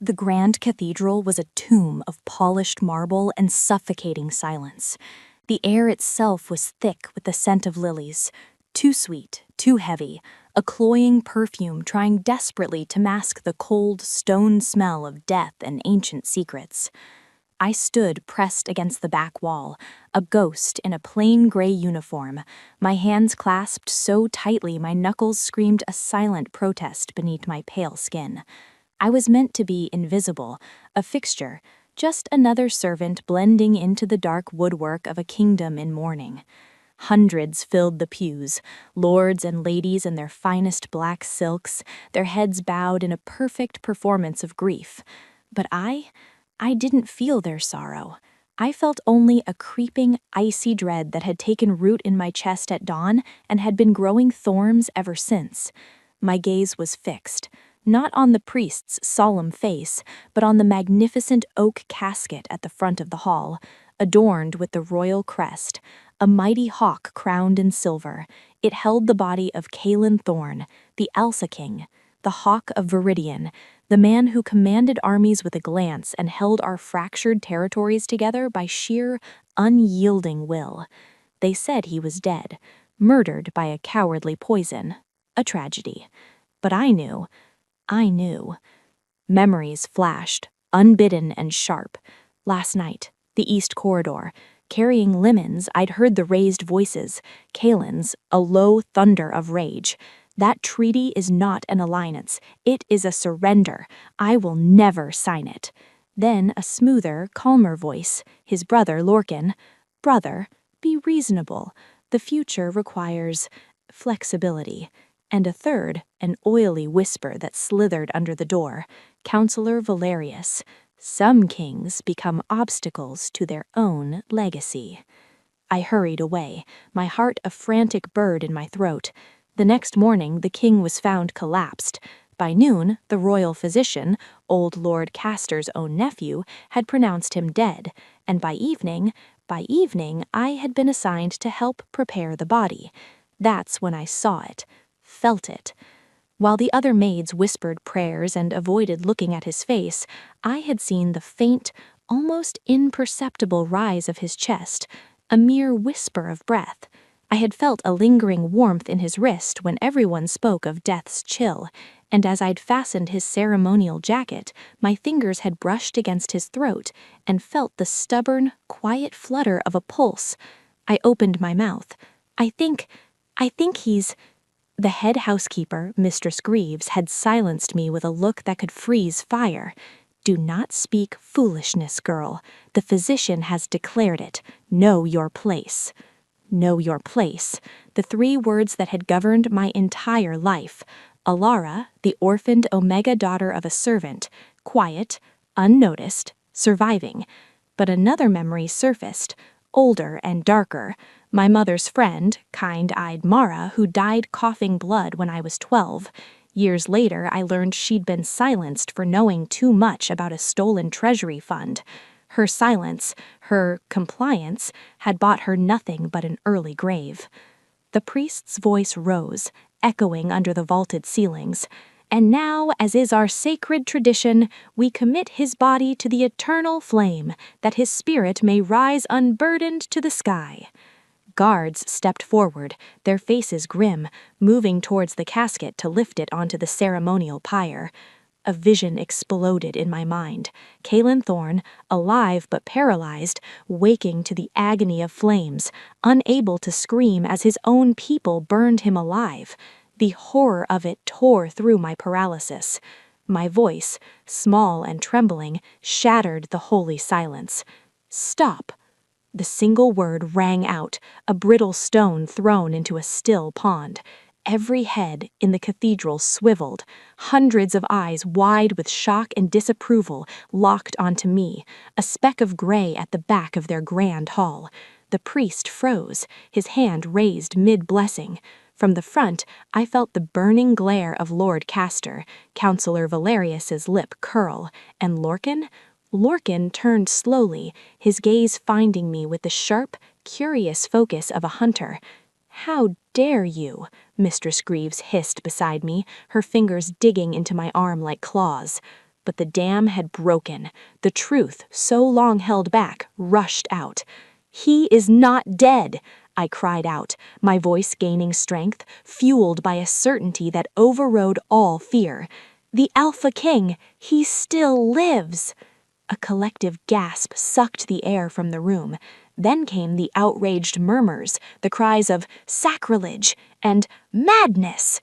The grand cathedral was a tomb of polished marble and suffocating silence. The air itself was thick with the scent of lilies, too sweet, too heavy, a cloying perfume trying desperately to mask the cold, stone smell of death and ancient secrets. I stood pressed against the back wall, a ghost in a plain gray uniform, my hands clasped so tightly my knuckles screamed a silent protest beneath my pale skin. I was meant to be invisible, a fixture, just another servant blending into the dark woodwork of a kingdom in mourning. Hundreds filled the pews, lords and ladies in their finest black silks, their heads bowed in a perfect performance of grief. But I didn't feel their sorrow. I felt only a creeping, icy dread that had taken root in my chest at dawn and had been growing thorns ever since. My gaze was fixed, not on the priest's solemn face, but on the magnificent oak casket at the front of the hall, adorned with the royal crest, a mighty hawk crowned in silver. It held the body of Caelan Thorn, the Elsa King, the Hawk of Viridian, the man who commanded armies with a glance and held our fractured territories together by sheer, unyielding will. They said he was dead, murdered by a cowardly poison, a tragedy. But I knew. Memories flashed, unbidden and sharp. Last night, the East Corridor. Carrying lemons, I'd heard the raised voices, Caelan's, a low thunder of rage. That treaty is not an alliance. It is a surrender. I will never sign it. Then a smoother, calmer voice, his brother Lorcan. Brother, be reasonable. The future requires flexibility. And a third, an oily whisper that slithered under the door, Counselor Valerius. Some kings become obstacles to their own legacy. I hurried away, my heart a frantic bird in my throat. The next morning, the king was found collapsed. By noon, the royal physician, old Lord Castor's own nephew, had pronounced him dead, and by evening, I had been assigned to help prepare the body. That's when I saw it. Felt it. While the other maids whispered prayers and avoided looking at his face, I had seen the faint, almost imperceptible rise of his chest, a mere whisper of breath. I had felt a lingering warmth in his wrist when everyone spoke of death's chill, and as I'd fastened his ceremonial jacket, my fingers had brushed against his throat and felt the stubborn, quiet flutter of a pulse. I opened my mouth. I think he's... The head housekeeper, Mistress Greaves, had silenced me with a look that could freeze fire. Do not speak foolishness, girl. The physician has declared it. Know your place. Know your place. The three words that had governed my entire life. Alara, the orphaned Omega daughter of a servant, quiet, unnoticed, surviving. But another memory surfaced, older and darker. My mother's friend, kind-eyed Mara, who died coughing blood when I was 12. Years later, I learned she'd been silenced for knowing too much about a stolen treasury fund. Her silence, her compliance, had bought her nothing but an early grave. The priest's voice rose, echoing under the vaulted ceilings. And now, as is our sacred tradition, we commit his body to the eternal flame, that his spirit may rise unburdened to the sky. Guards stepped forward, their faces grim, moving towards the casket to lift it onto the ceremonial pyre. A vision exploded in my mind. Caelan Thorn, alive but paralyzed, waking to the agony of flames, unable to scream as his own people burned him alive. The horror of it tore through my paralysis. My voice, small and trembling, shattered the holy silence. Stop! The single word rang out, a brittle stone thrown into a still pond. Every head in the cathedral swiveled, hundreds of eyes wide with shock and disapproval locked onto me, a speck of gray at the back of their grand hall. The priest froze, his hand raised mid-blessing. From the front, I felt the burning glare of Lord Castor, Counselor Valerius's lip curl, and Lorcan turned slowly, his gaze finding me with the sharp, curious focus of a hunter. How dare you? Mistress Greaves hissed beside me, her fingers digging into my arm like claws. But the dam had broken. The truth, so long held back, rushed out. "He is not dead," I cried out, my voice gaining strength, fueled by a certainty that overrode all fear. "The Alpha King, he still lives!" A collective gasp sucked the air from the room. Then came the outraged murmurs, the cries of "sacrilege" and "madness."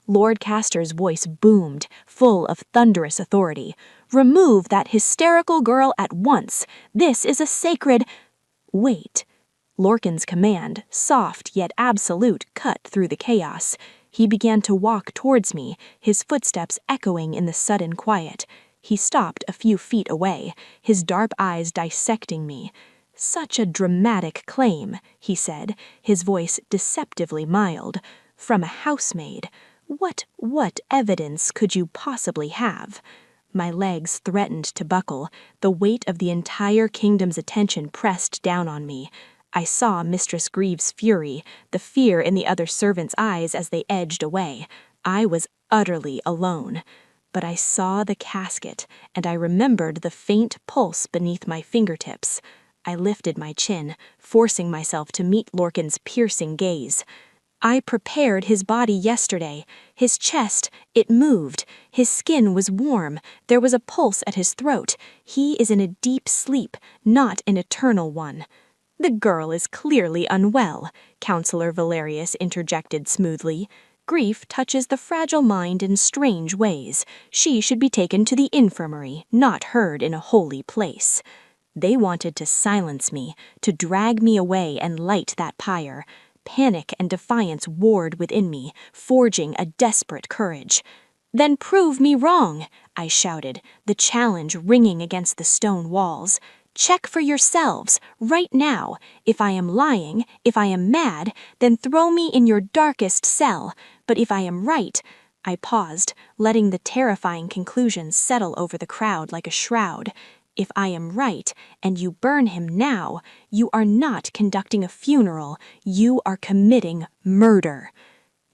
Lord Castor's voice boomed, full of thunderous authority. "Remove that hysterical girl at once. This is a sacred—" "Wait." Lorcan's command, soft yet absolute, cut through the chaos. He began to walk towards me, his footsteps echoing in the sudden quiet. He stopped a few feet away, his dark eyes dissecting me. "Such a dramatic claim," he said, his voice deceptively mild. "From a housemaid. What evidence could you possibly have?" My legs threatened to buckle. The weight of the entire kingdom's attention pressed down on me. I saw Mistress Greaves' fury, the fear in the other servants' eyes as they edged away. I was utterly alone. But I saw the casket, and I remembered the faint pulse beneath my fingertips. I lifted my chin, forcing myself to meet Lorcan's piercing gaze. "I prepared his body yesterday. His chest, it moved. His skin was warm. There was a pulse at his throat. He is in a deep sleep, not an eternal one." "The girl is clearly unwell," Counselor Valerius interjected smoothly. "Grief touches the fragile mind in strange ways. She should be taken to the infirmary, not heard in a holy place." They wanted to silence me, to drag me away and light that pyre. Panic and defiance warred within me, forging a desperate courage. "Then prove me wrong," I shouted, the challenge ringing against the stone walls. "Check for yourselves, right now. If I am lying, if I am mad, then throw me in your darkest cell. But if I am right—" I paused, letting the terrifying conclusion settle over the crowd like a shroud. "If I am right, and you burn him now, you are not conducting a funeral, you are committing murder."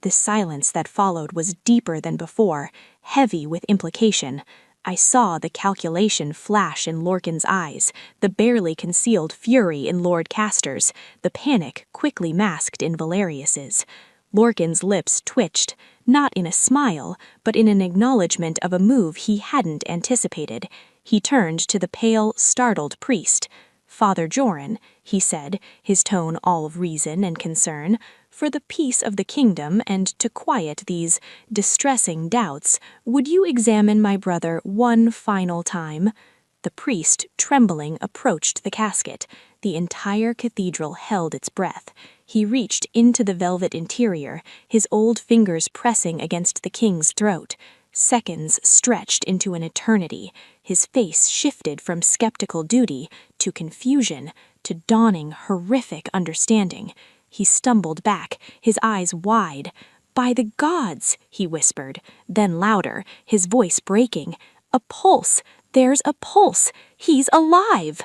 The silence that followed was deeper than before, heavy with implication. I saw the calculation flash in Lorcan's eyes, the barely concealed fury in Lord Castor's, the panic quickly masked in Valerius's. Lorcan's lips twitched, not in a smile, but in an acknowledgement of a move he hadn't anticipated. He turned to the pale, startled priest. "Father Joran," he said, his tone all of reason and concern, "for the peace of the kingdom and to quiet these distressing doubts, would you examine my brother one final time?" The priest, trembling, approached the casket. The entire cathedral held its breath. He reached into the velvet interior, his old fingers pressing against the king's throat. Seconds stretched into an eternity. His face shifted from skeptical duty to confusion to dawning horrific understanding. He stumbled back, his eyes wide. "By the gods," he whispered, then louder, his voice breaking. "A pulse! There's a pulse! He's alive!"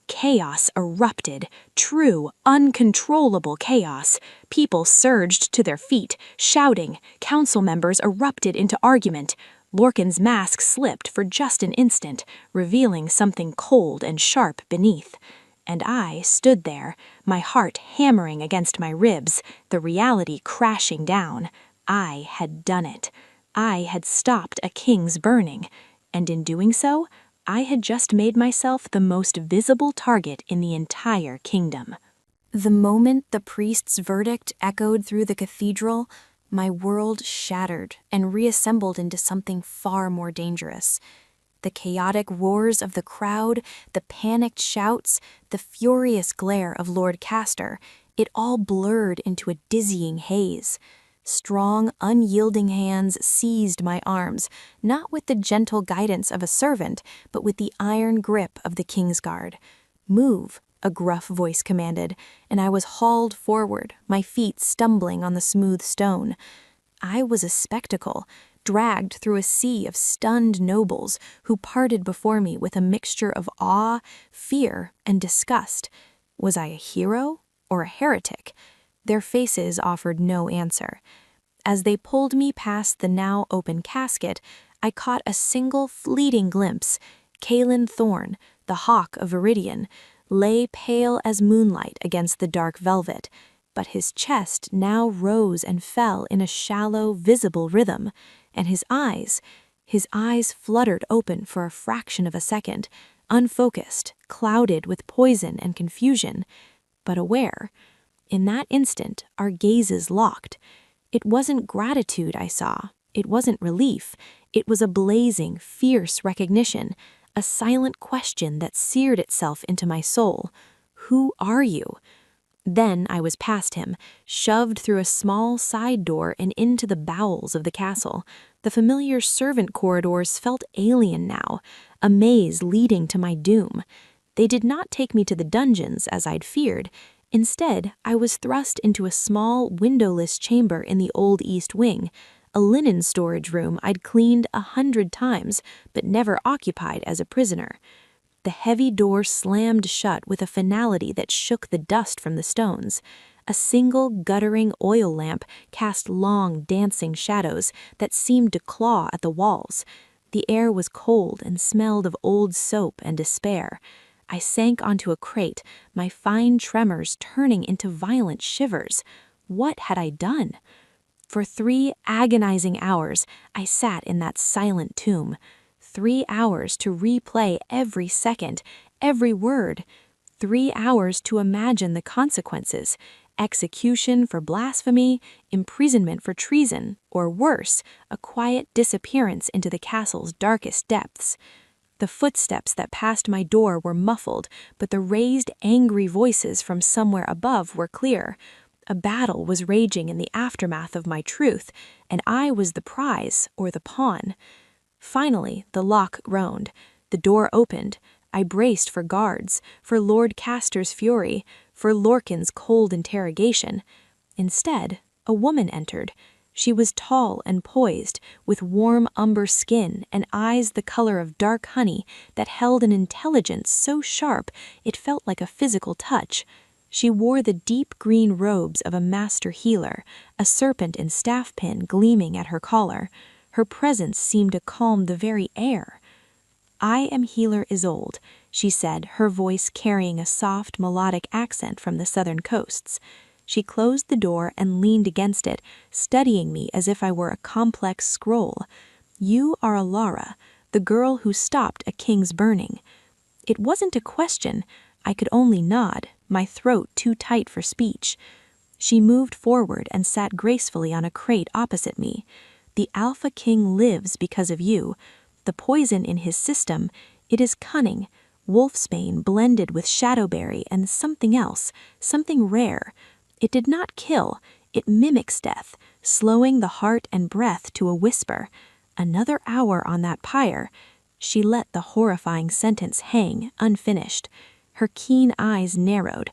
Chaos erupted, true, uncontrollable chaos. People surged to their feet, shouting. Council members erupted into argument. Lorcan's mask slipped for just an instant, revealing something cold and sharp beneath. And I stood there, my heart hammering against my ribs, the reality crashing down. I had done it. I had stopped a king's burning, and in doing so, I had just made myself the most visible target in the entire kingdom. The moment the priest's verdict echoed through the cathedral, my world shattered and reassembled into something far more dangerous. The chaotic roars of the crowd, the panicked shouts, the furious glare of Lord Castor, it all blurred into a dizzying haze. Strong, unyielding hands seized my arms, not with the gentle guidance of a servant, but with the iron grip of the Kingsguard. "Move," a gruff voice commanded, and I was hauled forward, my feet stumbling on the smooth stone. I was a spectacle, dragged through a sea of stunned nobles who parted before me with a mixture of awe, fear, and disgust. Was I a hero or a heretic? Their faces offered no answer. As they pulled me past the now open casket, I caught a single fleeting glimpse. Kaelin Thorne, the hawk of Viridian, lay pale as moonlight against the dark velvet, but his chest now rose and fell in a shallow, visible rhythm, and his eyes fluttered open for a fraction of a second, unfocused, clouded with poison and confusion, but aware. In that instant, our gazes locked. It wasn't gratitude I saw. It wasn't relief. It was a blazing, fierce recognition, a silent question that seared itself into my soul. Who are you? Then I was past him, shoved through a small side door and into the bowels of the castle. The familiar servant corridors felt alien now, a maze leading to my doom. They did not take me to the dungeons as I'd feared. Instead, I was thrust into a small, windowless chamber in the old East Wing, a linen storage room I'd cleaned 100 times, but never occupied as a prisoner. The heavy door slammed shut with a finality that shook the dust from the stones. A single guttering oil lamp cast long, dancing shadows that seemed to claw at the walls. The air was cold and smelled of old soap and despair. I sank onto a crate, my fine tremors turning into violent shivers. What had I done? For 3 agonizing hours, I sat in that silent tomb. 3 hours to replay every second, every word. 3 hours to imagine the consequences: execution for blasphemy, imprisonment for treason, or worse, a quiet disappearance into the castle's darkest depths. The footsteps that passed my door were muffled, but the raised, angry voices from somewhere above were clear. A battle was raging in the aftermath of my truth, and I was the prize or the pawn. Finally, the lock groaned. The door opened. I braced for guards, for Lord Castor's fury, for Lorcan's cold interrogation. Instead, a woman entered. She was tall and poised, with warm umber skin and eyes the color of dark honey that held an intelligence so sharp it felt like a physical touch. She wore the deep green robes of a master healer, a serpent and staff pin gleaming at her collar. Her presence seemed to calm the very air. "I am Healer Isolde," she said, her voice carrying a soft, melodic accent from the southern coasts. She closed the door and leaned against it, studying me as if I were a complex scroll. "You are Alara, the girl who stopped a king's burning." It wasn't a question. I could only nod, my throat too tight for speech. She moved forward and sat gracefully on a crate opposite me. "The Alpha King lives because of you. The poison in his system, it is cunning, wolfsbane blended with shadowberry and something else, something rare. It did not kill, it mimics death, slowing the heart and breath to a whisper. Another hour on that pyre." She let the horrifying sentence hang, unfinished. Her keen eyes narrowed.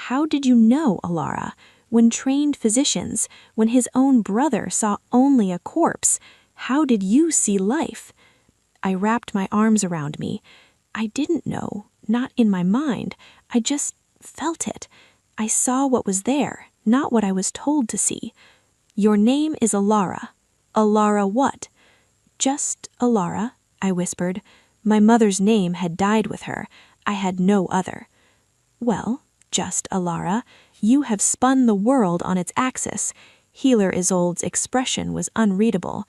"How did you know, Alara? When trained physicians, when his own brother saw only a corpse, how did you see life?" I wrapped my arms around me. "I didn't know, not in my mind. I just felt it. I saw what was there, not what I was told to see." "Your name is Alara. Alara what?" "Just Alara," I whispered. My mother's name had died with her. I had no other. "Well, just Alara, you have spun the world on its axis." Healer Isolde's expression was unreadable.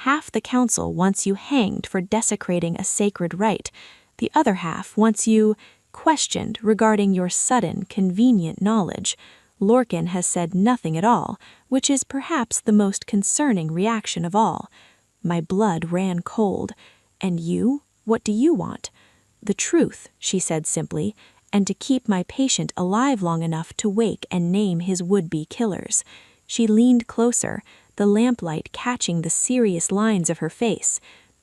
"Half the council wants you hanged for desecrating a sacred rite. The other half wants you questioned regarding your sudden, convenient knowledge. Lorcan has said nothing at all, which is perhaps the most concerning reaction of all." My blood ran cold. "And you? What do you want?" "The truth," she said simply, "and to keep my patient alive long enough to wake and name his would-be killers." She leaned closer, the lamplight catching the serious lines of her face.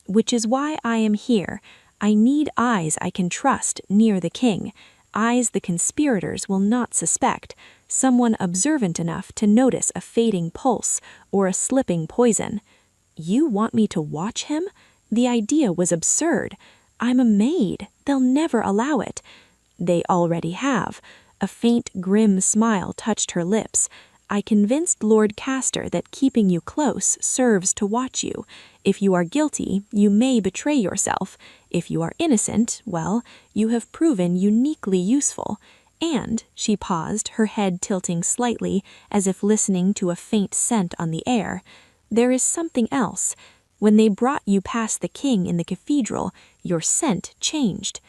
"Which is why I am here. I need eyes I can trust near the king, eyes the conspirators will not suspect, someone observant enough to notice a fading pulse or a slipping poison." "You want me to watch him?" The idea was absurd. "I'm a maid. They'll never allow it." "They already have." A faint, grim smile touched her lips. I convinced Lord Castor that keeping you close serves to watch you. If you are guilty, you may betray yourself. If you are innocent, well, you have proven uniquely useful. And," she paused, her head tilting slightly, as if listening to a faint scent on the air, "there is something else. When they brought you past the king in the cathedral, your scent changed."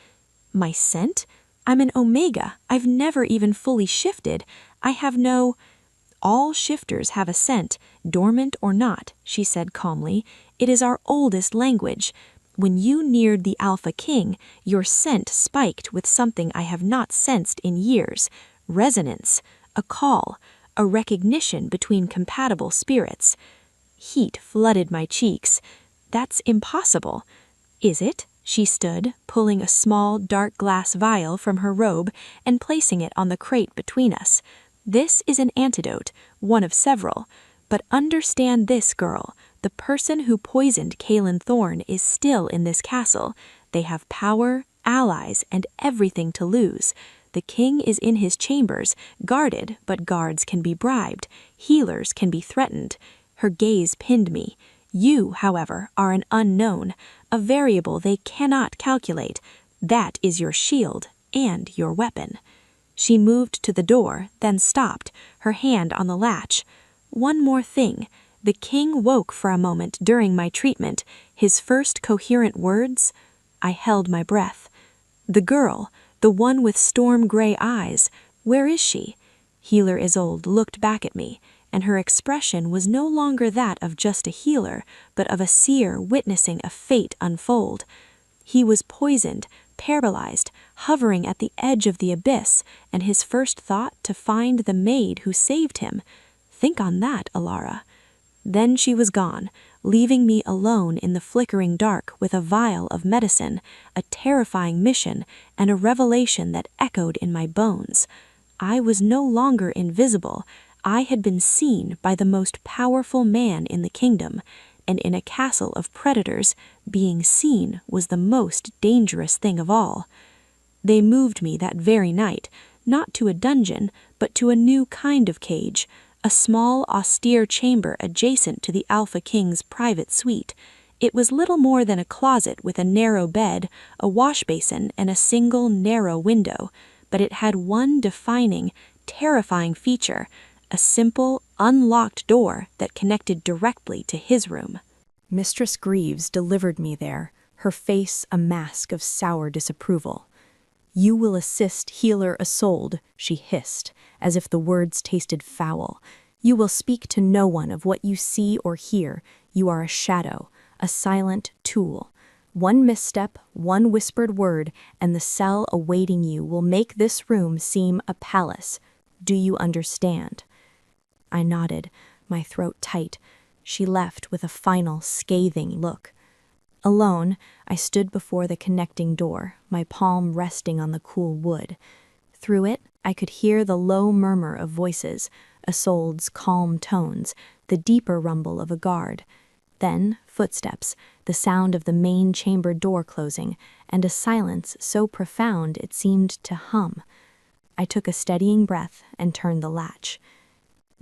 "My scent? I'm an Omega. I've never even fully shifted. I have no—" "All shifters have a scent, dormant or not," she said calmly. "It is our oldest language. When you neared the Alpha King, your scent spiked with something I have not sensed in years. Resonance, a call, a recognition between compatible spirits." Heat flooded my cheeks. "That's impossible." "Is it?" She stood, pulling a small, dark glass vial from her robe and placing it on the crate between us. "This is an antidote, one of several. But understand this, girl. The person who poisoned Kaelin Thorne is still in this castle. They have power, allies, and everything to lose. The king is in his chambers, guarded, but guards can be bribed. Healers can be threatened." Her gaze pinned me. "You, however, are an unknown, a variable they cannot calculate. That is your shield and your weapon." She moved to the door, then stopped, her hand on the latch. "One more thing. The king woke for a moment during my treatment. His first coherent words—" I held my breath. "The girl, the one with storm-gray eyes, where is she?" Healer Isolde looked back at me, and her expression was no longer that of just a healer, but of a seer witnessing a fate unfold. "He was poisoned, paralyzed, hovering at the edge of the abyss, and his first thought to find the maid who saved him. Think on that, Alara." Then she was gone, leaving me alone in the flickering dark with a vial of medicine, a terrifying mission, and a revelation that echoed in my bones. I was no longer invisible. I had been seen by the most powerful man in the kingdom, and in a castle of predators, being seen was the most dangerous thing of all. They moved me that very night, not to a dungeon, but to a new kind of cage, a small, austere chamber adjacent to the Alpha King's private suite. It was little more than a closet with a narrow bed, a wash basin, and a single narrow window, but it had one defining, terrifying feature: a simple, unlocked door that connected directly to his room. Mistress Greaves delivered me there, her face a mask of sour disapproval. "You will assist Healer Isolde," she hissed, as if the words tasted foul. "You will speak to no one of what you see or hear. You are a shadow, a silent tool. One misstep, one whispered word, and the cell awaiting you will make this room seem a palace. Do you understand?" I nodded, my throat tight. She left with a final, scathing look. Alone, I stood before the connecting door, my palm resting on the cool wood. Through it, I could hear the low murmur of voices, Isolde's calm tones, the deeper rumble of a guard. Then, footsteps, the sound of the main chamber door closing, and a silence so profound it seemed to hum. I took a steadying breath and turned the latch.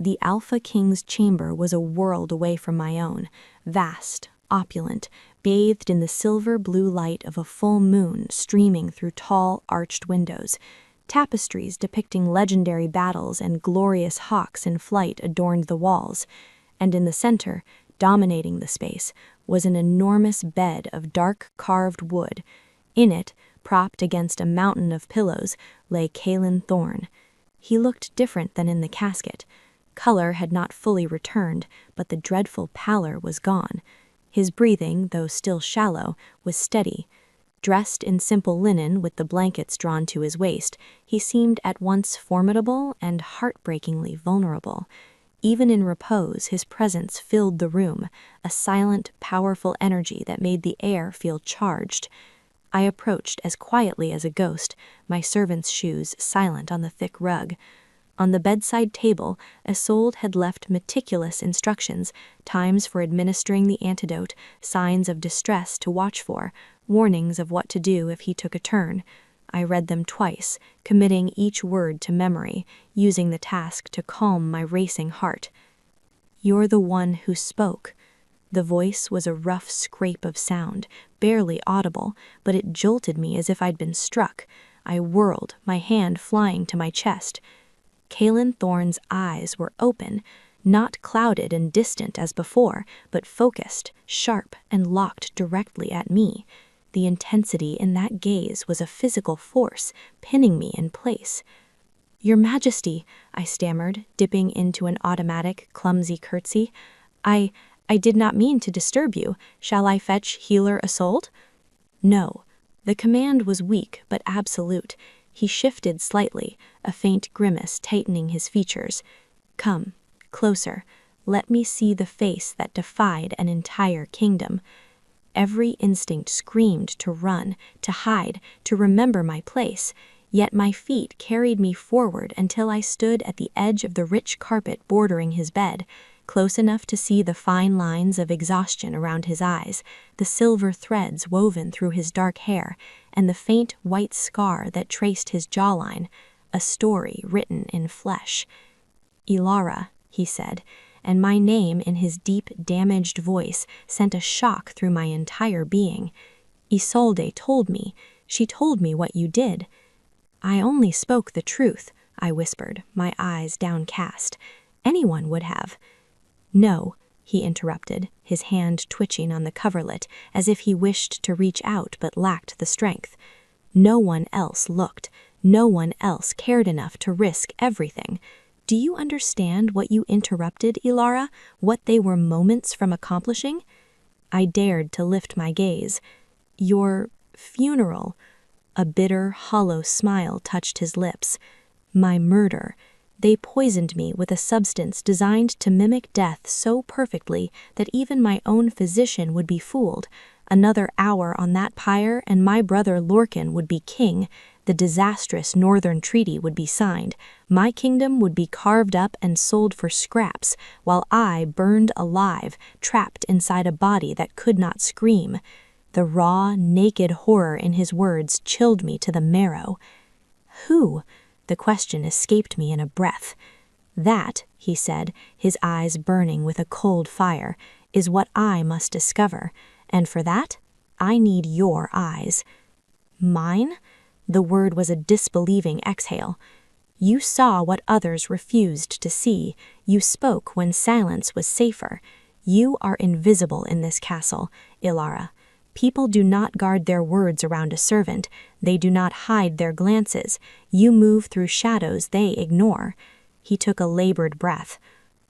The Alpha King's chamber was a world away from my own, vast, opulent, bathed in the silver-blue light of a full moon streaming through tall, arched windows. Tapestries depicting legendary battles and glorious hawks in flight adorned the walls, and in the center, dominating the space, was an enormous bed of dark carved wood. In it, propped against a mountain of pillows, lay Kaelin Thorne. He looked different than in the casket. Color had not fully returned, but the dreadful pallor was gone. His breathing, though still shallow, was steady. Dressed in simple linen with the blankets drawn to his waist, he seemed at once formidable and heartbreakingly vulnerable. Even in repose, his presence filled the room, a silent, powerful energy that made the air feel charged. I approached as quietly as a ghost, my servant's shoes silent on the thick rug. On the bedside table, Isolde had left meticulous instructions, times for administering the antidote, signs of distress to watch for, warnings of what to do if he took a turn. I read them twice, committing each word to memory, using the task to calm my racing heart. "You're the one who spoke." The voice was a rough scrape of sound, barely audible, but it jolted me as if I'd been struck. I whirled, my hand flying to my chest. Kaelin Thorne's eyes were open, not clouded and distant as before, but focused, sharp, and locked directly at me. The intensity in that gaze was a physical force, pinning me in place. "Your Majesty," I stammered, dipping into an automatic, clumsy curtsy. I did not mean to disturb you. Shall I fetch Healer Isolde?" "No." The command was weak but absolute. He shifted slightly, a faint grimace tightening his features. "Come, closer. Let me see the face that defied an entire kingdom." Every instinct screamed to run, to hide, to remember my place, yet my feet carried me forward until I stood at the edge of the rich carpet bordering his bed, close enough to see the fine lines of exhaustion around his eyes, the silver threads woven through his dark hair, and the faint white scar that traced his jawline, a story written in flesh. "Ilara," he said, and my name in his deep, damaged voice sent a shock through my entire being. "Isolde told me. She told me what you did." "I only spoke the truth," I whispered, my eyes downcast. "Anyone would have." "No," he interrupted, his hand twitching on the coverlet as if he wished to reach out but lacked the strength. "No one else looked. No one else cared enough to risk everything. Do you understand what you interrupted, Ilara? What they were moments from accomplishing?" I dared to lift my gaze. "Your funeral." A bitter, hollow smile touched his lips. "My murder. They poisoned me with a substance designed to mimic death so perfectly that even my own physician would be fooled. Another hour on that pyre and my brother Lorcan would be king. The disastrous Northern Treaty would be signed. My kingdom would be carved up and sold for scraps, while I burned alive, trapped inside a body that could not scream." The raw, naked horror in his words chilled me to the marrow. "Who?" The question escaped me in a breath. "That," he said, his eyes burning with a cold fire, "is what I must discover. And for that, I need your eyes." "Mine?" The word was a disbelieving exhale. "You saw what others refused to see. You spoke when silence was safer. You are invisible in this castle, Ilara. People do not guard their words around a servant. They do not hide their glances. You move through shadows they ignore." He took a labored breath.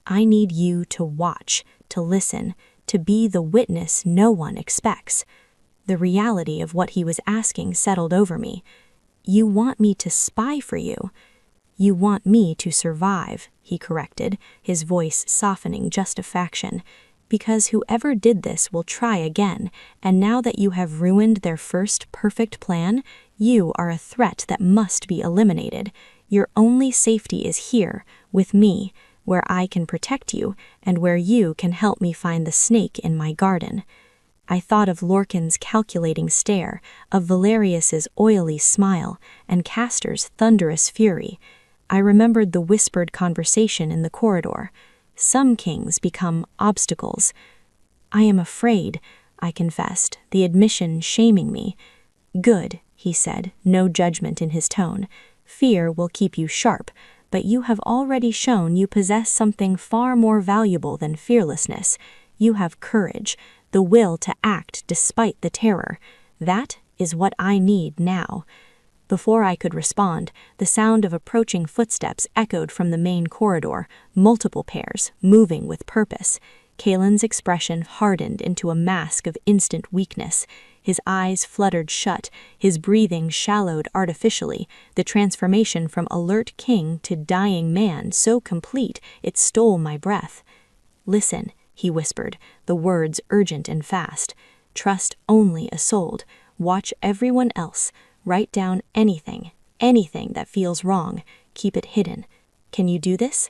"I need you to watch, to listen, to be the witness no one expects." The reality of what he was asking settled over me. "You want me to spy for you." "You want me to survive," he corrected, his voice softening just a fraction. "Because whoever did this will try again, and now that you have ruined their first perfect plan, you are a threat that must be eliminated. Your only safety is here, with me, where I can protect you, and where you can help me find the snake in my garden." I thought of Lorcan's calculating stare, of Valerius's oily smile, and Castor's thunderous fury. I remembered the whispered conversation in the corridor. Some kings become obstacles. "I am afraid," I confessed, the admission shaming me. "Good," he said, no judgment in his tone. "Fear will keep you sharp, but you have already shown you possess something far more valuable than fearlessness. You have courage, the will to act despite the terror. That is what I need now." Before I could respond, the sound of approaching footsteps echoed from the main corridor, multiple pairs, moving with purpose. Kaelin's expression hardened into a mask of instant weakness. His eyes fluttered shut, his breathing shallowed artificially, the transformation from alert king to dying man so complete it stole my breath. "Listen," he whispered, the words urgent and fast. "Trust only Isolde. Watch everyone else. Write down anything that feels wrong. Keep it hidden. Can you do this?"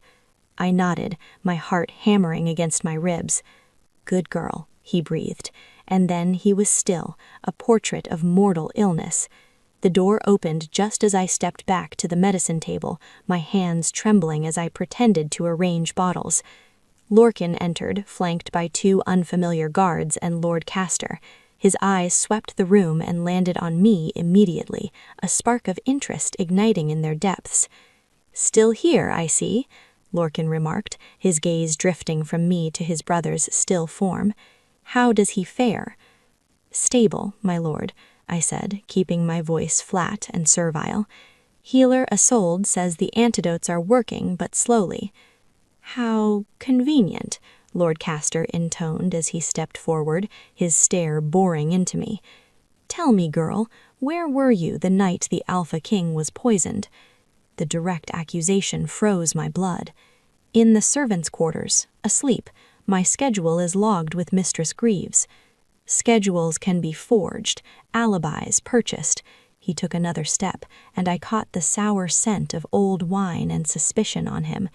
I nodded, my heart hammering against my ribs. "Good girl," he breathed, and then he was still, a portrait of mortal illness. The door opened just as I stepped back to the medicine table, my hands trembling as I pretended to arrange bottles. Lorcan entered, flanked by 2 unfamiliar guards and Lord Castor. His eyes swept the room and landed on me immediately, a spark of interest igniting in their depths. "Still here, I see," Lorcan remarked, his gaze drifting from me to his brother's still form. "How does he fare?" "Stable, my lord," I said, keeping my voice flat and servile. "Healer Isolde says the antidotes are working, but slowly." "How convenient," Lord Castor intoned as he stepped forward, his stare boring into me. "Tell me, girl, where were you the night the Alpha King was poisoned?" The direct accusation froze my blood. "In the servants' quarters, asleep. My schedule is logged with Mistress Greaves." "Schedules can be forged, alibis purchased." He took another step, and I caught the sour scent of old wine and suspicion on him.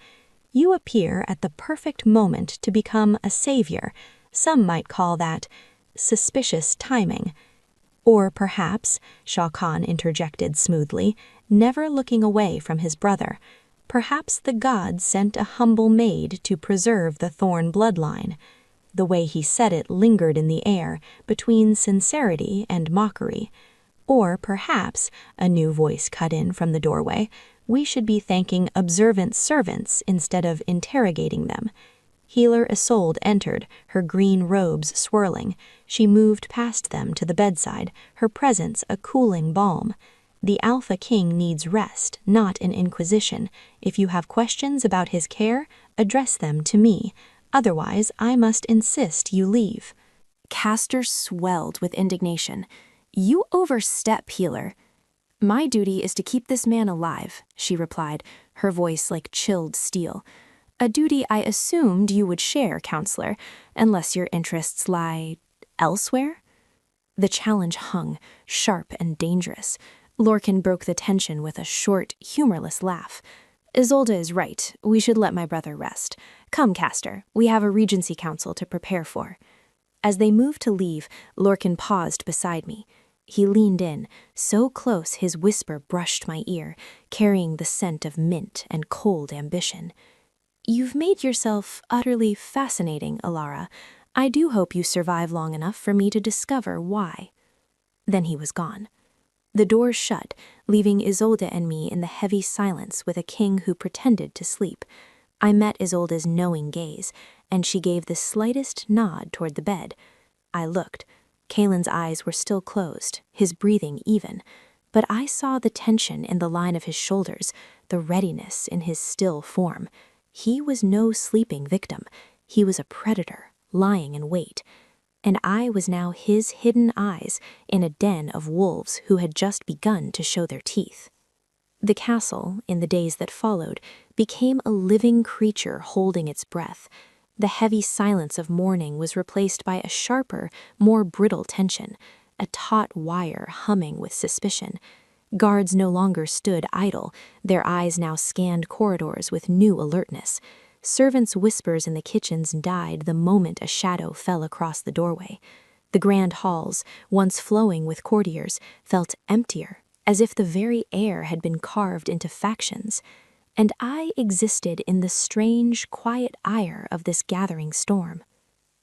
"You appear at the perfect moment to become a savior. Some might call that suspicious timing." "Or perhaps," Shah Khan interjected smoothly, never looking away from his brother, "perhaps the gods sent a humble maid to preserve the Thorn bloodline." The way he said it lingered in the air, between sincerity and mockery. "Or perhaps," a new voice cut in from the doorway, "we should be thanking observant servants instead of interrogating them." Healer Isolde entered, her green robes swirling. She moved past them to the bedside, her presence a cooling balm. "The Alpha King needs rest, not an inquisition. If you have questions about his care, address them to me. Otherwise, I must insist you leave." Castor swelled with indignation. "You overstep, Healer." "My duty is to keep this man alive," she replied, her voice like chilled steel. "A duty I assumed you would share, Counselor, unless your interests lie elsewhere?" The challenge hung, sharp and dangerous. Lorcan broke the tension with a short, humorless laugh. "Isolde is right. We should let my brother rest. Come, Castor, we have a Regency Council to prepare for." As they moved to leave, Lorcan paused beside me. He leaned in, so close his whisper brushed my ear, carrying the scent of mint and cold ambition. "You've made yourself utterly fascinating, Alara. I do hope you survive long enough for me to discover why." Then he was gone. The doors shut, leaving Isolde and me in the heavy silence with a king who pretended to sleep. I met Isolde's knowing gaze, and she gave the slightest nod toward the bed. I looked. Kaelin's eyes were still closed, his breathing even, but I saw the tension in the line of his shoulders, the readiness in his still form. He was no sleeping victim. He was a predator, lying in wait. And I was now his hidden eyes in a den of wolves who had just begun to show their teeth. The castle, in the days that followed, became a living creature holding its breath. The heavy silence of morning was replaced by a sharper, more brittle tension, a taut wire humming with suspicion. Guards no longer stood idle, their eyes now scanned corridors with new alertness. Servants' whispers in the kitchens died the moment a shadow fell across the doorway. The grand halls, once flowing with courtiers, felt emptier, as if the very air had been carved into factions. And I existed in the strange, quiet ire of this gathering storm.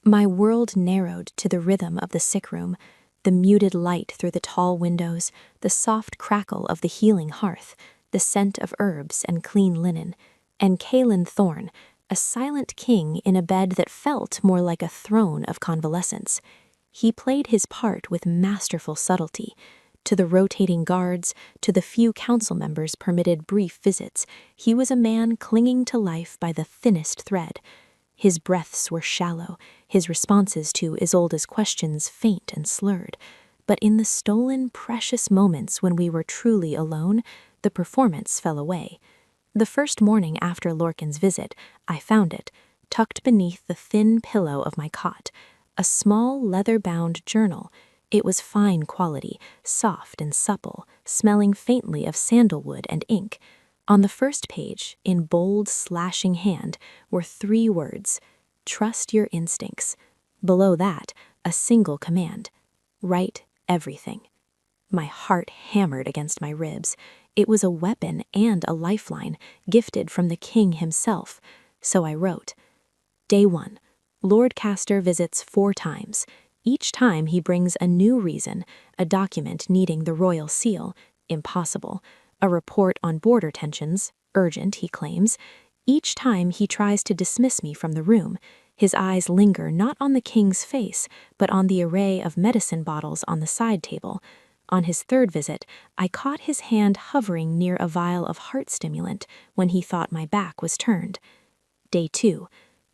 My world narrowed to the rhythm of the sick room, the muted light through the tall windows, the soft crackle of the healing hearth, the scent of herbs and clean linen, and Kaelin Thorn, a silent king in a bed that felt more like a throne of convalescence. He played his part with masterful subtlety. To the rotating guards, to the few council members permitted brief visits, he was a man clinging to life by the thinnest thread. His breaths were shallow, his responses to Isolde's questions faint and slurred. But in the stolen, precious moments when we were truly alone, the performance fell away. The first morning after Lorcan's visit, I found it, tucked beneath the thin pillow of my cot, a small leather-bound journal. It was fine quality, soft and supple, smelling faintly of sandalwood and ink. On the first page, in bold, slashing hand, were 3 words: "Trust your instincts." Below that, a single command: "Write everything." My heart hammered against my ribs. It was a weapon and a lifeline, gifted from the king himself. So I wrote, Day 1. Lord Castor visits 4 times. Each time he brings a new reason, a document needing the royal seal, impossible, a report on border tensions, urgent, he claims. Each time he tries to dismiss me from the room. His eyes linger not on the king's face, but on the array of medicine bottles on the side table. On his 3rd visit, I caught his hand hovering near a vial of heart stimulant when he thought my back was turned. Day 2.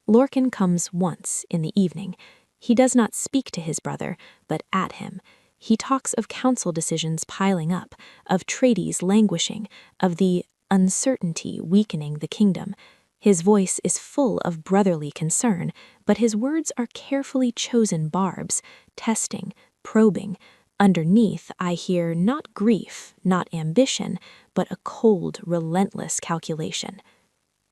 Lorcan comes once in the evening. He does not speak to his brother, but at him. He talks of council decisions piling up, of treaties languishing, of the uncertainty weakening the kingdom. His voice is full of brotherly concern, but his words are carefully chosen barbs, testing, probing. Underneath, I hear not grief, not ambition, but a cold, relentless calculation.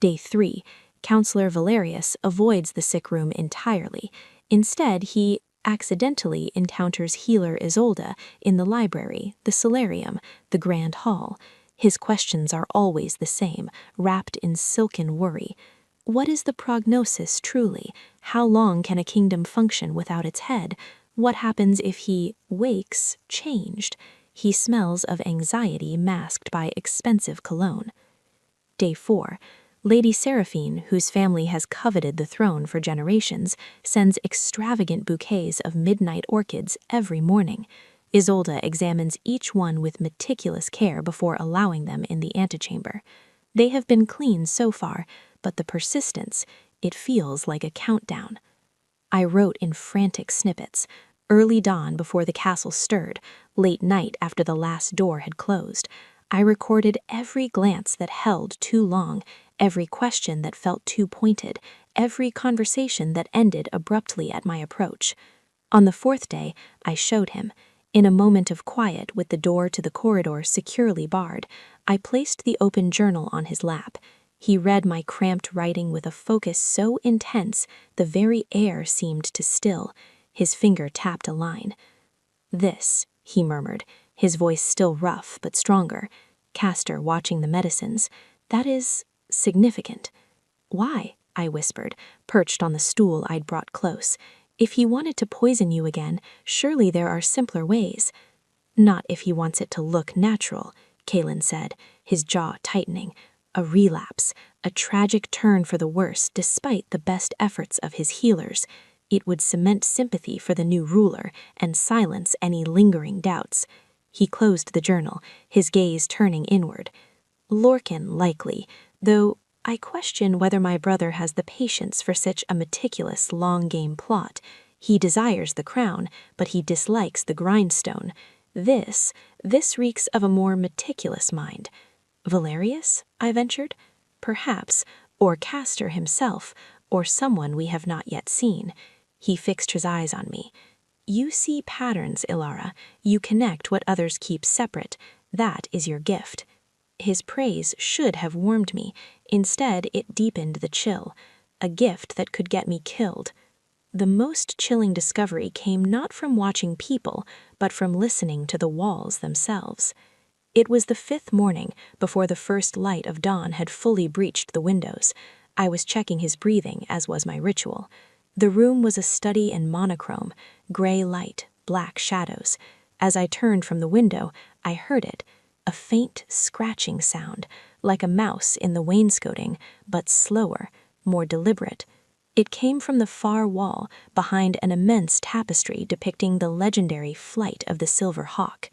Day 3. Counselor Valerius avoids the sick room entirely. Instead, he accidentally encounters healer Isolde in the library, the solarium, the grand hall. His questions are always the same, wrapped in silken worry. What is the prognosis truly? How long can a kingdom function without its head? What happens if he wakes changed? He smells of anxiety masked by expensive cologne. Day 4. Lady Seraphine, whose family has coveted the throne for generations, sends extravagant bouquets of midnight orchids every morning. Isolde examines each one with meticulous care before allowing them in the antechamber. They have been clean so far, but the persistence, it feels like a countdown. I wrote in frantic snippets, early dawn before the castle stirred, late night after the last door had closed. I recorded every glance that held too long, every question that felt too pointed, every conversation that ended abruptly at my approach. On the 4th day, I showed him. In a moment of quiet, with the door to the corridor securely barred, I placed the open journal on his lap. He read my cramped writing with a focus so intense the very air seemed to still. His finger tapped a line. This, he murmured, his voice still rough but stronger. Castor watching the medicines. That is significant. Why? I whispered, perched on the stool I'd brought close. If he wanted to poison you again, surely there are simpler ways. Not if he wants it to look natural, Kalen said, his jaw tightening. A relapse, a tragic turn for the worse despite the best efforts of his healers. It would cement sympathy for the new ruler and silence any lingering doubts. He closed the journal, his gaze turning inward. Lorcan, likely, though I question whether my brother has the patience for such a meticulous long-game plot. He desires the crown, but he dislikes the grindstone. This reeks of a more meticulous mind. Valerius? I ventured. Perhaps, or Castor himself, or someone we have not yet seen. He fixed his eyes on me. You see patterns, Ilara. You connect what others keep separate. That is your gift. His praise should have warmed me. Instead, it deepened the chill. A gift that could get me killed. The most chilling discovery came not from watching people, but from listening to the walls themselves. It was the 5th morning, before the first light of dawn had fully breached the windows. I was checking his breathing, as was my ritual. The room was a study in monochrome, gray light, black shadows. As I turned from the window, I heard it, a faint scratching sound, like a mouse in the wainscoting, but slower, more deliberate. It came from the far wall, behind an immense tapestry depicting the legendary flight of the silver hawk.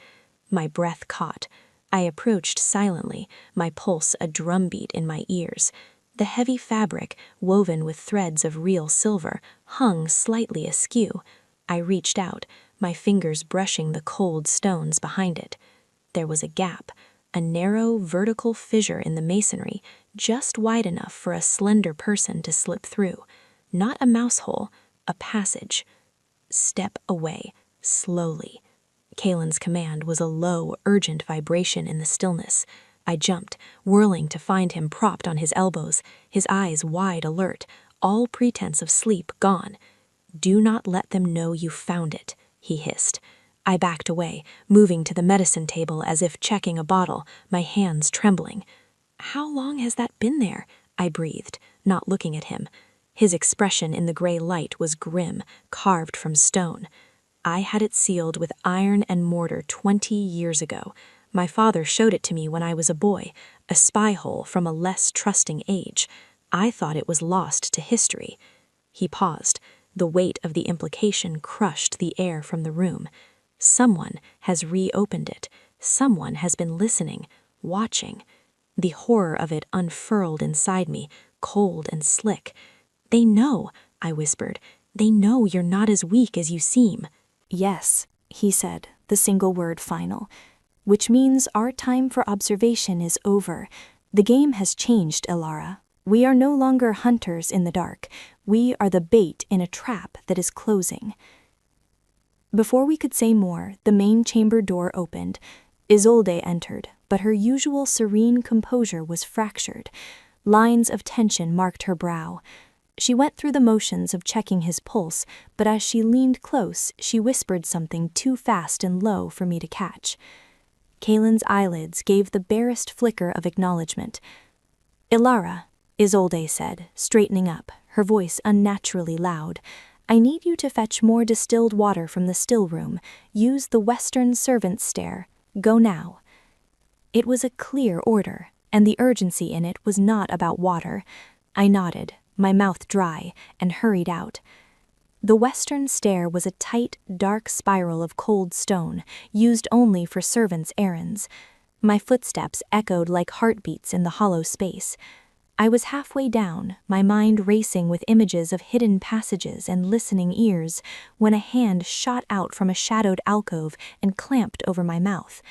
My breath caught. I approached silently, my pulse a drumbeat in my ears. The heavy fabric, woven with threads of real silver, hung slightly askew. I reached out, my fingers brushing the cold stones behind it. There was a gap, a narrow, vertical fissure in the masonry, just wide enough for a slender person to slip through. Not a mouse hole, a passage. Step away, slowly. Kalen's command was a low, urgent vibration in the stillness. I jumped, whirling to find him propped on his elbows, his eyes wide alert, all pretense of sleep gone. Do not let them know you found it, he hissed. I backed away, moving to the medicine table as if checking a bottle, my hands trembling. "How long has that been there?" I breathed, not looking at him. His expression in the gray light was grim, carved from stone. I had it sealed with iron and mortar 20 years ago. My father showed it to me when I was a boy, a spy hole from a less trusting age. I thought it was lost to history. He paused. The weight of the implication crushed the air from the room. Someone has reopened it. Someone has been listening, watching. The horror of it unfurled inside me, cold and slick. "They know," I whispered. "They know you're not as weak as you seem." "Yes," he said, the single word final. "Which means our time for observation is over. The game has changed, Ilara. We are no longer hunters in the dark. We are the bait in a trap that is closing." Before we could say more, the main chamber door opened. Isolde entered, but her usual serene composure was fractured. Lines of tension marked her brow. She went through the motions of checking his pulse, but as she leaned close, she whispered something too fast and low for me to catch. Kaelin's eyelids gave the barest flicker of acknowledgement. "Ilara," Isolde said, straightening up, her voice unnaturally loud, "I need you to fetch more distilled water from the still room. Use the western servants' stair. Go now." It was a clear order, and the urgency in it was not about water. I nodded, my mouth dry, and hurried out. The western stair was a tight, dark spiral of cold stone, used only for servants' errands. My footsteps echoed like heartbeats in the hollow space. I was halfway down, my mind racing with images of hidden passages and listening ears, when a hand shot out from a shadowed alcove and clamped over my mouth.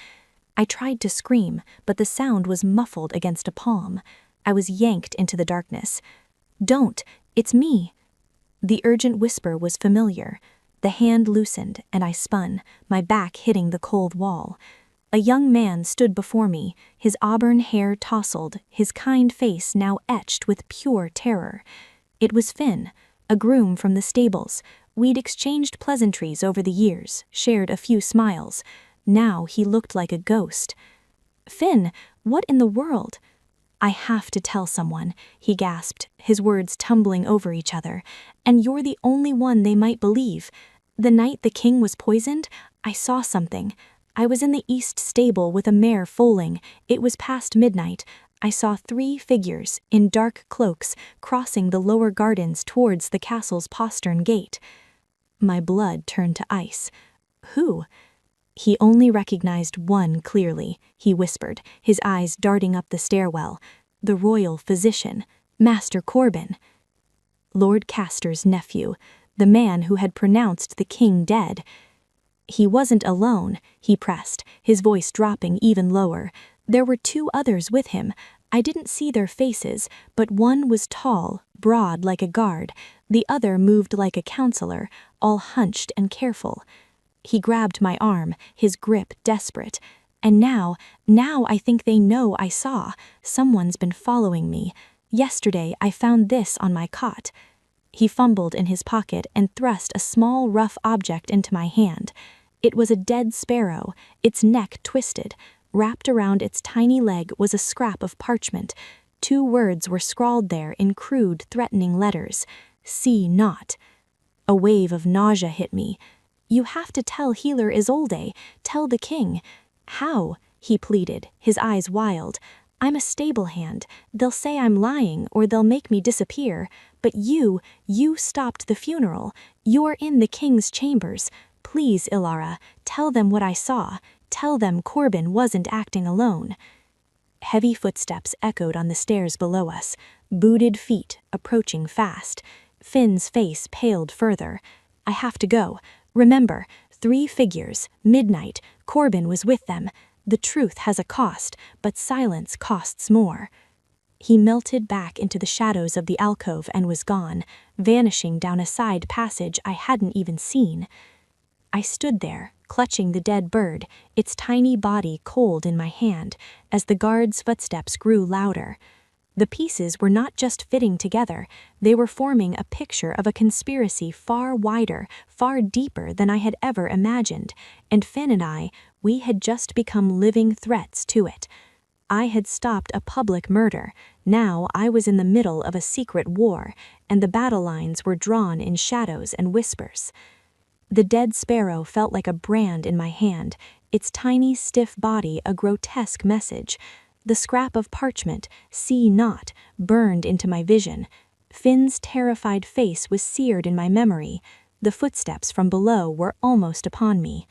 I tried to scream, but the sound was muffled against a palm. I was yanked into the darkness. "Don't! It's me!" The urgent whisper was familiar. The hand loosened, and I spun, my back hitting the cold wall. A young man stood before me, his auburn hair tousled, his kind face now etched with pure terror. It was Finn, a groom from the stables. We'd exchanged pleasantries over the years, shared a few smiles. Now he looked like a ghost. "Finn, what in the world?" "I have to tell someone," he gasped, his words tumbling over each other. "And you're the only one they might believe. The night the king was poisoned, I saw something. I was in the east stable with a mare foaling. It was past midnight. I saw 3 figures, in dark cloaks, crossing the lower gardens towards the castle's postern gate." My blood turned to ice. "Who?" "He only recognized one clearly," he whispered, his eyes darting up the stairwell. "The royal physician, Master Corbin." Lord Castor's nephew, the man who had pronounced the king dead. "He wasn't alone," he pressed, his voice dropping even lower. "There were 2 others with him. I didn't see their faces, but one was tall, broad like a guard. The other moved like a counselor, all hunched and careful." He grabbed my arm, his grip desperate. "And now I think they know I saw. Someone's been following me. Yesterday I found this on my cot." He fumbled in his pocket and thrust a small rough object into my hand. It was a dead sparrow, its neck twisted. Wrapped around its tiny leg was a scrap of parchment. 2 words were scrawled there in crude, threatening letters. "See not." A wave of nausea hit me. "You have to tell Healer Isolde. Tell the king." "How?" he pleaded, his eyes wild. "I'm a stable hand. They'll say I'm lying, or they'll make me disappear. But you stopped the funeral. You're in the king's chambers. Please, Ilara, tell them what I saw. Tell them Corbin wasn't acting alone." Heavy footsteps echoed on the stairs below us, booted feet approaching fast. Finn's face paled further. "I have to go. Remember, 3 figures, midnight, Corbin was with them. The truth has a cost, but silence costs more." He melted back into the shadows of the alcove and was gone, vanishing down a side passage I hadn't even seen. I stood there, clutching the dead bird, its tiny body cold in my hand, as the guard's footsteps grew louder. The pieces were not just fitting together, they were forming a picture of a conspiracy far wider, far deeper than I had ever imagined, and Finn and I, we had just become living threats to it. I had stopped a public murder, now I was in the middle of a secret war, and the battle lines were drawn in shadows and whispers. The dead sparrow felt like a brand in my hand, its tiny, stiff body a grotesque message. The scrap of parchment, "See not," burned into my vision. Finn's terrified face was seared in my memory. The footsteps from below were almost upon me.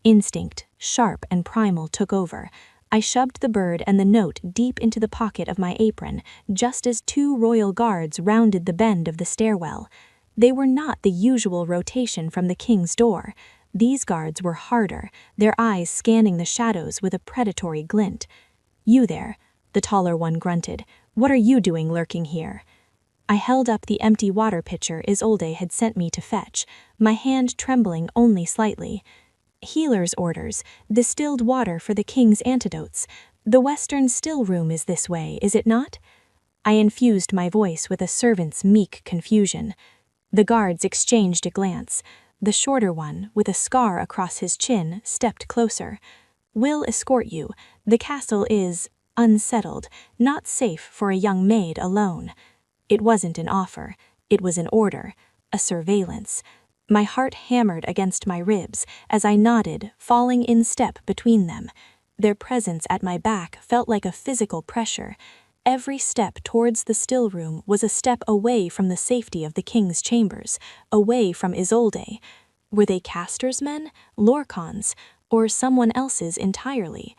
Instinct, sharp and primal, took over. I shoved the bird and the note deep into the pocket of my apron, just as 2 royal guards rounded the bend of the stairwell. They were not the usual rotation from the king's door. These guards were harder, their eyes scanning the shadows with a predatory glint. "You there," the taller one grunted. "What are you doing lurking here?" I held up the empty water pitcher Isolde had sent me to fetch, my hand trembling only slightly. "Healer's orders, distilled water for the king's antidotes. The western still room is this way, is it not?" I infused my voice with a servant's meek confusion. The guards exchanged a glance. The shorter one, with a scar across his chin, stepped closer. "We'll escort you. The castle is unsettled, not safe for a young maid alone." It wasn't an offer. It was an order, a surveillance. My heart hammered against my ribs as I nodded, falling in step between them. Their presence at my back felt like a physical pressure. Every step towards the still room was a step away from the safety of the king's chambers, away from Isolde. Were they Castor's men, Lorcan's, or someone else's entirely?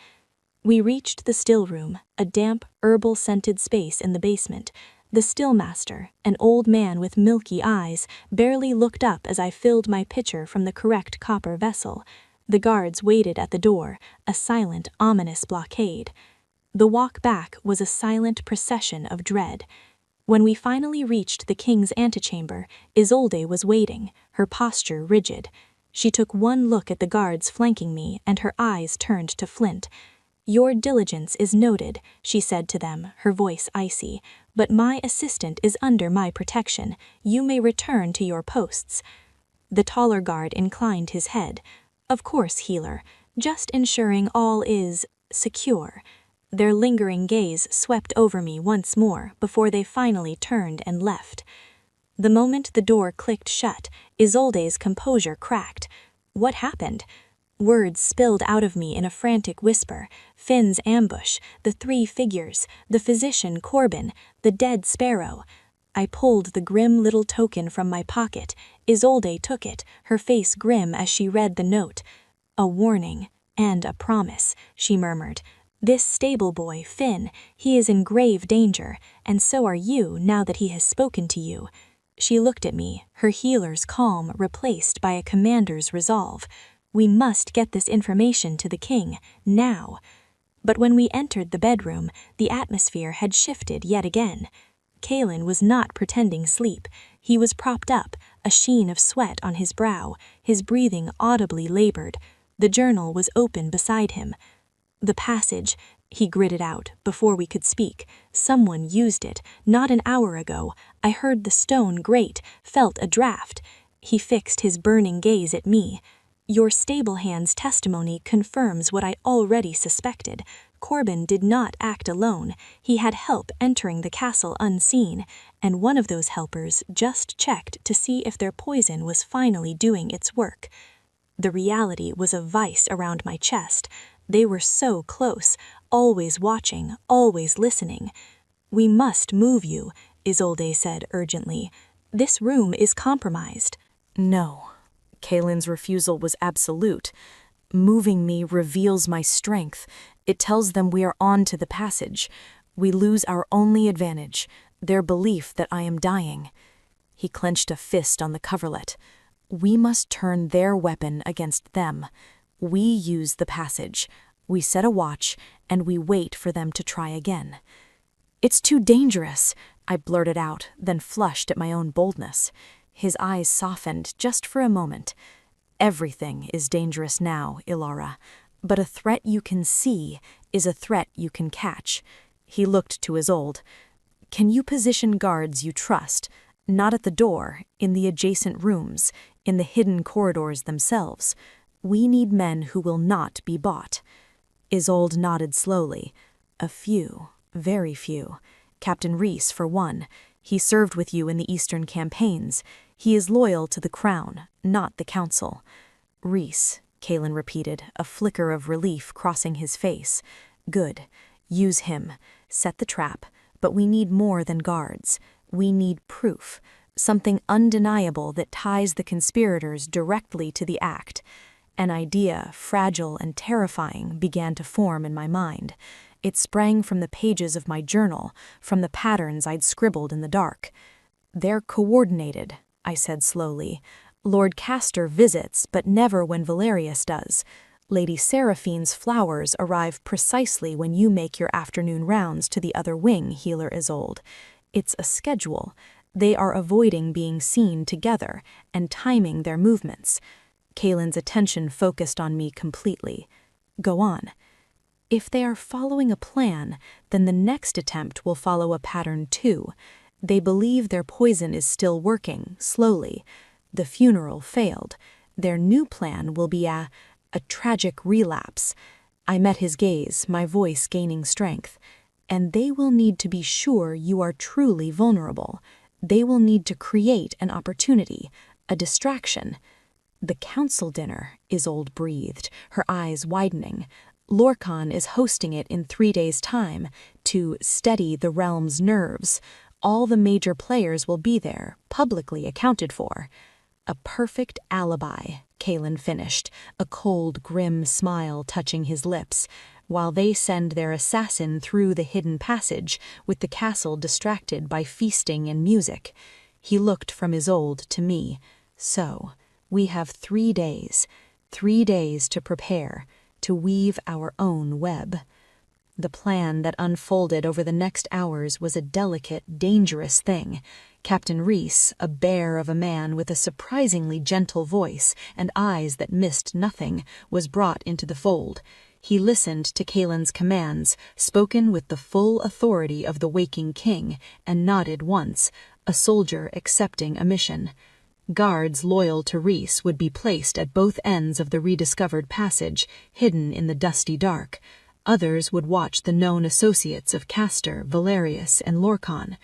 We reached the still room, a damp, herbal-scented space in the basement. The stillmaster, an old man with milky eyes, barely looked up as I filled my pitcher from the correct copper vessel. The guards waited at the door, a silent, ominous blockade. The walk back was a silent procession of dread. When we finally reached the king's antechamber, Isolde was waiting, her posture rigid. She took one look at the guards flanking me, and her eyes turned to flint. "Your diligence is noted," she said to them, her voice icy, "but my assistant is under my protection. You may return to your posts." The taller guard inclined his head. "Of course, healer. Just ensuring all is secure." Their lingering gaze swept over me once more before they finally turned and left. The moment the door clicked shut, Isolde's composure cracked. What happened? Words spilled out of me in a frantic whisper. Finn's ambush, the 3 figures, the physician Corbin, the dead sparrow. I pulled the grim little token from my pocket. Isolde took it, her face grim as she read the note. "A warning and a promise," she murmured. "This stable boy, Finn, he is in grave danger, and so are you now that he has spoken to you." She looked at me, her healer's calm replaced by a commander's resolve. "We must get this information to the king, now." But when we entered the bedroom, the atmosphere had shifted yet again. Kalen was not pretending sleep. He was propped up, a sheen of sweat on his brow, his breathing audibly labored. The journal was open beside him. "The passage," he gritted out before we could speak. "Someone used it, not an hour ago. I heard the stone grate, felt a draft." He fixed his burning gaze at me. "Your stable-hand's testimony confirms what I already suspected. Corbin did not act alone. He had help entering the castle unseen, and one of those helpers just checked to see if their poison was finally doing its work." The reality was a vice around my chest. They were so close, always watching, always listening. "We must move you," Isolde said urgently. "This room is compromised." No. Kalen's refusal was absolute. "Moving me reveals my strength. It tells them we are on to the passage. We lose our only advantage, their belief that I am dying." He clenched a fist on the coverlet. "We must turn their weapon against them. We use the passage. We set a watch, and we wait for them to try again." "It's too dangerous," I blurted out, then flushed at my own boldness. His eyes softened just for a moment. "Everything is dangerous now, Ilara, but a threat you can see is a threat you can catch." He looked to Isolde. Can you position guards you trust, not at the door, in the adjacent rooms, in the hidden corridors themselves? We need men who will not be bought." Isolde nodded slowly. "A few, very few. Captain Reese, for one. He served with you in the Eastern campaigns. He is loyal to the crown, not the council." "Reese," Kaelin repeated, a flicker of relief crossing his face. "Good. Use him. Set the trap. But we need more than guards. We need proof. Something undeniable that ties the conspirators directly to the act." An idea, fragile and terrifying, began to form in my mind. It sprang from the pages of my journal, from the patterns I'd scribbled in the dark. "They're coordinated," I said slowly. "Lord Castor visits, but never when Valerius does. Lady Seraphine's flowers arrive precisely when you make your afternoon rounds to the other wing, Healer Isolde. It's a schedule. They are avoiding being seen together and timing their movements." Kaelin's attention focused on me completely. "Go on." "If they are following a plan, then the next attempt will follow a pattern too. They believe their poison is still working, slowly. The funeral failed. Their new plan will be a tragic relapse." I met his gaze, my voice gaining strength. "And they will need to be sure you are truly vulnerable. They will need to create an opportunity, a distraction." "The council dinner," Isolde breathed, her eyes widening. "Lorcan is hosting it in 3 days' time, to steady the realm's nerves. All the major players will be there, publicly accounted for." "A perfect alibi," Kaelin finished, a cold, grim smile touching his lips, "while they send their assassin through the hidden passage, with the castle distracted by feasting and music." He looked from Isolde to me. "So, we have 3 days. 3 days to prepare, to weave our own web." The plan that unfolded over the next hours was a delicate, dangerous thing. Captain Reese, a bear of a man with a surprisingly gentle voice and eyes that missed nothing, was brought into the fold. He listened to Kaelin's commands, spoken with the full authority of the waking king, and nodded once, a soldier accepting a mission. Guards loyal to Reese would be placed at both ends of the rediscovered passage, hidden in the dusty dark. Others would watch the known associates of Castor, Valerius, and Lorcan.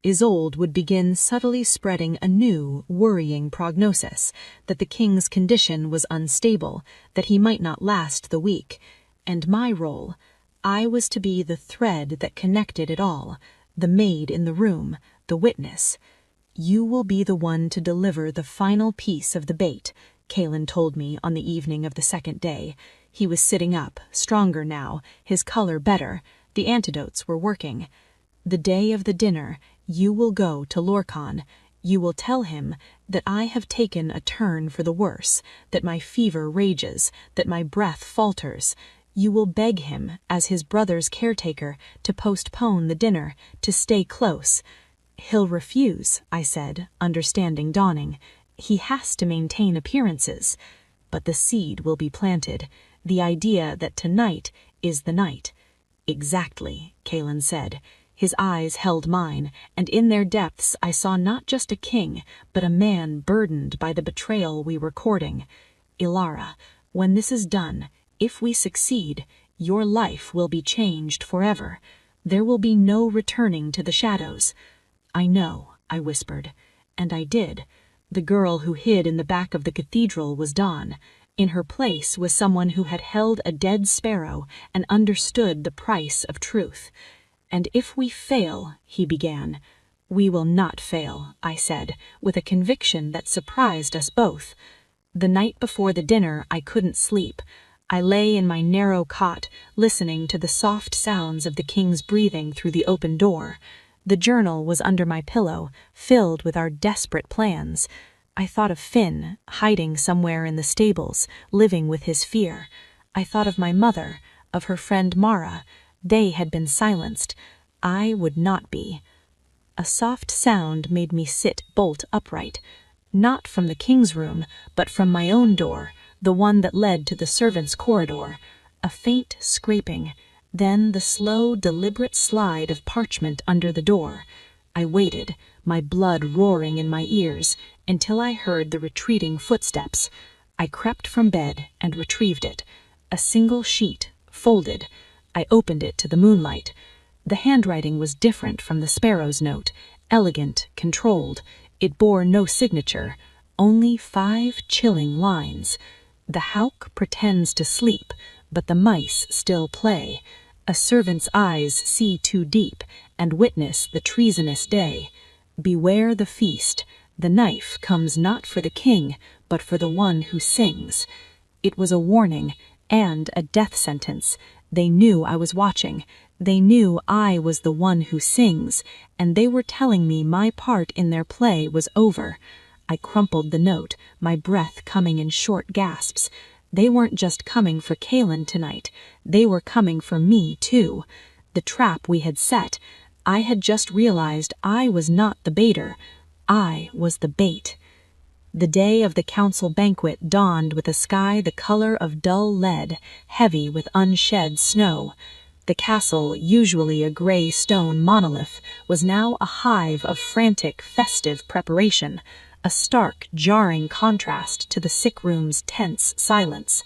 Isolde would begin subtly spreading a new, worrying prognosis, that the king's condition was unstable, that he might not last the week. And my role, I was to be the thread that connected it all, the maid in the room, the witness. "You will be the one to deliver the final piece of the bait," Kaelin told me on the evening of the second day. He was sitting up, stronger now, his color better. The antidotes were working. "The day of the dinner, you will go to Lorcan. You will tell him that I have taken a turn for the worse, that my fever rages, that my breath falters. You will beg him, as his brother's caretaker, to postpone the dinner, to stay close." "He'll refuse," I said, understanding dawning. "He has to maintain appearances." "But the seed will be planted, the idea that tonight is the night." "Exactly," Kaelin said. His eyes held mine, and in their depths I saw not just a king, but a man burdened by the betrayal we were courting. "Ilara, when this is done, if we succeed, your life will be changed forever. There will be no returning to the shadows." "I know," I whispered. And I did. The girl who hid in the back of the cathedral was Dawn. In her place was someone who had held a dead sparrow and understood the price of truth. "And if we fail," he began. "We will not fail," I said, with a conviction that surprised us both. The night before the dinner, I couldn't sleep. I lay in my narrow cot, listening to the soft sounds of the king's breathing through the open door. The journal was under my pillow, filled with our desperate plans. I thought of Finn, hiding somewhere in the stables, living with his fear. I thought of my mother, of her friend Mara. They had been silenced. I would not be. A soft sound made me sit bolt upright. Not from the king's room, but from my own door, the one that led to the servants' corridor. A faint scraping. Then the slow, deliberate slide of parchment under the door. I waited, my blood roaring in my ears, until I heard the retreating footsteps. I crept from bed and retrieved it. A single sheet, folded. I opened it to the moonlight. The handwriting was different from the sparrow's note, elegant, controlled. It bore no signature, only 5 chilling lines. The hawk pretends to sleep, but the mice still play. A servant's eyes see too deep, and witness the treasonous day. Beware the feast. The knife comes not for the king, but for the one who sings. It was a warning, and a death sentence. They knew I was watching. They knew I was the one who sings, and they were telling me my part in their play was over. I crumpled the note, my breath coming in short gasps. They weren't just coming for Kaelin tonight. They were coming for me, too. The trap we had set. I had just realized I was not the baiter. I was the bait. The day of the council banquet dawned with a sky the color of dull lead, heavy with unshed snow. The castle, usually a gray stone monolith, was now a hive of frantic, festive preparation, a stark, jarring contrast to the sick room's tense silence.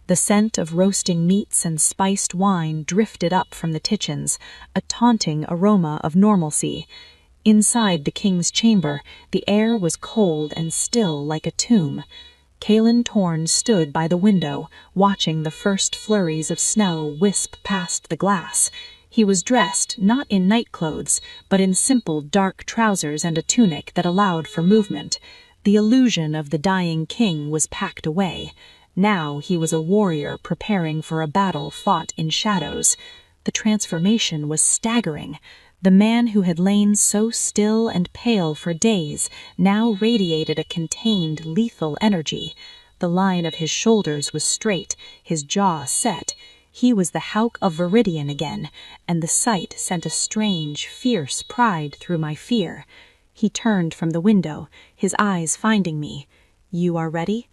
The scent of roasting meats and spiced wine drifted up from the kitchens, a taunting aroma of normalcy. Inside the king's chamber, the air was cold and still like a tomb. Kaelin Torn stood by the window, watching the first flurries of snow wisp past the glass. He was dressed not in nightclothes, but in simple dark trousers and a tunic that allowed for movement. The illusion of the dying king was packed away. Now he was a warrior preparing for a battle fought in shadows. The transformation was staggering. The man who had lain so still and pale for days now radiated a contained, lethal energy. The line of his shoulders was straight, his jaw set. He was the Hawk of Viridian again, and the sight sent a strange, fierce pride through my fear. He turned from the window, his eyes finding me. "You are ready?"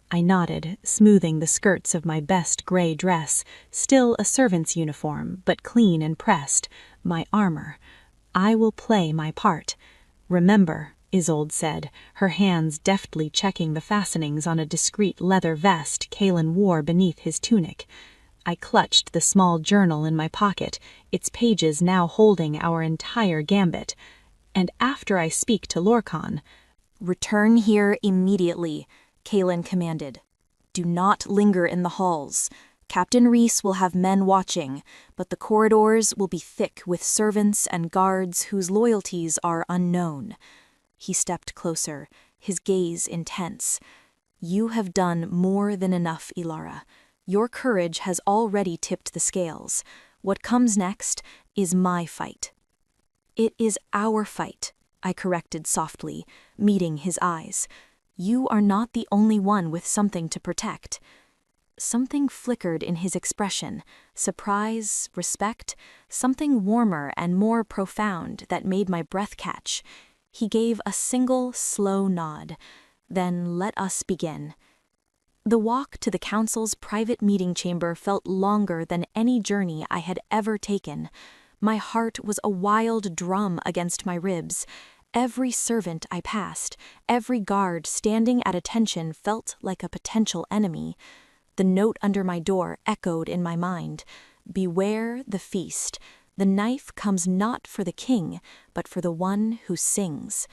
I nodded, smoothing the skirts of my best gray dress, still a servant's uniform, but clean and pressed, my armor. "I will play my part. Remember," Isolde said, her hands deftly checking the fastenings on a discreet leather vest Kaelin wore beneath his tunic. I clutched the small journal in my pocket, its pages now holding our entire gambit. "And after I speak to Lorcan—" "Return here immediately," Kaelin commanded. "Do not linger in the halls. Captain Reese will have men watching, but the corridors will be thick with servants and guards whose loyalties are unknown." He stepped closer, his gaze intense. "You have done more than enough, Ilara. Your courage has already tipped the scales. What comes next is my fight." "It is our fight," I corrected softly, meeting his eyes. "You are not the only one with something to protect." Something flickered in his expression, surprise, respect, something warmer and more profound that made my breath catch. He gave a single, slow nod. "Then let us begin." The walk to the council's private meeting chamber felt longer than any journey I had ever taken. My heart was a wild drum against my ribs. Every servant I passed, every guard standing at attention felt like a potential enemy. The note under my door echoed in my mind. "Beware the feast. The knife comes not for the king, but for the one who sings."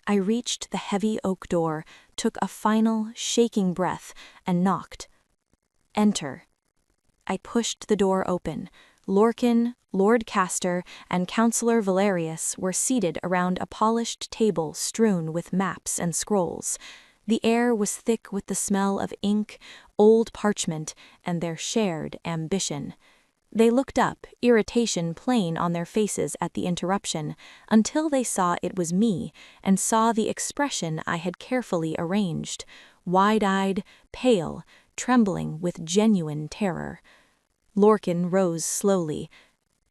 I reached the heavy oak door, took a final, shaking breath, and knocked. "Enter." I pushed the door open. Lorcan, Lord Castor, and Councillor Valerius were seated around a polished table strewn with maps and scrolls. The air was thick with the smell of ink, old parchment, and their shared ambition. They looked up, irritation plain on their faces at the interruption, until they saw it was me, and saw the expression I had carefully arranged, wide-eyed, pale, trembling with genuine terror. Lorcan rose slowly.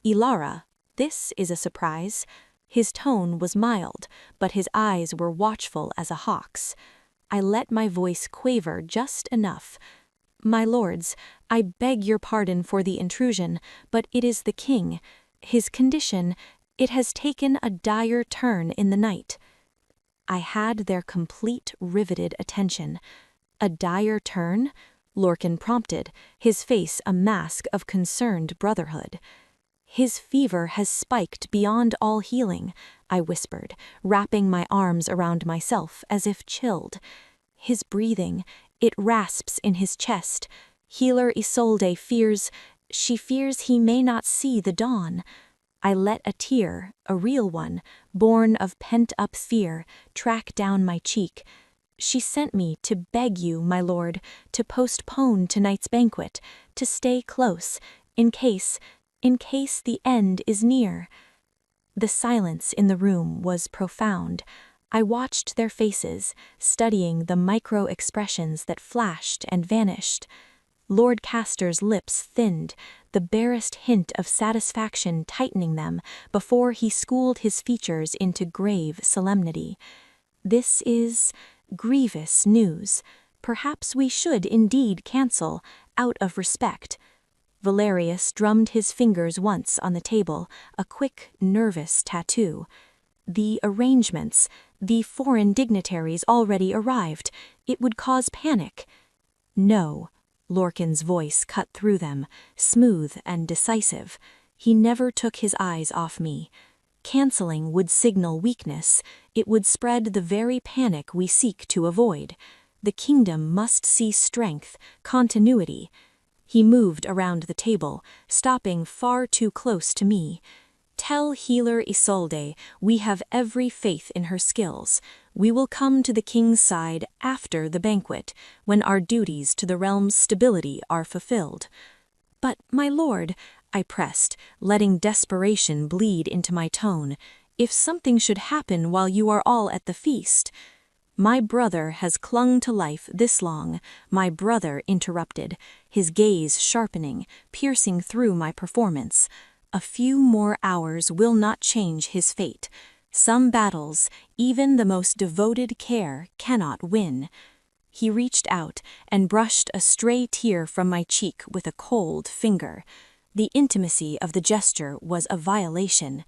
"Ilara, this is a surprise." His tone was mild, but his eyes were watchful as a hawk's. I let my voice quaver just enough. "My lords, I beg your pardon for the intrusion, but it is the king. His condition, it has taken a dire turn in the night." I had their complete, riveted attention. "A dire turn?" Lorcan prompted, his face a mask of concerned brotherhood. "His fever has spiked beyond all healing," I whispered, wrapping my arms around myself as if chilled. "His breathing, it rasps in his chest. Healer Isolde fears he may not see the dawn." I let a tear, a real one, born of pent-up fear, track down my cheek. "She sent me to beg you, my lord, to postpone tonight's banquet, to stay close, in case the end is near." The silence in the room was profound. I watched their faces, studying the micro-expressions that flashed and vanished. Lord Castor's lips thinned, the barest hint of satisfaction tightening them before he schooled his features into grave solemnity. "This is grievous news. Perhaps we should indeed cancel, out of respect." Valerius drummed his fingers once on the table, a quick, nervous tattoo. "The arrangements, the foreign dignitaries already arrived. It would cause panic." "No." Lorcan's voice cut through them, smooth and decisive. He never took his eyes off me. "Canceling would signal weakness. It would spread the very panic we seek to avoid. The kingdom must see strength, continuity." He moved around the table, stopping far too close to me. "Tell healer Isolde we have every faith in her skills. We will come to the king's side after the banquet, when our duties to the realm's stability are fulfilled." "But, my lord," I pressed, letting desperation bleed into my tone, "if something should happen while you are all at the feast—" "My brother has clung to life this long," my brother interrupted, his gaze sharpening, piercing through my performance. "A few more hours will not change his fate. Some battles, even the most devoted care cannot win." He reached out and brushed a stray tear from my cheek with a cold finger. The intimacy of the gesture was a violation.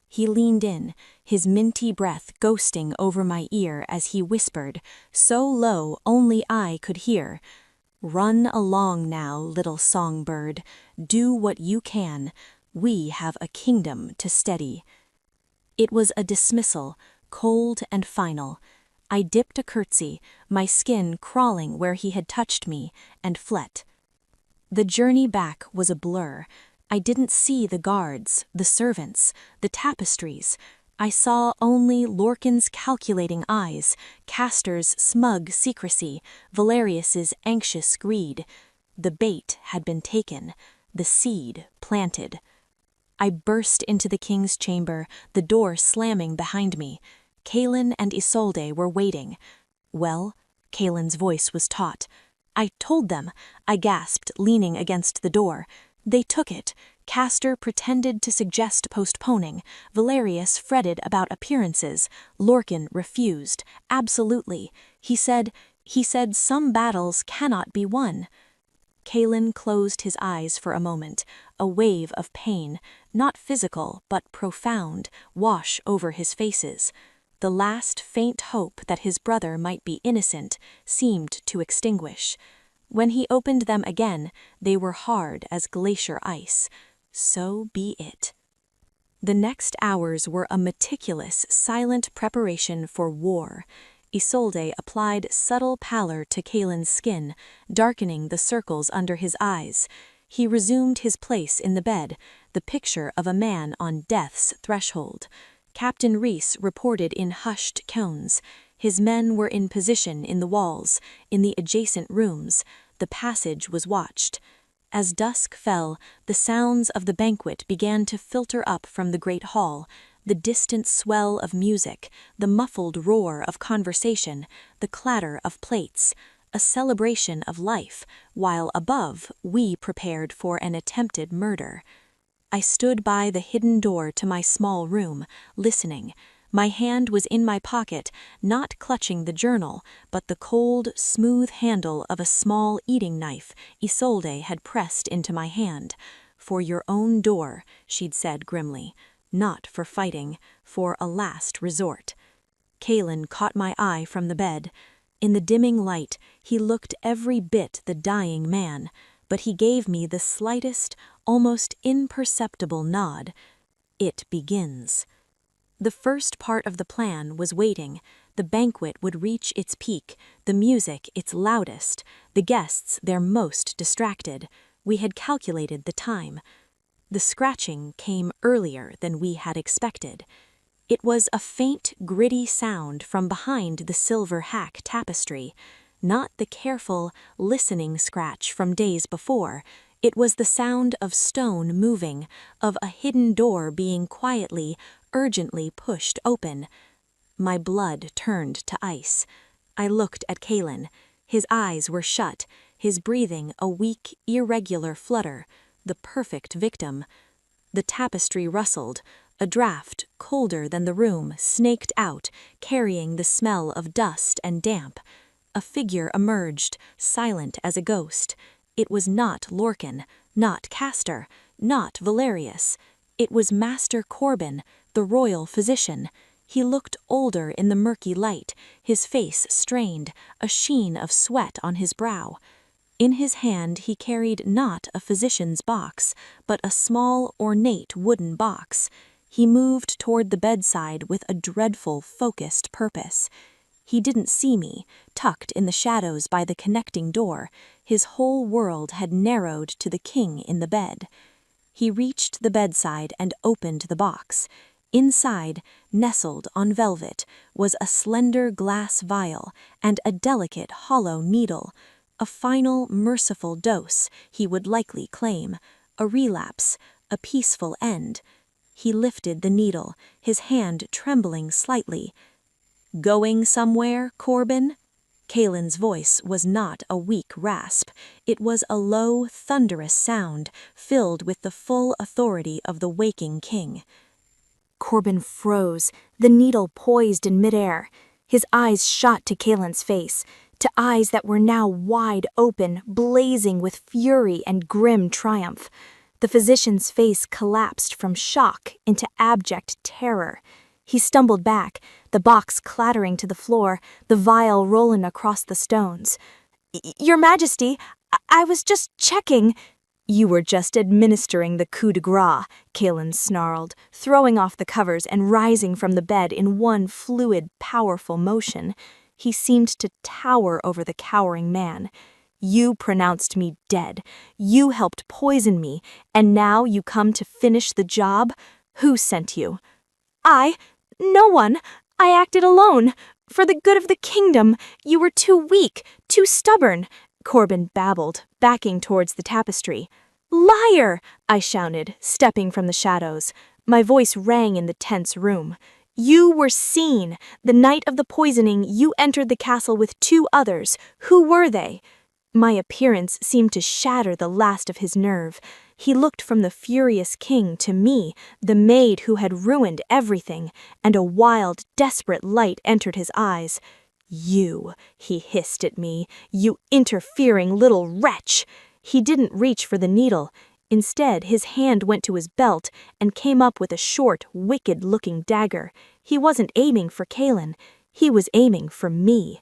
He leaned in, his minty breath ghosting over my ear as he whispered, so low only I could hear, "Run along now, little songbird. Do what you can. We have a kingdom to steady." It was a dismissal, cold and final. I dipped a curtsy, my skin crawling where he had touched me, and fled. The journey back was a blur. I didn't see the guards, the servants, the tapestries. I saw only Lorcan's calculating eyes, Castor's smug secrecy, Valerius's anxious greed. The bait had been taken, the seed planted. I burst into the king's chamber, the door slamming behind me. Kaelin and Isolde were waiting. "Well?" Kaelin's voice was taut. "I told them," I gasped, leaning against the door. "They took it. Castor pretended to suggest postponing. Valerius fretted about appearances. Lorcan refused. Absolutely. He said some battles cannot be won." Kaelin closed his eyes for a moment, a wave of pain, not physical but profound, wash over his faces. The last faint hope that his brother might be innocent seemed to extinguish. When he opened them again, they were hard as glacier ice. So be it. The next hours were a meticulous, silent preparation for war. Isolde applied subtle pallor to Kaelin's skin, darkening the circles under his eyes. He resumed his place in the bed, the picture of a man on death's threshold. Captain Reese reported in hushed tones. His men were in position in the walls, in the adjacent rooms. The passage was watched. As dusk fell, the sounds of the banquet began to filter up from the great hall, the distant swell of music, the muffled roar of conversation, the clatter of plates, a celebration of life, while above we prepared for an attempted murder. I stood by the hidden door to my small room, listening. My hand was in my pocket, not clutching the journal, but the cold, smooth handle of a small eating knife Isolde had pressed into my hand. "For your own door," she'd said grimly. "Not for fighting, for a last resort." Kalen caught my eye from the bed. In the dimming light, he looked every bit the dying man, but he gave me the slightest, almost imperceptible nod. "It begins." The first part of the plan was waiting. The banquet would reach its peak, the music its loudest, the guests their most distracted. We had calculated the time. The scratching came earlier than we had expected. It was a faint, gritty sound from behind the silver hack tapestry, not the careful, listening scratch from days before. It was the sound of stone moving, of a hidden door being quietly, urgently pushed open. My blood turned to ice. I looked at Kalen. His eyes were shut, his breathing a weak, irregular flutter, the perfect victim. The tapestry rustled. A draught, colder than the room, snaked out, carrying the smell of dust and damp. A figure emerged, silent as a ghost. It was not Lorcan, not Castor, not Valerius. It was Master Corbin, the royal physician. He looked older in the murky light, his face strained, a sheen of sweat on his brow. In his hand he carried not a physician's box, but a small, ornate wooden box. He moved toward the bedside with a dreadful, focused purpose. He didn't see me, tucked in the shadows by the connecting door. His whole world had narrowed to the king in the bed. He reached the bedside and opened the box. Inside, nestled on velvet, was a slender glass vial and a delicate hollow needle. A final, merciful dose, he would likely claim. A relapse, a peaceful end. He lifted the needle, his hand trembling slightly. "Going somewhere, Corbin?" Kalen's voice was not a weak rasp. It was a low, thunderous sound, filled with the full authority of the waking king. Corbin froze, the needle poised in midair. His eyes shot to Kalen's face, to eyes that were now wide open, blazing with fury and grim triumph. The physician's face collapsed from shock into abject terror. He stumbled back, the box clattering to the floor, the vial rolling across the stones. "Your Majesty, I was just checking." "You were just administering the coup de grace," Kalen snarled, throwing off the covers and rising from the bed in one fluid, powerful motion. He seemed to tower over the cowering man. "You pronounced me dead. You helped poison me, and now you come to finish the job? Who sent you?" No one. I acted alone. For the good of the kingdom. You were too weak, too stubborn," Corbin babbled, backing towards the tapestry. "Liar!" I shouted, stepping from the shadows. My voice rang in the tense room. "You were seen. The night of the poisoning, you entered the castle with 2 others. Who were they?" My appearance seemed to shatter the last of his nerve. He looked from the furious king to me, the maid who had ruined everything, and a wild, desperate light entered his eyes. "You," he hissed at me, "you interfering little wretch!" He didn't reach for the needle. Instead, his hand went to his belt and came up with a short, wicked-looking dagger. He wasn't aiming for Kalen. He was aiming for me.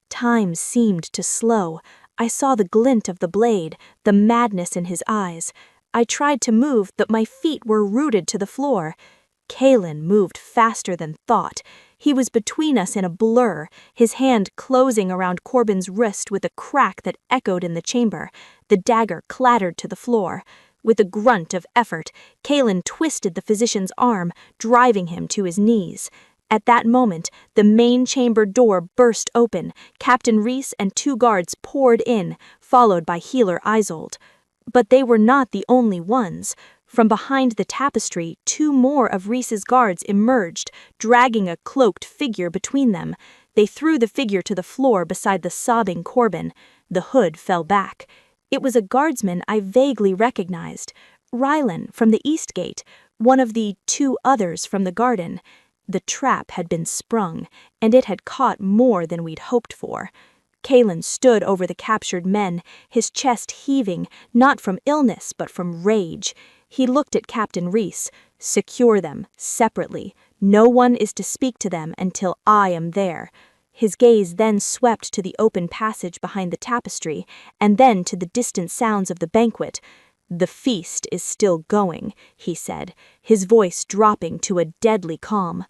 Time seemed to slow. I saw the glint of the blade, the madness in his eyes. I tried to move, but my feet were rooted to the floor. Kalen moved faster than thought. He was between us in a blur, his hand closing around Corbin's wrist with a crack that echoed in the chamber. The dagger clattered to the floor. With a grunt of effort, Kalen twisted the physician's arm, driving him to his knees. At that moment, the main chamber door burst open. Captain Reese and 2 guards poured in, followed by Healer Isolde. But they were not the only ones. From behind the tapestry, 2 more of Reese's guards emerged, dragging a cloaked figure between them. They threw the figure to the floor beside the sobbing Corbin. The hood fell back. It was a guardsman I vaguely recognized. Rylan from the East Gate, one of the 2 others from the garden. The trap had been sprung, and it had caught more than we'd hoped for. Kalen stood over the captured men, his chest heaving, not from illness but from rage. He looked at Captain Reese. "Secure them, separately. No one is to speak to them until I am there." His gaze then swept to the open passage behind the tapestry, and then to the distant sounds of the banquet. "The feast is still going," he said, his voice dropping to a deadly calm.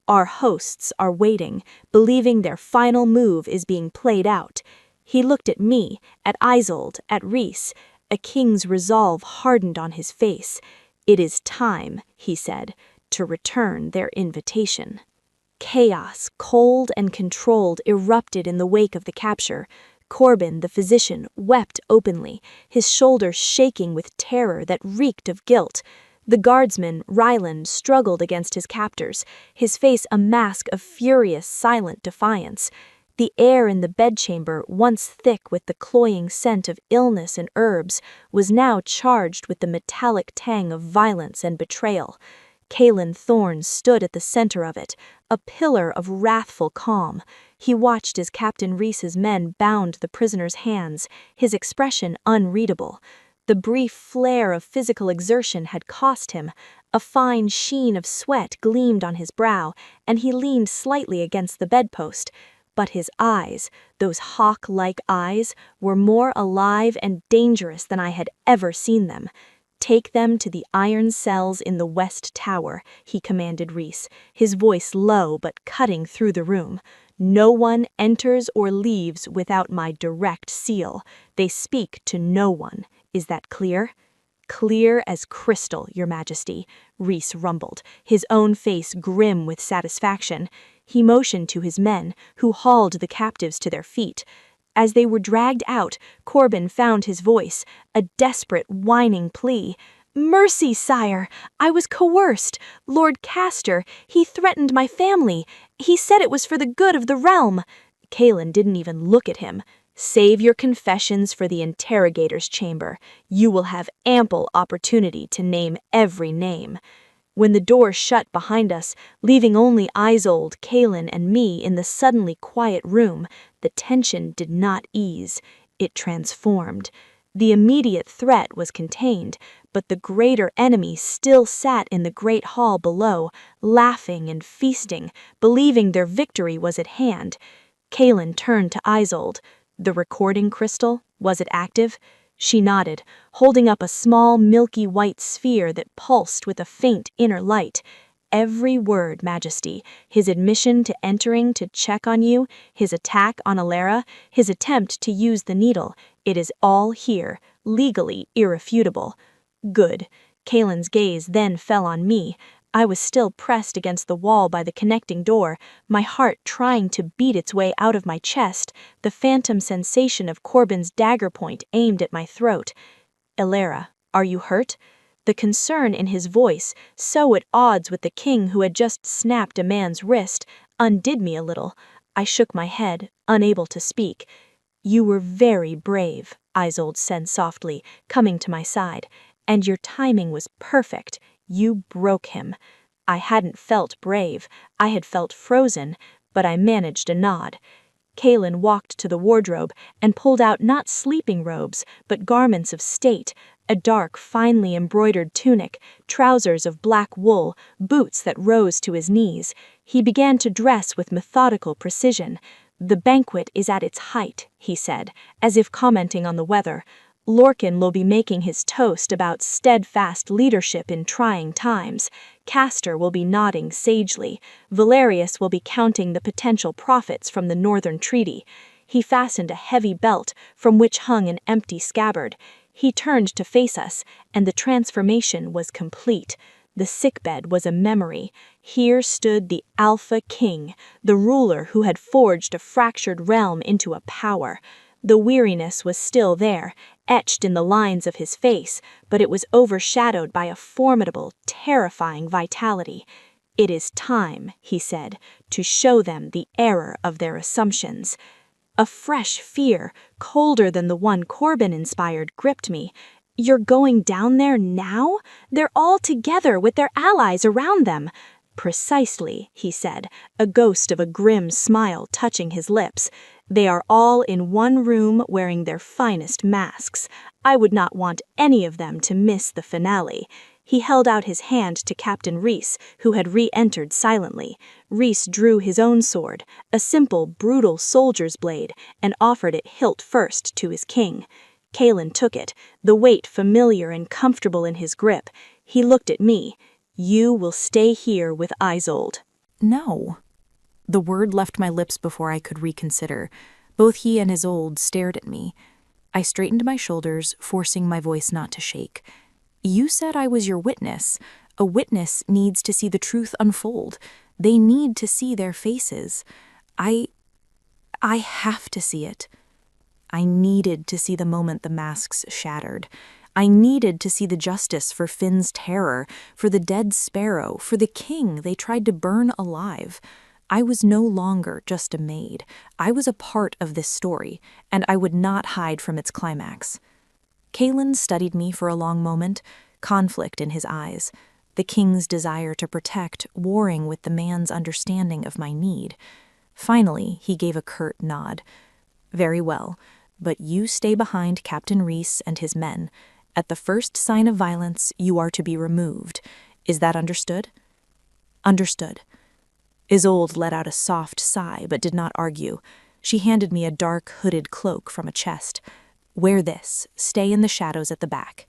"Our hosts are waiting, believing their final move is being played out." He looked at me, at Isolde, at Reese. A king's resolve hardened on his face. "It is time," he said, "to return their invitation." Chaos, cold and controlled, erupted in the wake of the capture. Corbin, the physician, wept openly, his shoulders shaking with terror that reeked of guilt. The guardsman, Ryland, struggled against his captors, his face a mask of furious, silent defiance. The air in the bedchamber, once thick with the cloying scent of illness and herbs, was now charged with the metallic tang of violence and betrayal. Kalen Thorne stood at the center of it, a pillar of wrathful calm. He watched as Captain Reese's men bound the prisoner's hands, his expression unreadable. The brief flare of physical exertion had cost him. A fine sheen of sweat gleamed on his brow, and he leaned slightly against the bedpost. But his eyes, those hawk-like eyes, were more alive and dangerous than I had ever seen them. "Take them to the iron cells in the West Tower," he commanded Reese, his voice low but cutting through the room. "No one enters or leaves without my direct seal. They speak to no one. Is that clear?" "Clear as crystal, Your Majesty," Reese rumbled, his own face grim with satisfaction. He motioned to his men, who hauled the captives to their feet. As they were dragged out, Corbin found his voice, a desperate, whining plea. "Mercy, sire! I was coerced. Lord Castor, he threatened my family. He said it was for the good of the realm." Kalen didn't even look at him. "Save your confessions for the interrogator's chamber. You will have ample opportunity to name every name." When the door shut behind us, leaving only Isolde, Kalen, and me in the suddenly quiet room, the tension did not ease. It transformed. The immediate threat was contained, but the greater enemy still sat in the great hall below, laughing and feasting, believing their victory was at hand. Kalen turned to Isolde. "The recording crystal, was it active?" She nodded, holding up a small milky white sphere that pulsed with a faint inner light. "Every word, Majesty, his admission to entering to check on you, his attack on Alara, his attempt to use the needle, it is all here, legally irrefutable." "Good." Kalen's gaze then fell on me. I was still pressed against the wall by the connecting door, my heart trying to beat its way out of my chest, the phantom sensation of Corbin's dagger point aimed at my throat. "Alara, are you hurt?" The concern in his voice, so at odds with the king who had just snapped a man's wrist, undid me a little. I shook my head, unable to speak. "You were very brave," Isolde said softly, coming to my side, "and your timing was perfect. You broke him." I hadn't felt brave, I had felt frozen, but I managed a nod. Kalen walked to the wardrobe and pulled out not sleeping robes, but garments of state, a dark, finely embroidered tunic, trousers of black wool, boots that rose to his knees. He began to dress with methodical precision. "The banquet is at its height," he said, as if commenting on the weather. "Lorcan will be making his toast about steadfast leadership in trying times. Castor will be nodding sagely. Valerius will be counting the potential profits from the Northern Treaty." He fastened a heavy belt, from which hung an empty scabbard. He turned to face us, and the transformation was complete. The sickbed was a memory. Here stood the Alpha King, the ruler who had forged a fractured realm into a power. The weariness was still there, etched in the lines of his face, but it was overshadowed by a formidable, terrifying vitality. "It is time," he said, "to show them the error of their assumptions." A fresh fear, colder than the one Corbin inspired, gripped me. "You're going down there now? They're all together with their allies around them." "Precisely," he said, a ghost of a grim smile touching his lips. "They are all in one room wearing their finest masks. I would not want any of them to miss the finale." He held out his hand to Captain Reese, who had re-entered silently. Reese drew his own sword, a simple, brutal soldier's blade, and offered it hilt first to his king. Kalen took it, the weight familiar and comfortable in his grip. He looked at me. "You will stay here with Isolde." No. The word left my lips before I could reconsider. Both he and Isolde stared at me. I straightened my shoulders, forcing my voice not to shake. "You said I was your witness. A witness needs to see the truth unfold. They need to see their faces. I have to see it." I needed to see the moment the masks shattered. I needed to see the justice for Finn's terror, for the dead sparrow, for the king they tried to burn alive. I was no longer just a maid. I was a part of this story, and I would not hide from its climax. Kalen studied me for a long moment, conflict in his eyes, the king's desire to protect warring with the man's understanding of my need. Finally, he gave a curt nod. "Very well, but you stay behind Captain Reese and his men. At the first sign of violence, you are to be removed. Is that understood?" "Understood." Isolde let out a soft sigh but did not argue. She handed me a dark, hooded cloak from a chest. "Wear this. Stay in the shadows at the back."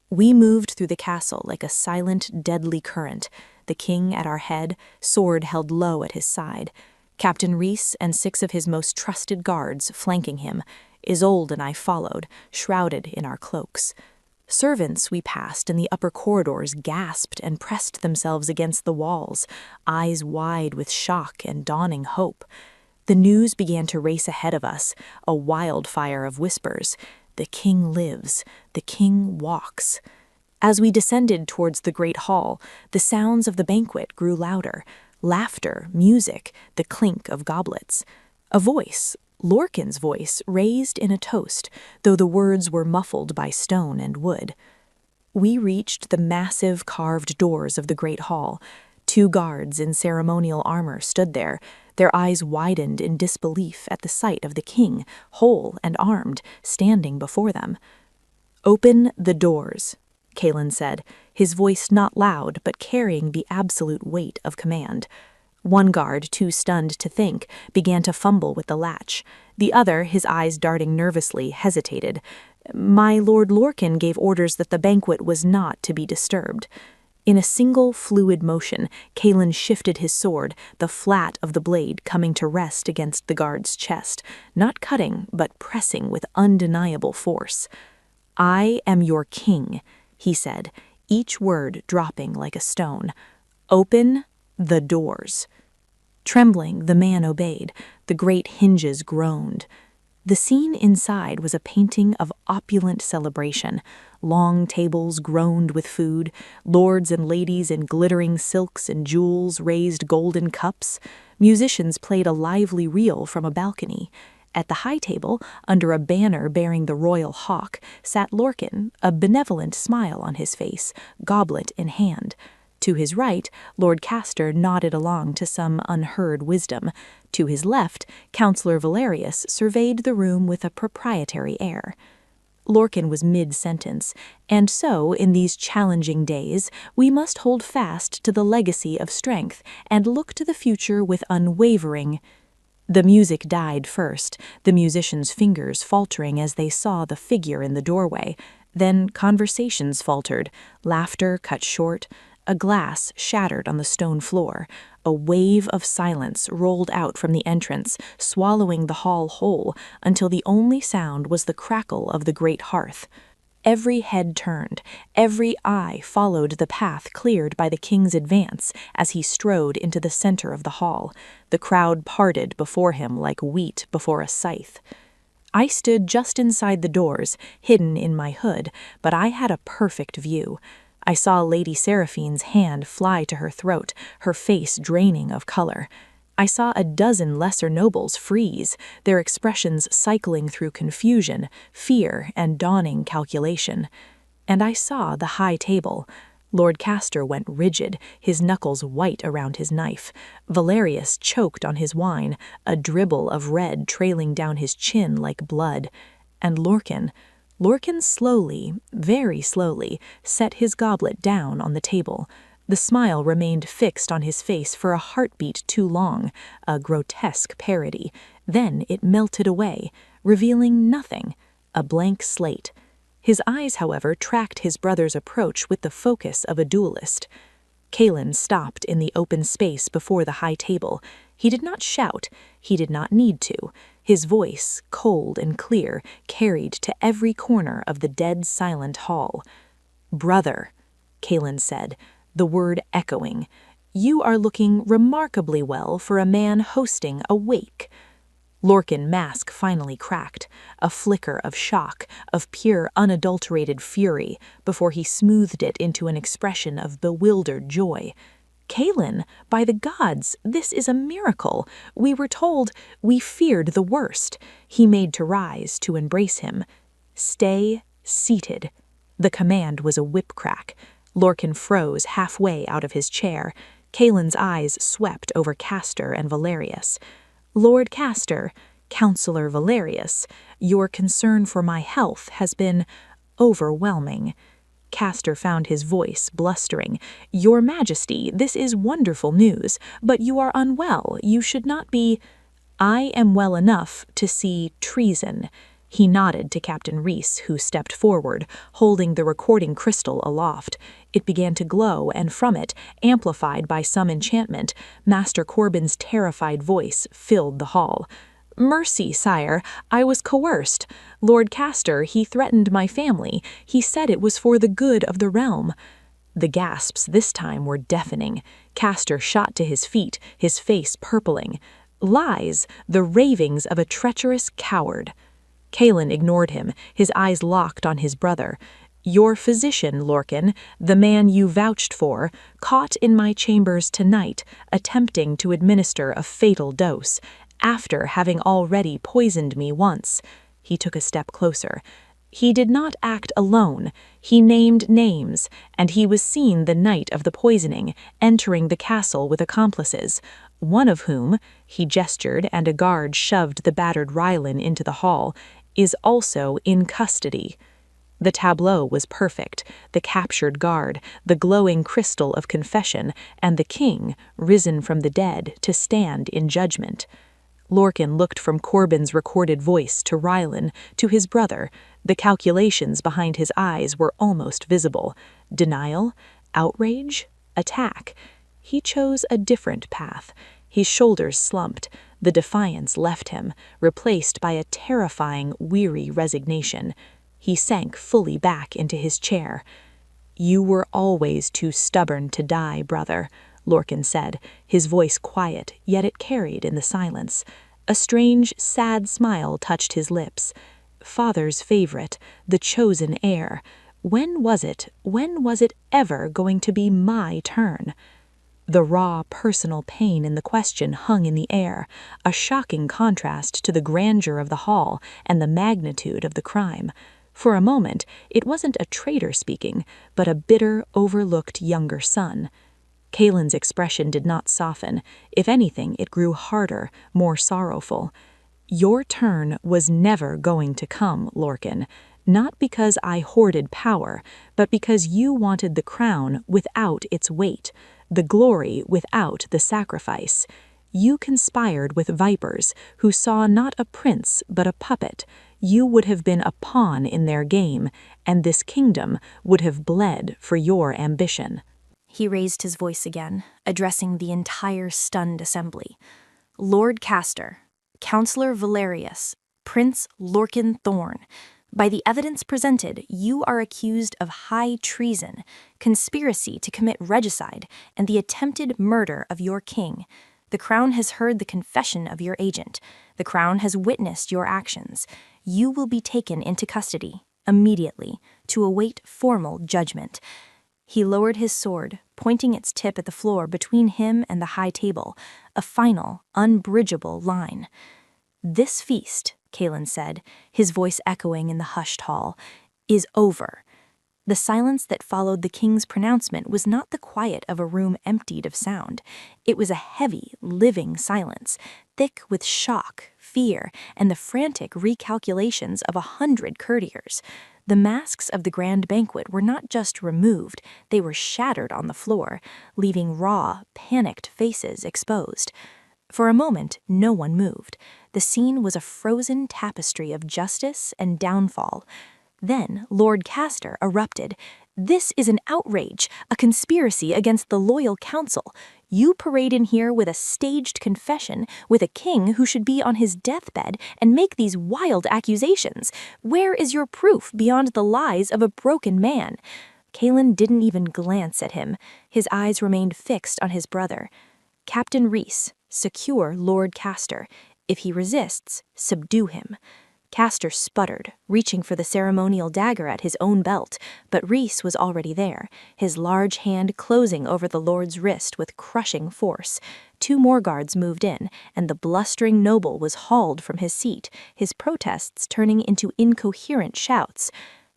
We moved through the castle like a silent, deadly current, the king at our head, sword held low at his side. Captain Reese and 6 of his most trusted guards flanking him. Isolde and I followed, shrouded in our cloaks. Servants we passed in the upper corridors gasped and pressed themselves against the walls, eyes wide with shock and dawning hope. The news began to race ahead of us, a wildfire of whispers. "The king lives. The king walks." As we descended towards the great hall, the sounds of the banquet grew louder. Laughter, music, the clink of goblets. A voice, Lorcan's voice, raised in a toast, though the words were muffled by stone and wood. We reached the massive carved doors of the great hall. 2 guards in ceremonial armor stood there, their eyes widened in disbelief at the sight of the king, whole and armed, standing before them. "Open the doors," Kalen said, his voice not loud but carrying the absolute weight of command. One guard, too stunned to think, began to fumble with the latch. The other, his eyes darting nervously, hesitated. "My Lord Lorcan gave orders that the banquet was not to be disturbed." In a single fluid motion, Kalen shifted his sword, the flat of the blade coming to rest against the guard's chest, not cutting, but pressing with undeniable force. "I am your king," he said, each word dropping like a stone. "Open the doors." Trembling, the man obeyed. The great hinges groaned. The scene inside was a painting of opulent celebration. Long tables groaned with food, lords and ladies in glittering silks and jewels raised golden cups. Musicians played a lively reel from a balcony. At the high table, under a banner bearing the royal hawk, sat Lorcan, a benevolent smile on his face, goblet in hand. To his right, Lord Castor nodded along to some unheard wisdom. To his left, Councillor Valerius surveyed the room with a proprietary air. Lorcan was mid-sentence, and so, in these challenging days, we must hold fast to the legacy of strength and look to the future with unwavering. The music died first, the musicians' fingers faltering as they saw the figure in the doorway. Then conversations faltered, laughter cut short. A glass shattered on the stone floor. A wave of silence rolled out from the entrance, swallowing the hall whole, until the only sound was the crackle of the great hearth. Every head turned, every eye followed the path cleared by the king's advance as he strode into the center of the hall. The crowd parted before him like wheat before a scythe. I stood just inside the doors, hidden in my hood, but I had a perfect view. I saw Lady Seraphine's hand fly to her throat, her face draining of color. I saw a dozen lesser nobles freeze, their expressions cycling through confusion, fear, and dawning calculation. And I saw the high table. Lord Castor went rigid, his knuckles white around his knife. Valerius choked on his wine, a dribble of red trailing down his chin like blood. And Lorcan slowly, very slowly, set his goblet down on the table. The smile remained fixed on his face for a heartbeat too long, a grotesque parody. Then it melted away, revealing nothing, a blank slate. His eyes, however, tracked his brother's approach with the focus of a duelist. Kalen stopped in the open space before the high table. He did not shout. He did not need to. His voice, cold and clear, carried to every corner of the dead silent hall. "Brother," Kalen said, the word echoing, "you are looking remarkably well for a man hosting a wake." Lorcan's mask finally cracked, a flicker of shock, of pure unadulterated fury, before he smoothed it into an expression of bewildered joy. "Kalen, by the gods, this is a miracle. We were told, we feared the worst." He made to rise, to embrace him. "Stay seated." The command was a whip crack. Lorcan froze halfway out of his chair. Kalen's eyes swept over Castor and Valerius. "Lord Castor, Counselor Valerius, your concern for my health has been overwhelming." Castor found his voice blustering. "Your Majesty, this is wonderful news, but you are unwell. You should not be—" "I am well enough to see treason." He nodded to Captain Reese, who stepped forward, holding the recording crystal aloft. It began to glow, and from it, amplified by some enchantment, Master Corbin's terrified voice filled the hall. "Mercy, sire, I was coerced. Lord Castor, he threatened my family. He said it was for the good of the realm." The gasps this time were deafening. Castor shot to his feet, his face purpling. "Lies, the ravings of a treacherous coward." Kalen ignored him, his eyes locked on his brother. "Your physician, Lorcan, the man you vouched for, caught in my chambers tonight, attempting to administer a fatal dose, after having already poisoned me once." He took a step closer. "He did not act alone. He named names, and he was seen the night of the poisoning, entering the castle with accomplices, one of whom," he gestured and a guard shoved the battered Rylan into the hall, "is also in custody." The tableau was perfect, the captured guard, the glowing crystal of confession, and the king, risen from the dead, to stand in judgment. Lorcan looked from Corbin's recorded voice to Rylan, to his brother. The calculations behind his eyes were almost visible. Denial? Outrage? Attack? He chose a different path. His shoulders slumped. The defiance left him, replaced by a terrifying, weary resignation. He sank fully back into his chair. "You were always too stubborn to die, brother," Lorcan said, his voice quiet, yet it carried in the silence. A strange, sad smile touched his lips. "Father's favorite, the chosen heir. When was it ever going to be my turn?" The raw, personal pain in the question hung in the air, a shocking contrast to the grandeur of the hall and the magnitude of the crime. For a moment, it wasn't a traitor speaking, but a bitter, overlooked younger son. Kalen's expression did not soften. If anything, it grew harder, more sorrowful. "Your turn was never going to come, Lorcan, not because I hoarded power, but because you wanted the crown without its weight, the glory without the sacrifice. You conspired with vipers who saw not a prince but a puppet. You would have been a pawn in their game, and this kingdom would have bled for your ambition." He raised his voice again, addressing the entire stunned assembly. "Lord Castor, Counselor Valerius, Prince Lorcan Thorn, by the evidence presented, you are accused of high treason, conspiracy to commit regicide, and the attempted murder of your king. The Crown has heard the confession of your agent. The Crown has witnessed your actions. You will be taken into custody, immediately, to await formal judgment." He lowered his sword, pointing its tip at the floor between him and the high table, a final, unbridgeable line. "This feast," Kalen said, his voice echoing in the hushed hall, "is over. The silence that followed the king's pronouncement was not the quiet of a room emptied of sound. It was a heavy, living silence, thick with shock, fear, and the frantic recalculations of 100 courtiers. The masks of the grand banquet were not just removed, they were shattered on the floor, leaving raw, panicked faces exposed. For a moment, no one moved. The scene was a frozen tapestry of justice and downfall. Then Lord Castor erupted. "This is an outrage, a conspiracy against the loyal council. You parade in here with a staged confession, with a king who should be on his deathbed, and make these wild accusations. Where is your proof beyond the lies of a broken man?" Kaelin didn't even glance at him. His eyes remained fixed on his brother. "Captain Rhys, secure Lord Castor. If he resists, subdue him." Castor sputtered, reaching for the ceremonial dagger at his own belt, but Rhys was already there, his large hand closing over the lord's wrist with crushing force. 2 more guards moved in, and the blustering noble was hauled from his seat, his protests turning into incoherent shouts.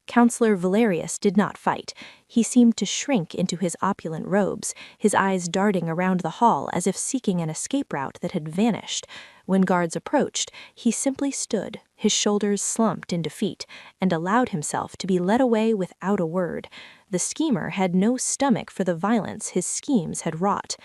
Counselor Valerius did not fight. He seemed to shrink into his opulent robes, his eyes darting around the hall as if seeking an escape route that had vanished. When guards approached, he simply stood, his shoulders slumped in defeat, and allowed himself to be led away without a word. The schemer had no stomach for the violence his schemes had wrought.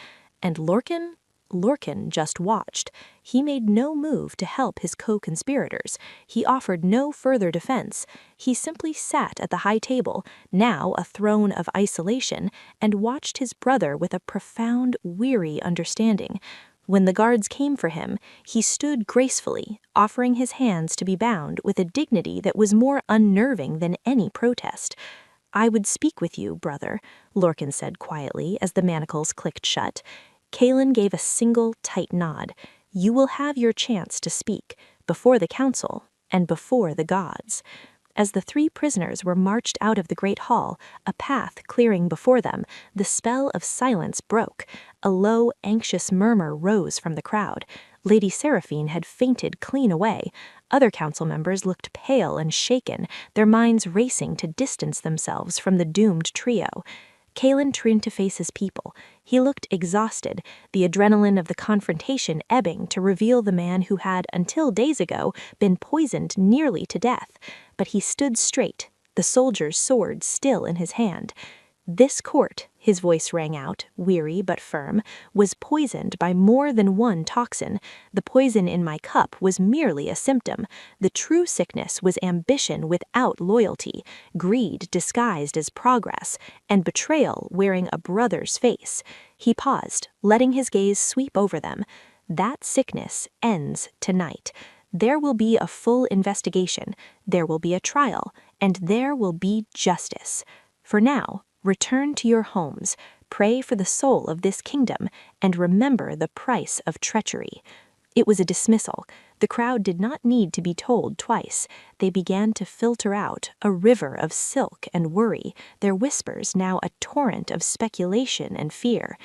And Lorcan just watched. He made no move to help his co-conspirators. He offered no further defense. He simply sat at the high table, now a throne of isolation, and watched his brother with a profound, weary understanding. When the guards came for him, he stood gracefully, offering his hands to be bound with a dignity that was more unnerving than any protest. "I would speak with you, brother," Lorcan said quietly as the manacles clicked shut. Kaelin gave a single tight nod. "You will have your chance to speak, before the council and before the gods." As the 3 prisoners were marched out of the great hall, a path clearing before them, the spell of silence broke. A low, anxious murmur rose from the crowd. Lady Seraphine had fainted clean away. Other council members looked pale and shaken, their minds racing to distance themselves from the doomed trio. Kaelin turned to face his people. He looked exhausted, the adrenaline of the confrontation ebbing to reveal the man who had, until days ago, been poisoned nearly to death. But he stood straight, the soldier's sword still in his hand. "This court," his voice rang out, weary but firm, "was poisoned by more than one toxin. The poison in my cup was merely a symptom. The true sickness was ambition without loyalty, greed disguised as progress, and betrayal wearing a brother's face." He paused, letting his gaze sweep over them. "That sickness ends tonight. There will be a full investigation, there will be a trial, and there will be justice. For now, return to your homes, pray for the soul of this kingdom, and remember the price of treachery." It was a dismissal. The crowd did not need to be told twice. They began to filter out, a river of silk and worry, their whispers now a torrent of speculation and fear.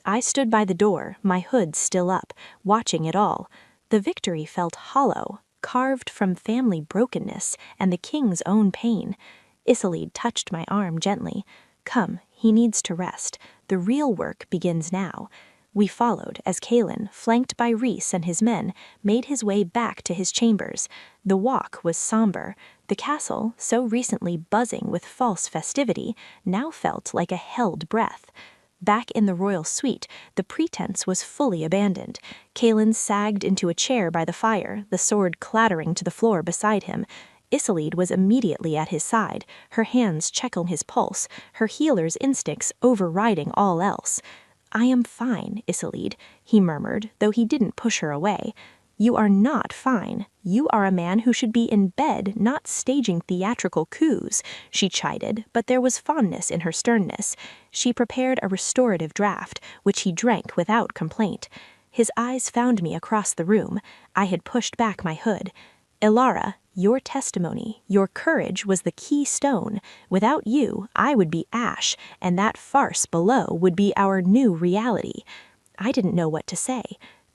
I stood by the door, my hood still up, watching it all. The victory felt hollow, carved from family brokenness and the king's own pain. Isolde touched my arm gently. "Come, he needs to rest. The real work begins now." We followed as Kaelin, flanked by Rhys and his men, made his way back to his chambers. The walk was somber. The castle, so recently buzzing with false festivity, now felt like a held breath. Back in the royal suite, the pretense was fully abandoned. Kaelin sagged into a chair by the fire, the sword clattering to the floor beside him. Isolde was immediately at his side, her hands checking his pulse, her healer's instincts overriding all else. "I am fine, Isolde," he murmured, though he didn't push her away. "You are not fine. You are a man who should be in bed, not staging theatrical coups," she chided, but there was fondness in her sternness. She prepared a restorative draught, which he drank without complaint. His eyes found me across the room. I had pushed back my hood. "Elara, your testimony, your courage was the key stone. Without you, I would be ash, and that farce below would be our new reality." I didn't know what to say.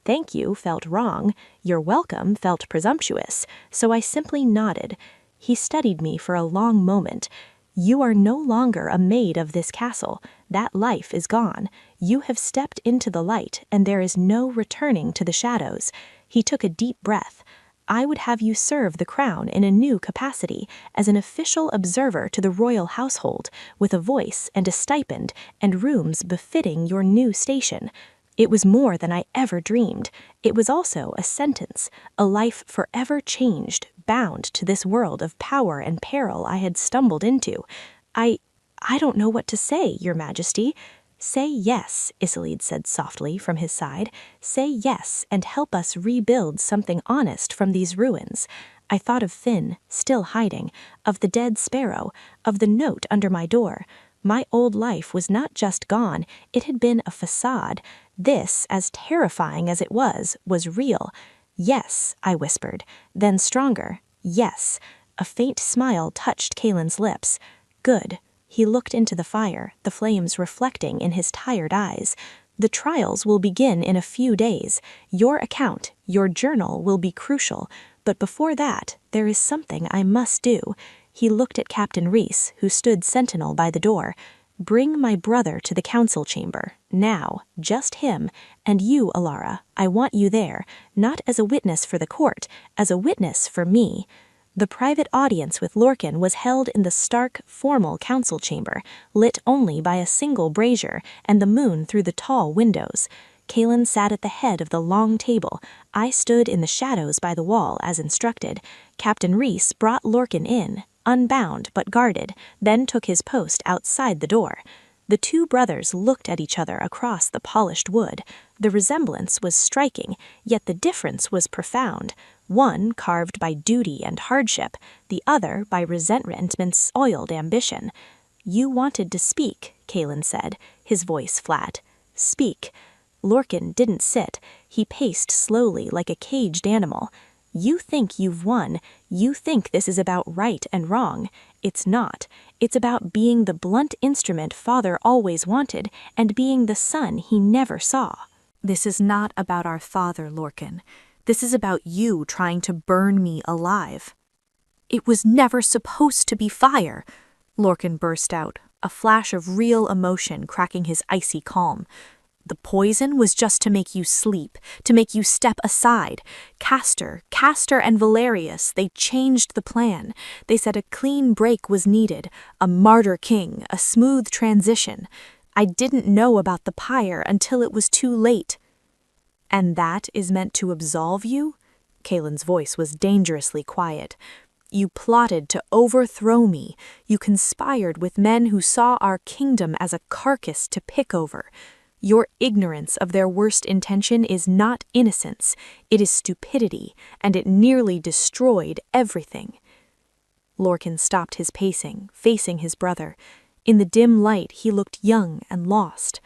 Thank you felt wrong. You're welcome felt presumptuous. So I simply nodded. He studied me for a long moment. You are no longer a maid of this castle. That life is gone. You have stepped into the light, and there is no returning to the shadows." He took a deep breath. "I would have you serve the crown in a new capacity, as an official observer to the royal household, with a voice and a stipend and rooms befitting your new station." It was more than I ever dreamed. It was also a sentence, a life forever changed, bound to this world of power and peril I had stumbled into. I don't know what to say, Your Majesty." "Say yes," Isolde said softly from his side. "Say yes, and help us rebuild something honest from these ruins." I thought of Finn, still hiding, of the dead sparrow, of the note under my door. My old life was not just gone, it had been a facade. This, as terrifying as it was real. "Yes," I whispered, then stronger. "Yes." A faint smile touched Kalen's lips. "Good." He looked into the fire, the flames reflecting in his tired eyes. "The trials will begin in a few days. Your account, your journal will be crucial. But before that, there is something I must do." He looked at Captain Reese, who stood sentinel by the door. "Bring my brother to the council chamber. Now, just him. And you, Alara, I want you there, not as a witness for the court, as a witness for me." The private audience with Lorcan was held in the stark, formal council chamber, lit only by a single brazier and the moon through the tall windows. Kalen sat at the head of the long table. I stood in the shadows by the wall as instructed. Captain Reese brought Lorcan in, unbound but guarded, then took his post outside the door. The two brothers looked at each other across the polished wood. The resemblance was striking, yet the difference was profound. One carved by duty and hardship, the other by resentment and soiled ambition. "You wanted to speak," Kalen said, his voice flat. "Speak." Lorcan didn't sit. He paced slowly like a caged animal. "You think you've won. You think this is about right and wrong. It's not. It's about being the blunt instrument Father always wanted and being the son he never saw." "This is not about our father, Lorcan. This is about you trying to burn me alive." "It was never supposed to be fire," Lorcan burst out, a flash of real emotion cracking his icy calm. "The poison was just to make you sleep, to make you step aside. Castor and Valerius, they changed the plan. They said a clean break was needed, a martyr king, a smooth transition. I didn't know about the pyre until it was too late." "And that is meant to absolve you?" Kalen's voice was dangerously quiet. "You plotted to overthrow me. You conspired with men who saw our kingdom as a carcass to pick over. Your ignorance of their worst intention is not innocence, it is stupidity, and it nearly destroyed everything." Lorcan stopped his pacing, facing his brother. In the dim light, he looked young and lost.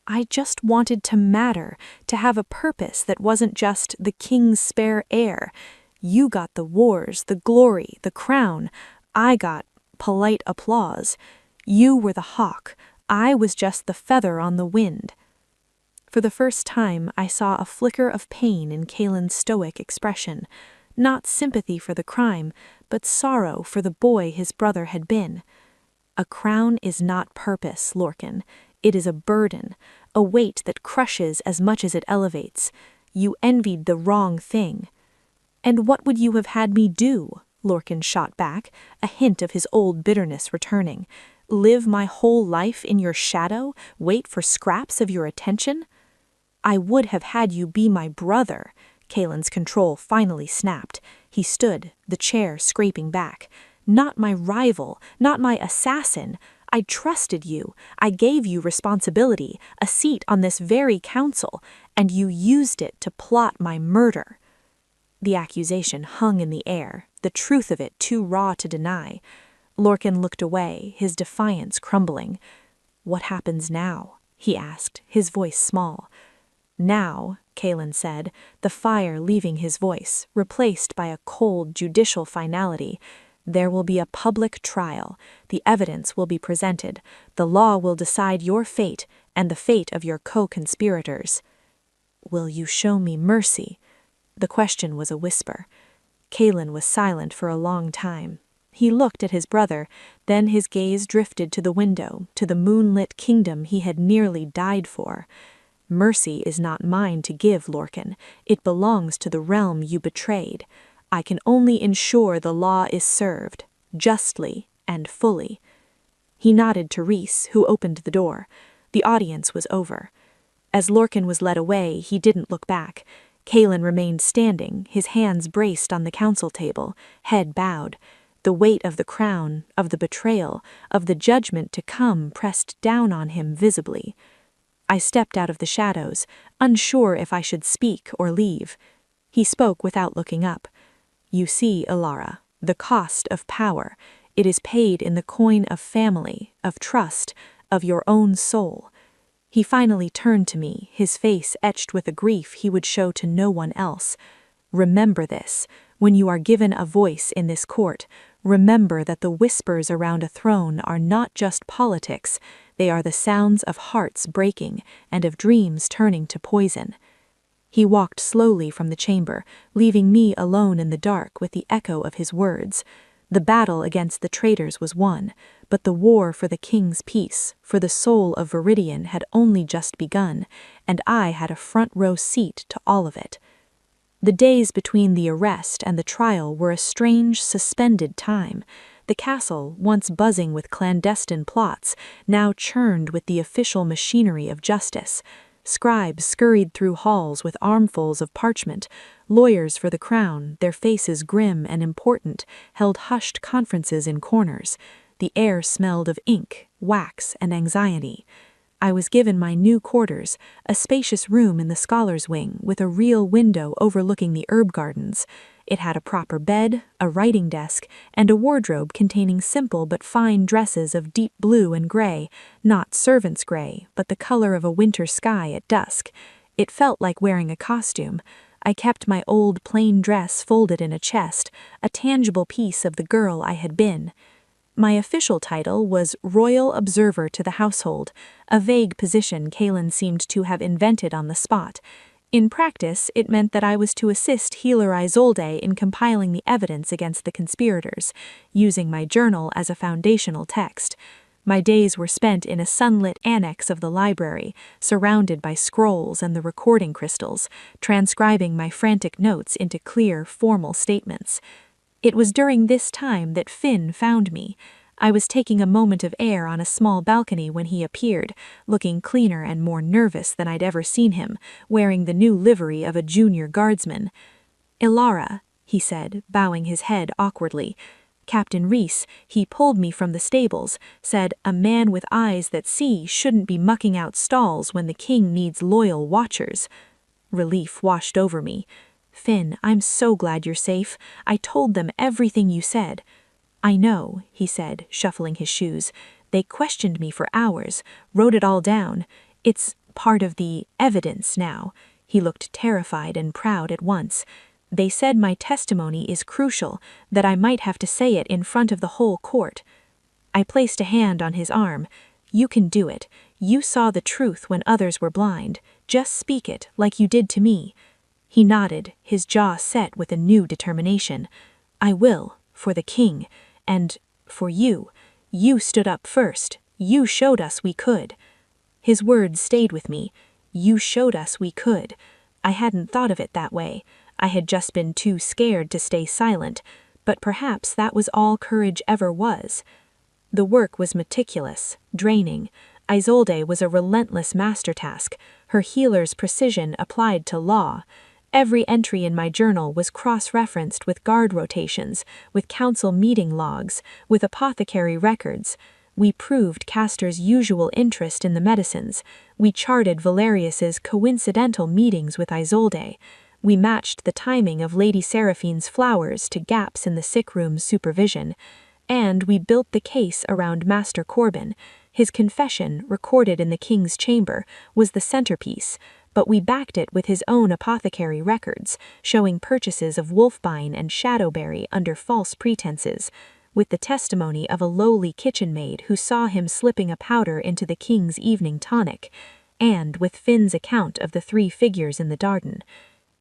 "I just wanted to matter, to have a purpose that wasn't just the king's spare heir. You got the wars, the glory, the crown. I got polite applause. You were the hawk. I was just the feather on the wind." For the first time, I saw a flicker of pain in Kalen's stoic expression. Not sympathy for the crime, but sorrow for the boy his brother had been. "A crown is not purpose, Lorcan. It is a burden, a weight that crushes as much as it elevates. You envied the wrong thing." "And what would you have had me do?" Lorcan shot back, a hint of his old bitterness returning. "Live my whole life in your shadow? Wait for scraps of your attention?" "I would have had you be my brother." Kalen's control finally snapped. He stood, the chair scraping back. "Not my rival, not my assassin. I trusted you. I gave you responsibility, a seat on this very council, and you used it to plot my murder." The accusation hung in the air, the truth of it too raw to deny. Lorcan looked away, his defiance crumbling. "What happens now?" he asked, his voice small. "Now," Kalen said, the fire leaving his voice, replaced by a cold judicial finality, "there will be a public trial. The evidence will be presented. The law will decide your fate and the fate of your co-conspirators." "Will you show me mercy?" The question was a whisper. Kalen was silent for a long time. He looked at his brother, then his gaze drifted to the window, to the moonlit kingdom he had nearly died for. Mercy is not mine to give, Lorcan. It belongs to the realm you betrayed. I can only ensure the law is served, justly and fully. He nodded to Rhys, who opened the door. The audience was over. As Lorcan was led away, he didn't look back. Kaelin remained standing, his hands braced on the council table, head bowed. The weight of the crown, of the betrayal, of the judgment to come pressed down on him visibly. I stepped out of the shadows, unsure if I should speak or leave. He spoke without looking up. You see, Elara, the cost of power. It is paid in the coin of family, of trust, of your own soul. He finally turned to me, his face etched with a grief he would show to no one else. Remember this. When you are given a voice in this court, remember that the whispers around a throne are not just politics. They are the sounds of hearts breaking and of dreams turning to poison. He walked slowly from the chamber, leaving me alone in the dark with the echo of his words. The battle against the traitors was won, but the war for the king's peace, for the soul of Viridian, had only just begun, and I had a front-row seat to all of it. The days between the arrest and the trial were a strange, suspended time. The castle, once buzzing with clandestine plots, now churned with the official machinery of justice. Scribes scurried through halls with armfuls of parchment. Lawyers for the crown, their faces grim and important, held hushed conferences in corners. The air smelled of ink, wax, and anxiety. I was given my new quarters, a spacious room in the scholars' wing with a real window overlooking the herb gardens. It had a proper bed, a writing desk, and a wardrobe containing simple but fine dresses of deep blue and gray, not servant's gray, but the color of a winter sky at dusk. It felt like wearing a costume. I kept my old plain dress folded in a chest, a tangible piece of the girl I had been. My official title was Royal Observer to the Household, a vague position Kaelin seemed to have invented on the spot. In practice, it meant that I was to assist Healer Isolde in compiling the evidence against the conspirators, using my journal as a foundational text. My days were spent in a sunlit annex of the library, surrounded by scrolls and the recording crystals, transcribing my frantic notes into clear, formal statements. It was during this time that Finn found me. I was taking a moment of air on a small balcony when he appeared, looking cleaner and more nervous than I'd ever seen him, wearing the new livery of a junior guardsman. "Elara," he said, bowing his head awkwardly. "Captain Rhys, he pulled me from the stables, said a man with eyes that see shouldn't be mucking out stalls when the king needs loyal watchers." Relief washed over me. "Finn, I'm so glad you're safe. I told them everything you said." "I know," he said, shuffling his shoes. "They questioned me for hours, wrote it all down. It's part of the evidence now." He looked terrified and proud at once. "They said my testimony is crucial, that I might have to say it in front of the whole court." I placed a hand on his arm. "You can do it. You saw the truth when others were blind. Just speak it, like you did to me." He nodded, his jaw set with a new determination. "I will, for the king, and for you. You stood up first. You showed us we could." His words stayed with me. You showed us we could. I hadn't thought of it that way. I had just been too scared to stay silent, but perhaps that was all courage ever was. The work was meticulous, draining. Isolde was a relentless master task, her healer's precision applied to law. Every entry in my journal was cross-referenced with guard rotations, with council meeting logs, with apothecary records. We proved Castor's usual interest in the medicines. We charted Valerius's coincidental meetings with Isolde. We matched the timing of Lady Seraphine's flowers to gaps in the sick room's supervision. And we built the case around Master Corbin. His confession, recorded in the king's chamber, was the centerpiece, but we backed it with his own apothecary records, showing purchases of wolfbine and shadowberry under false pretenses, with the testimony of a lowly kitchen maid who saw him slipping a powder into the king's evening tonic, and with Finn's account of the 3 figures in the Dardan.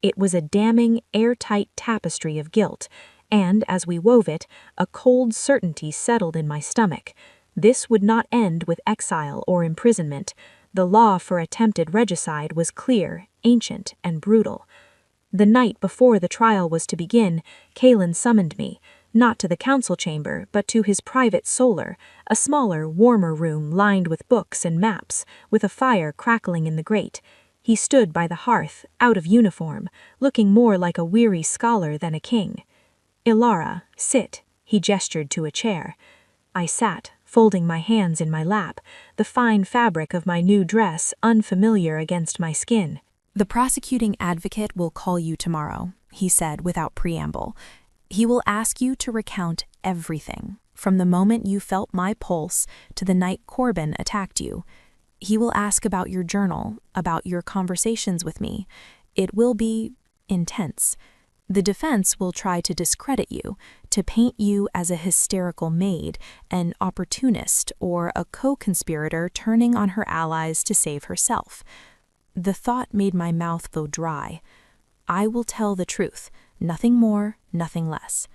It was a damning, airtight tapestry of guilt, and as we wove it, a cold certainty settled in my stomach. This would not end with exile or imprisonment. The law for attempted regicide was clear, ancient, and brutal. The night before the trial was to begin, Kalen summoned me, not to the council chamber, but to his private solar, a smaller, warmer room lined with books and maps, with a fire crackling in the grate. He stood by the hearth, out of uniform, looking more like a weary scholar than a king. "Ilara, sit," he gestured to a chair. I sat, folding my hands in my lap, the fine fabric of my new dress unfamiliar against my skin. "The prosecuting advocate will call you tomorrow," he said without preamble. "He will ask you to recount everything, from the moment you felt my pulse to the night Corbin attacked you. He will ask about your journal, about your conversations with me. It will be intense. The defense will try to discredit you, to paint you as a hysterical maid, an opportunist, or a co-conspirator turning on her allies to save herself." The thought made my mouth go dry. I will tell the truth, nothing more, nothing less.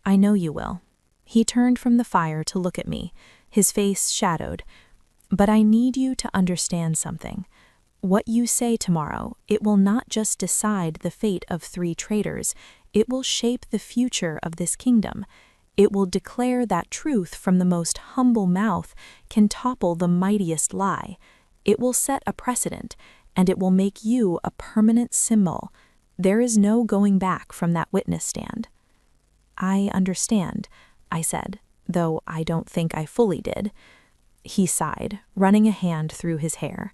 "I know you will." He turned from the fire to look at me, his face shadowed. "But I need you to understand something. What you say tomorrow, it will not just decide the fate of 3 traitors, it will shape the future of this kingdom. It will declare that truth from the most humble mouth can topple the mightiest lie. It will set a precedent, and it will make you a permanent symbol. There is no going back from that witness stand." "I understand," I said, though I don't think I fully did. He sighed, running a hand through his hair.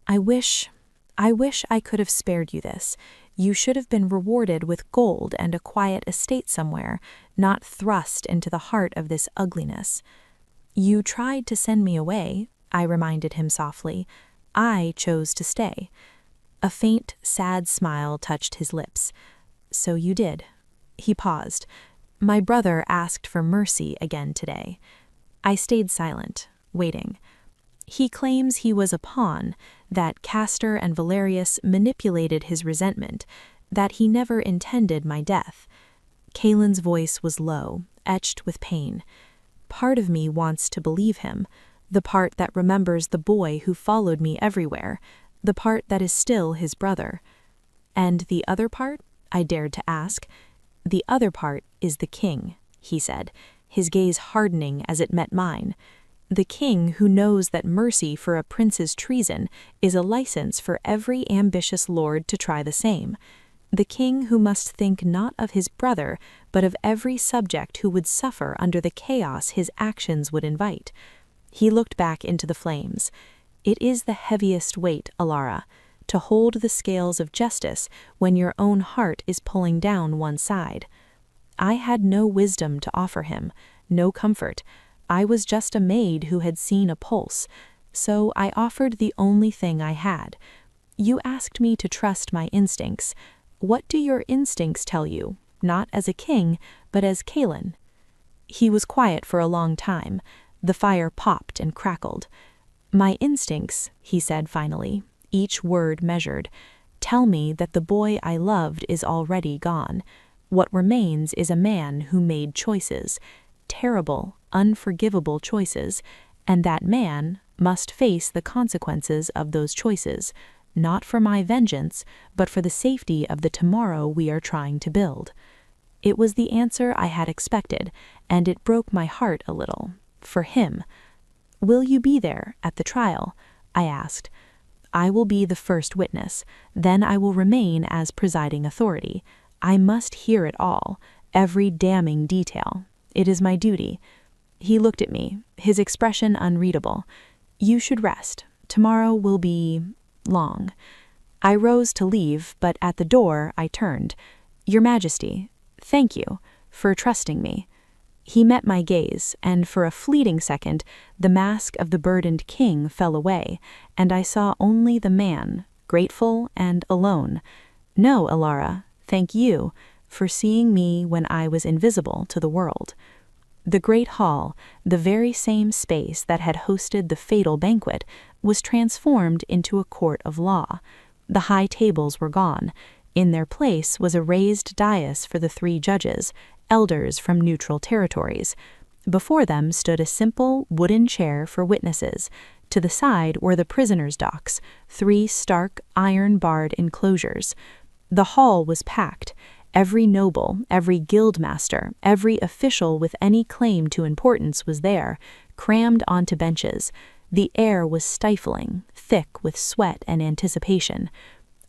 I wish I could have spared you this. You should have been rewarded with gold and a quiet estate somewhere, not thrust into the heart of this ugliness." "You tried to send me away," I reminded him softly. "I chose to stay." A faint, sad smile touched his lips. "So you did." He paused. "My brother asked for mercy again today." I stayed silent, waiting. "He claims he was a pawn, that Castor and Valerius manipulated his resentment, that he never intended my death." Kalen's voice was low, etched with pain. "Part of me wants to believe him, the part that remembers the boy who followed me everywhere, the part that is still his brother." "And the other part?" I dared to ask. "The other part is the king," he said, his gaze hardening as it met mine. "The king who knows that mercy for a prince's treason is a license for every ambitious lord to try the same. The king who must think not of his brother, but of every subject who would suffer under the chaos his actions would invite." He looked back into the flames. "It is the heaviest weight, Ilara, to hold the scales of justice when your own heart is pulling down one side." I had no wisdom to offer him, no comfort. I was just a maid who had seen a pulse, so I offered the only thing I had. "You asked me to trust my instincts. What do your instincts tell you, not as a king, but as Kalen?" He was quiet for a long time. The fire popped and crackled. "My instincts," he said finally, each word measured, "tell me that the boy I loved is already gone. What remains is a man who made choices, terrible, unforgivable choices, and that man must face the consequences of those choices, not for my vengeance, but for the safety of the tomorrow we are trying to build." It was the answer I had expected, and it broke my heart a little. For him. "Will you be there at the trial?" I asked. "I will be the first witness. Then I will remain as presiding authority. I must hear it all, every damning detail. It is my duty." He looked at me, his expression unreadable. "You should rest. Tomorrow will be long." I rose to leave, but at the door I turned. "Your Majesty, thank you for trusting me." He met my gaze, and for a fleeting second, the mask of the burdened king fell away, and I saw only the man, grateful and alone. "No, Ilara, thank you for seeing me when I was invisible to the world." The great hall, the very same space that had hosted the fatal banquet, was transformed into a court of law. The high tables were gone. In their place was a raised dais for the 3 judges, elders from neutral territories. Before them stood a simple wooden chair for witnesses. To the side were the prisoners' docks, 3 stark, iron-barred enclosures. The hall was packed. Every noble, every guildmaster, every official with any claim to importance was there, crammed onto benches. The air was stifling, thick with sweat and anticipation.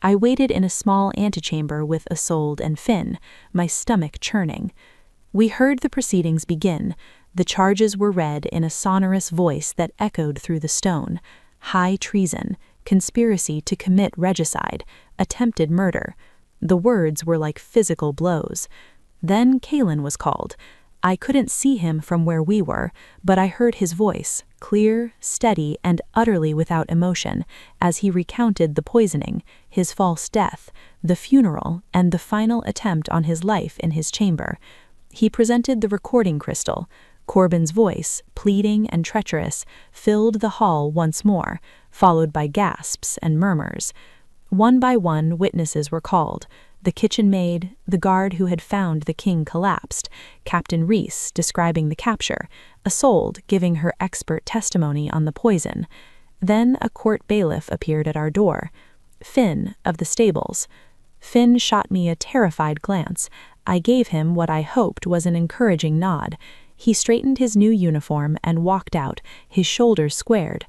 I waited in a small antechamber with Isolde and Finn, my stomach churning. We heard the proceedings begin. The charges were read in a sonorous voice that echoed through the stone. High treason, conspiracy to commit regicide, attempted murder. The words were like physical blows. Then Calin was called. I couldn't see him from where we were, but I heard his voice, clear, steady, and utterly without emotion, as he recounted the poisoning, his false death, the funeral, and the final attempt on his life in his chamber. He presented the recording crystal. Corbin's voice, pleading and treacherous, filled the hall once more, followed by gasps and murmurs. One by one, witnesses were called. The kitchen maid, the guard who had found the king collapsed, Captain Reese describing the capture, Isolde giving her expert testimony on the poison. Then a court bailiff appeared at our door. Finn, of the stables. Finn shot me a terrified glance. I gave him what I hoped was an encouraging nod. He straightened his new uniform and walked out, his shoulders squared.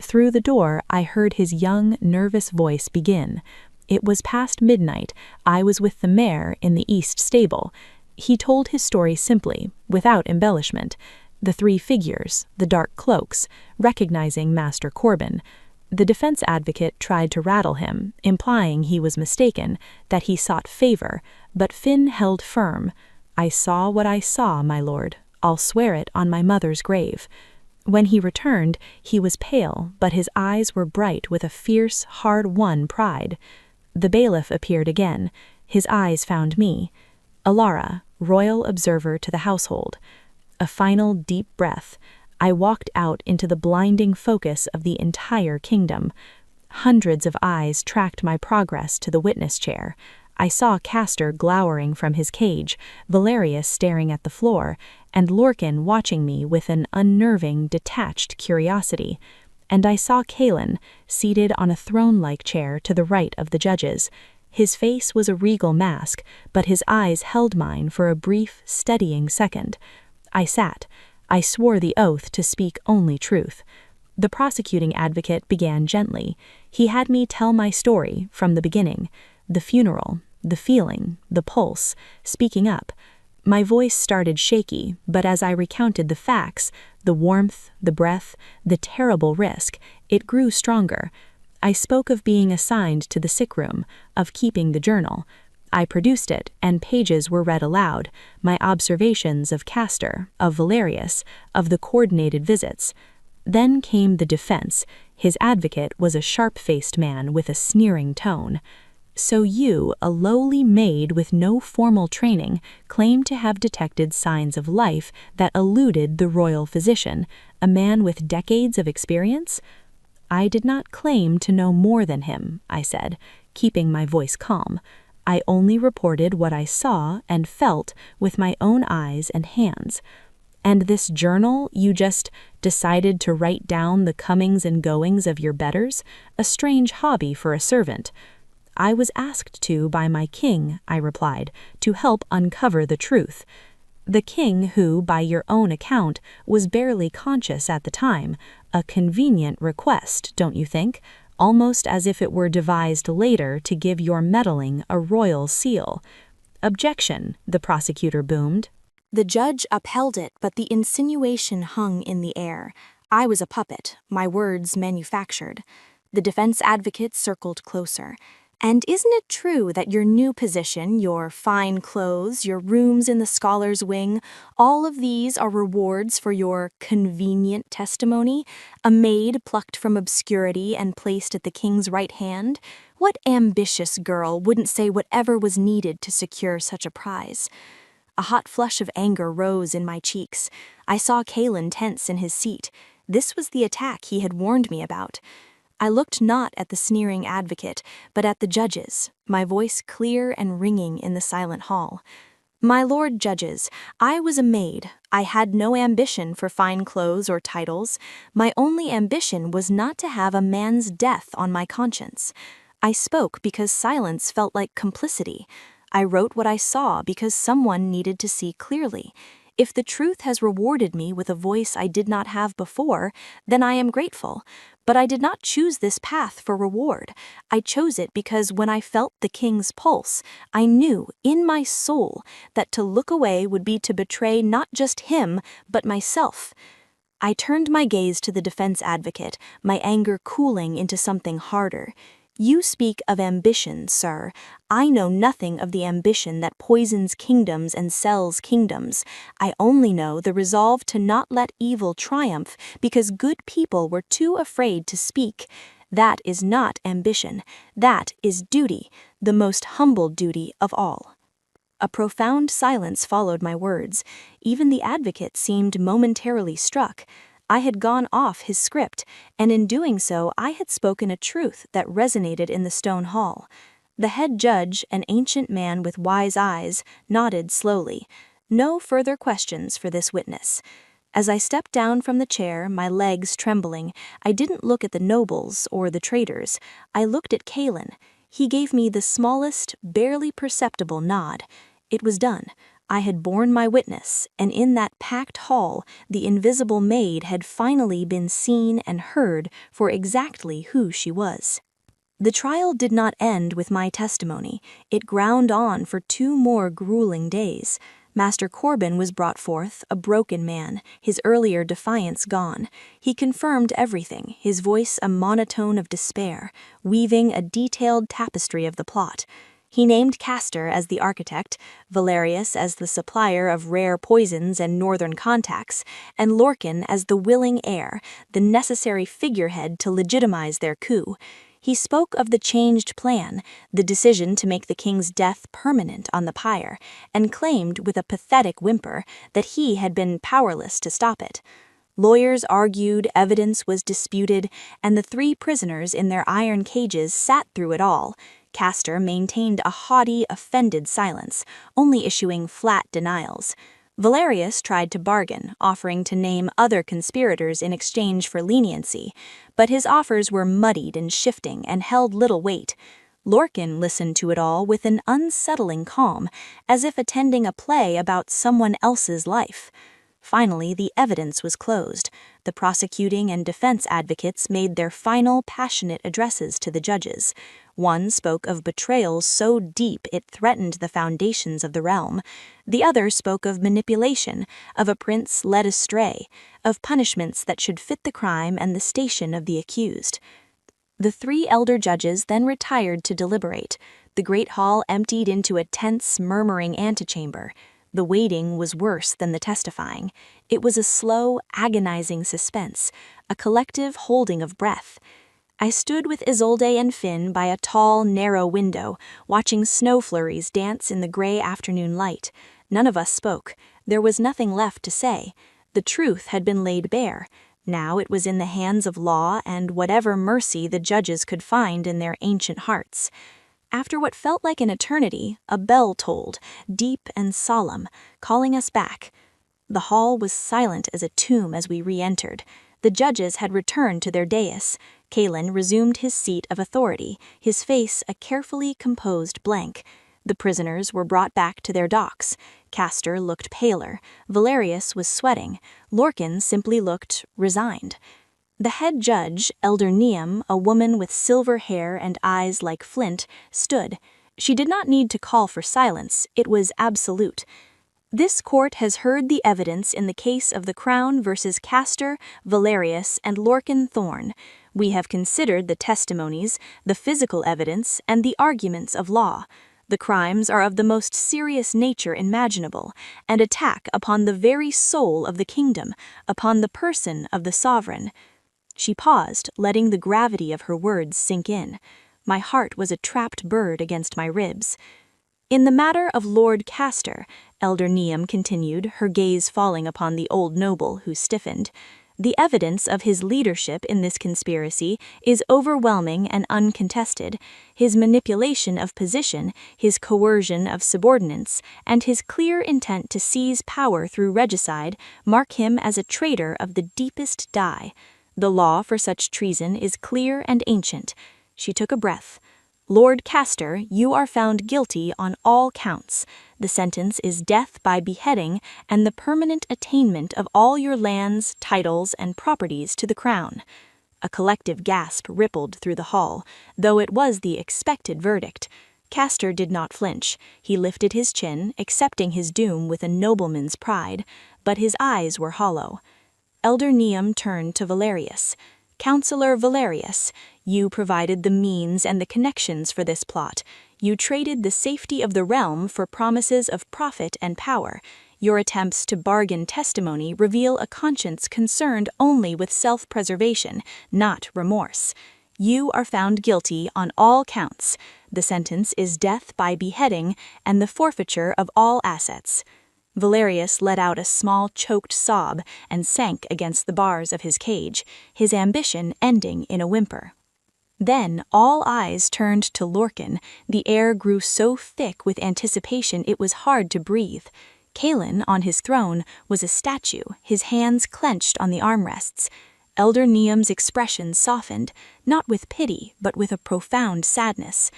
Through the door, I heard his young, nervous voice begin. It was past midnight. I was with the mayor in the east stable. He told his story simply, without embellishment. The 3 figures, the dark cloaks, recognizing Master Corbin. The defense advocate tried to rattle him, implying he was mistaken, that he sought favor, but Finn held firm. I saw what I saw, my lord. I'll swear it on my mother's grave. When he returned, he was pale, but his eyes were bright with a fierce, hard-won pride. The bailiff appeared again. His eyes found me. Alara, royal observer to the household. A final deep breath. I walked out into the blinding focus of the entire kingdom. Hundreds of eyes tracked my progress to the witness chair. I saw Castor glowering from his cage, Valerius staring at the floor, and Lorcan watching me with an unnerving, detached curiosity. And I saw Calin, seated on a throne-like chair to the right of the judges. His face was a regal mask, but his eyes held mine for a brief, steadying second. I sat. I swore the oath to speak only truth. The prosecuting advocate began gently. He had me tell my story from the beginning. The funeral, the feeling, the pulse, speaking up. My voice started shaky, but as I recounted the facts, the warmth, the breath, the terrible risk, it grew stronger. I spoke of being assigned to the sick room, of keeping the journal. I produced it, and pages were read aloud, my observations of Castor, of Valerius, of the coordinated visits. Then came the defense. His advocate was a sharp-faced man with a sneering tone. So you, a lowly maid with no formal training, claim to have detected signs of life that eluded the royal physician, a man with decades of experience? I did not claim to know more than him, I said, keeping my voice calm. I only reported what I saw and felt with my own eyes and hands. And this journal, you just decided to write down the comings and goings of your betters? A strange hobby for a servant. I was asked to by my king, I replied, to help uncover the truth. The king who, by your own account, was barely conscious at the time. A convenient request, don't you think? Almost as if it were devised later to give your meddling a royal seal. Objection, the prosecutor boomed. The judge upheld it, but the insinuation hung in the air. I was a puppet, my words manufactured. The defense advocate circled closer. And isn't it true that your new position, your fine clothes, your rooms in the scholar's wing, all of these are rewards for your convenient testimony? A maid plucked from obscurity and placed at the king's right hand? What ambitious girl wouldn't say whatever was needed to secure such a prize? A hot flush of anger rose in my cheeks. I saw Calin tense in his seat. This was the attack he had warned me about. I looked not at the sneering advocate, but at the judges, my voice clear and ringing in the silent hall. My lord judges, I was a maid. I had no ambition for fine clothes or titles. My only ambition was not to have a man's death on my conscience. I spoke because silence felt like complicity. I wrote what I saw because someone needed to see clearly. If the truth has rewarded me with a voice I did not have before, then I am grateful. But I did not choose this path for reward. I chose it because when I felt the king's pulse, I knew in my soul that to look away would be to betray not just him, but myself. I turned my gaze to the defense advocate, my anger cooling into something harder. You speak of ambition, sir. I know nothing of the ambition that poisons kingdoms and sells kingdoms. I only know the resolve to not let evil triumph because good people were too afraid to speak. That is not ambition. That is duty, the most humble duty of all. A profound silence followed my words. Even the advocate seemed momentarily struck. I had gone off his script, and in doing so I had spoken a truth that resonated in the stone hall. The head judge, an ancient man with wise eyes, nodded slowly. No further questions for this witness. As I stepped down from the chair, my legs trembling, I didn't look at the nobles or the traitors. I looked at Kalen. He gave me the smallest, barely perceptible nod. It was done. I had borne my witness, and in that packed hall, the invisible maid had finally been seen and heard for exactly who she was. The trial did not end with my testimony. It ground on for 2 more grueling days. Master Corbin was brought forth, a broken man, his earlier defiance gone. He confirmed everything, his voice a monotone of despair, weaving a detailed tapestry of the plot. He named Castor as the architect, Valerius as the supplier of rare poisons and northern contacts, and Lorcan as the willing heir, the necessary figurehead to legitimize their coup. He spoke of the changed plan, the decision to make the king's death permanent on the pyre, and claimed with a pathetic whimper that he had been powerless to stop it. Lawyers argued, evidence was disputed, and the 3 prisoners in their iron cages sat through it all. Castor maintained a haughty, offended silence, only issuing flat denials. Valerius tried to bargain, offering to name other conspirators in exchange for leniency, but his offers were muddied and shifting and held little weight. Lorcan listened to it all with an unsettling calm, as if attending a play about someone else's life. Finally, the evidence was closed. The prosecuting and defense advocates made their final passionate addresses to the judges. One spoke of betrayal so deep it threatened the foundations of the realm. The other spoke of manipulation, of a prince led astray, of punishments that should fit the crime and the station of the accused. The 3 elder judges then retired to deliberate. The great hall emptied into a tense, murmuring antechamber. The waiting was worse than the testifying. It was a slow, agonizing suspense, a collective holding of breath. I stood with Isolde and Finn by a tall, narrow window, watching snow flurries dance in the gray afternoon light. None of us spoke. There was nothing left to say. The truth had been laid bare. Now it was in the hands of law and whatever mercy the judges could find in their ancient hearts. After what felt like an eternity, a bell tolled, deep and solemn, calling us back. The hall was silent as a tomb as we re-entered. The judges had returned to their dais. Kalen resumed his seat of authority, his face a carefully composed blank. The prisoners were brought back to their docks. Castor looked paler. Valerius was sweating. Lorcan simply looked resigned. The head judge, Elder Neum, a woman with silver hair and eyes like flint, stood. She did not need to call for silence. It was absolute. This court has heard the evidence in the case of the Crown versus Castor, Valerius, and Lorcan Thorn. We have considered the testimonies, the physical evidence, and the arguments of law. The crimes are of the most serious nature imaginable, and attack upon the very soul of the kingdom, upon the person of the sovereign. She paused, letting the gravity of her words sink in. My heart was a trapped bird against my ribs. In the matter of Lord Castor, Elder Neum continued, her gaze falling upon the old noble who stiffened, The evidence of his leadership in this conspiracy is overwhelming and uncontested. His manipulation of position, his coercion of subordinates, and his clear intent to seize power through regicide mark him as a traitor of the deepest dye. The law for such treason is clear and ancient. She took a breath. Lord Castor, you are found guilty on all counts. The sentence is death by beheading and the permanent attainment of all your lands, titles, and properties to the crown. A collective gasp rippled through the hall, though it was the expected verdict. Castor did not flinch. He lifted his chin, accepting his doom with a nobleman's pride, but his eyes were hollow. Elder Neum turned to Valerius. Counselor Valerius, you provided the means and the connections for this plot. You traded the safety of the realm for promises of profit and power. Your attempts to bargain testimony reveal a conscience concerned only with self-preservation, not remorse. You are found guilty on all counts. The sentence is death by beheading and the forfeiture of all assets. Valerius let out a small choked sob and sank against the bars of his cage, his ambition ending in a whimper. Then all eyes turned to Lorcan. The air grew so thick with anticipation it was hard to breathe. Calin, on his throne, was a statue, his hands clenched on the armrests. Elder Neum's expression softened, not with pity, but with a profound sadness.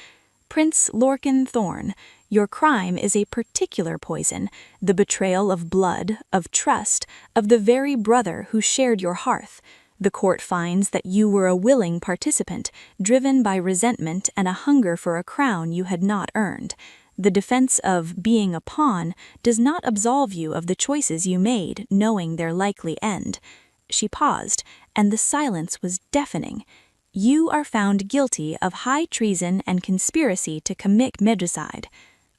Prince Lorcan Thorn, your crime is a particular poison, the betrayal of blood, of trust, of the very brother who shared your hearth. The court finds that you were a willing participant, driven by resentment and a hunger for a crown you had not earned. The defense of being a pawn does not absolve you of the choices you made, knowing their likely end. She paused, and the silence was deafening. You are found guilty of high treason and conspiracy to commit medicide.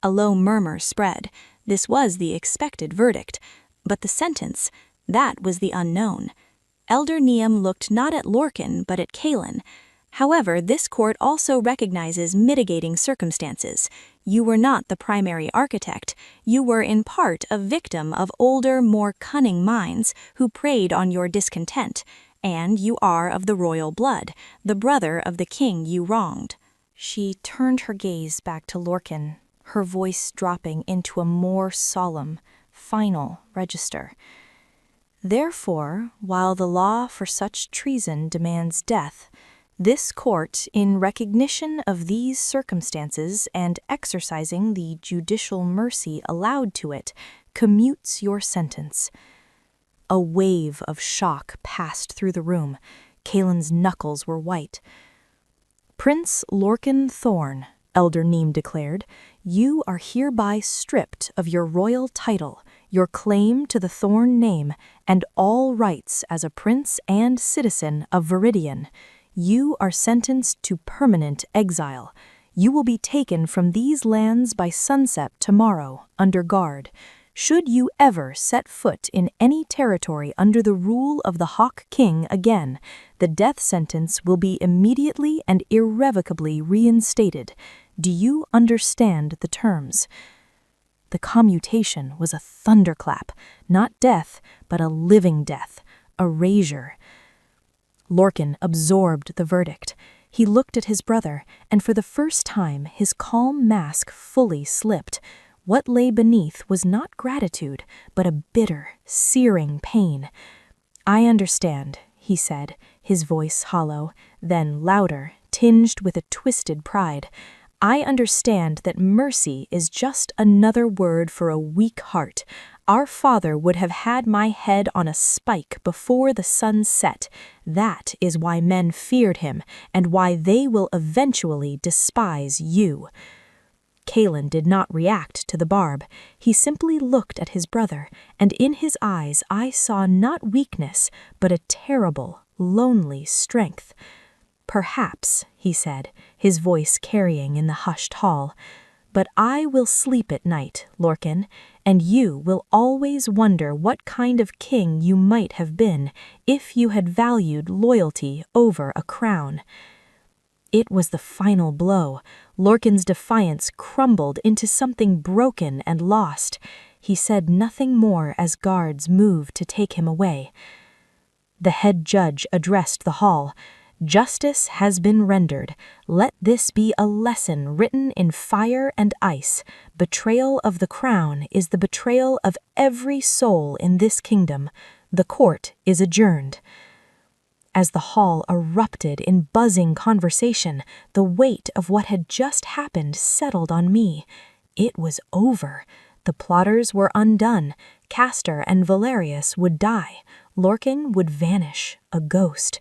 A low murmur spread. This was the expected verdict. But the sentence, that was the unknown. Elder Neum looked not at Lorcan but at Calin. However, this court also recognizes mitigating circumstances. You were not the primary architect. You were in part a victim of older, more cunning minds who preyed on your discontent. And you are of the royal blood, the brother of the king you wronged. She turned her gaze back to Lorcan, her voice dropping into a more solemn, final register. Therefore, while the law for such treason demands death, this court, in recognition of these circumstances and exercising the judicial mercy allowed to it, commutes your sentence. A wave of shock passed through the room. Caelin's knuckles were white. Prince Lorcan Thorn, Elder Neum declared, you are hereby stripped of your royal title, your claim to the Thorn name, and all rights as a prince and citizen of Viridian. You are sentenced to permanent exile. You will be taken from these lands by sunset tomorrow, under guard. Should you ever set foot in any territory under the rule of the Hawk King again, the death sentence will be immediately and irrevocably reinstated. Do you understand the terms? The commutation was a thunderclap, not death, but a living death, a erasure. Lorcan absorbed the verdict. He looked at his brother, and for the first time his calm mask fully slipped. What lay beneath was not gratitude, but a bitter, searing pain. I understand, he said, his voice hollow, then louder, tinged with a twisted pride. I understand that mercy is just another word for a weak heart. Our father would have had my head on a spike before the sun set. That is why men feared him, and why they will eventually despise you. Calin did not react to the barb. He simply looked at his brother, and in his eyes I saw not weakness, but a terrible, lonely strength. Perhaps, he said, his voice carrying in the hushed hall, but I will sleep at night, Lorcan, and you will always wonder what kind of king you might have been if you had valued loyalty over a crown. It was the final blow. Lorcan's defiance crumbled into something broken and lost. He said nothing more as guards moved to take him away. The head judge addressed the hall. "Justice has been rendered. Let this be a lesson written in fire and ice. Betrayal of the crown is the betrayal of every soul in this kingdom. The court is adjourned." As the hall erupted in buzzing conversation, the weight of what had just happened settled on me. It was over. The plotters were undone. Castor and Valerius would die. Lorcan would vanish, a ghost.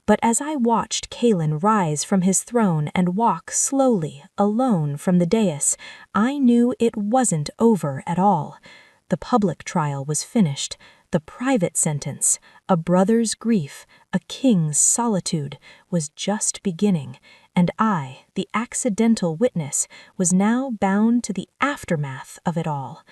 But as I watched Kalin rise from his throne and walk slowly, alone from the dais, I knew it wasn't over at all. The public trial was finished. The private sentence, a brother's grief, a king's solitude, was just beginning, and I, the accidental witness, was now bound to the aftermath of it all.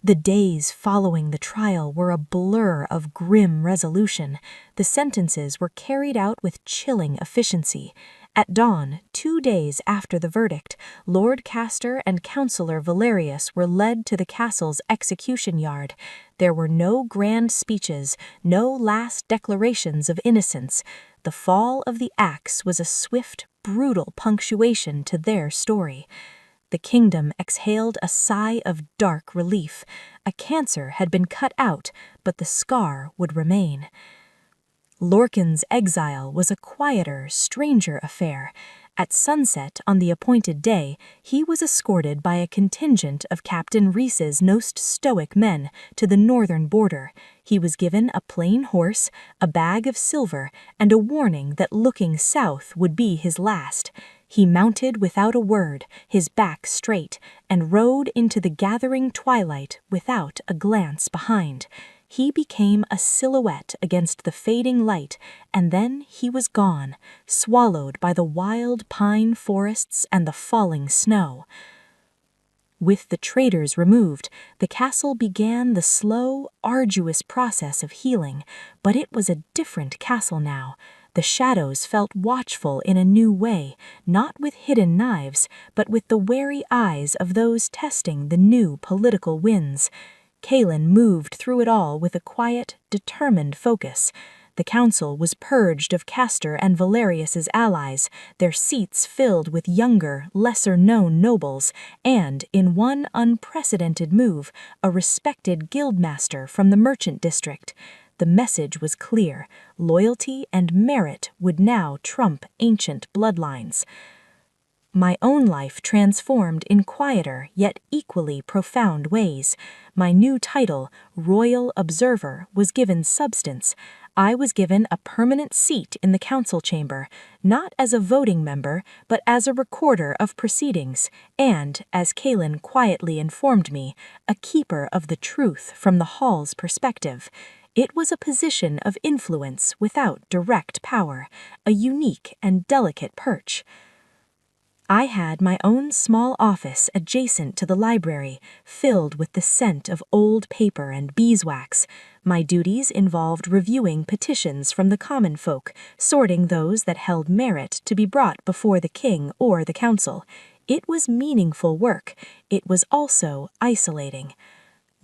The days following the trial were a blur of grim resolution. The sentences were carried out with chilling efficiency. At dawn, 2 days after the verdict, Lord Castor and Councillor Valerius were led to the castle's execution yard. There were no grand speeches, no last declarations of innocence. The fall of the axe was a swift, brutal punctuation to their story. The kingdom exhaled a sigh of dark relief. A cancer had been cut out, but the scar would remain. Lorcan's exile was a quieter, stranger affair. At sunset on the appointed day, he was escorted by a contingent of Captain Reese's most stoic men to the northern border. He was given a plain horse, a bag of silver, and a warning that looking south would be his last. He mounted without a word, his back straight, and rode into the gathering twilight without a glance behind. He became a silhouette against the fading light, and then he was gone, swallowed by the wild pine forests and the falling snow. With the traitors removed, the castle began the slow, arduous process of healing, but it was a different castle now. The shadows felt watchful in a new way, not with hidden knives, but with the wary eyes of those testing the new political winds. Kalin moved through it all with a quiet, determined focus. The council was purged of Castor and Valerius's allies, their seats filled with younger, lesser-known nobles, and, in one unprecedented move, a respected guildmaster from the merchant district. The message was clear. Loyalty and merit would now trump ancient bloodlines. My own life transformed in quieter yet equally profound ways. My new title, Royal Observer, was given substance. I was given a permanent seat in the council chamber, not as a voting member, but as a recorder of proceedings, and, as Kalin quietly informed me, a keeper of the truth from the hall's perspective. It was a position of influence without direct power, a unique and delicate perch. I had my own small office adjacent to the library, filled with the scent of old paper and beeswax. My duties involved reviewing petitions from the common folk, sorting those that held merit to be brought before the king or the council. It was meaningful work. It was also isolating.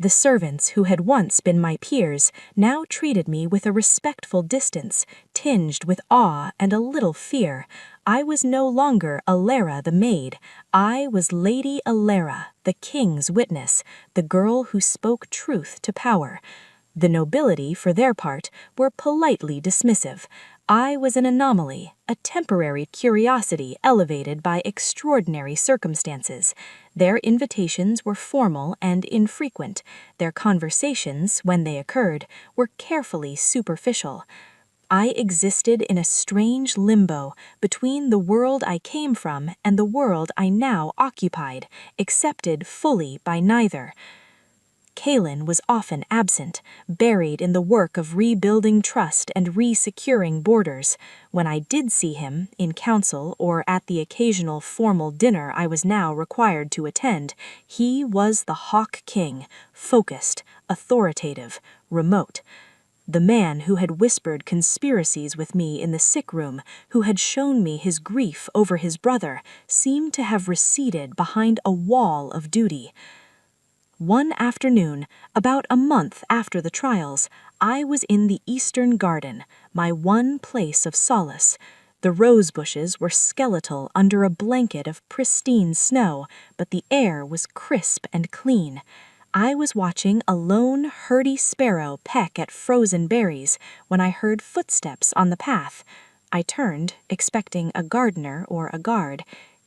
The servants who had once been my peers now treated me with a respectful distance, tinged with awe and a little fear. I was no longer Alara the maid. I was Lady Alara, the king's witness, the girl who spoke truth to power. The nobility, for their part, were politely dismissive. I was an anomaly, a temporary curiosity elevated by extraordinary circumstances. Their invitations were formal and infrequent. Their conversations, when they occurred, were carefully superficial. I existed in a strange limbo between the world I came from and the world I now occupied, accepted fully by neither. Kalin was often absent, buried in the work of rebuilding trust and re-securing borders. When I did see him, in council or at the occasional formal dinner I was now required to attend, he was the Hawk King, focused, authoritative, remote. The man who had whispered conspiracies with me in the sick room, who had shown me his grief over his brother, seemed to have receded behind a wall of duty. One afternoon, about a month after the trials, I was in the Eastern Garden, my one place of solace. The rose bushes were skeletal under a blanket of pristine snow, but the air was crisp and clean. I was watching a lone, herdy sparrow peck at frozen berries when I heard footsteps on the path. I turned, expecting a gardener or a guard.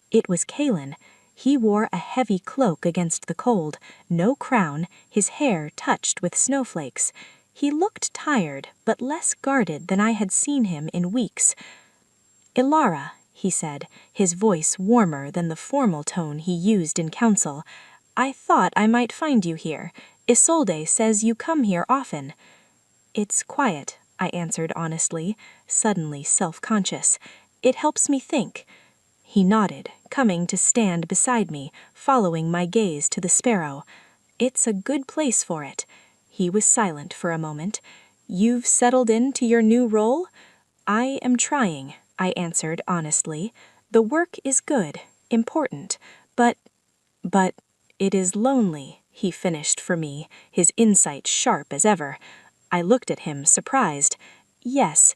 It was Kalen. He wore a heavy cloak against the cold, no crown, his hair touched with snowflakes. He looked tired, but less guarded than I had seen him in weeks. "Ilara," he said, his voice warmer than the formal tone he used in council, "I thought I might find you here. Isolde says you come here often." "It's quiet," I answered honestly, suddenly self-conscious. "It helps me think." He nodded, coming to stand beside me, following my gaze to the sparrow. "It's a good place for it." He was silent for a moment. "You've settled into your new role?" "I am trying," I answered honestly. "The work is good, important, but it is lonely," he finished for me, his insight sharp as ever. I looked at him, surprised. "Yes,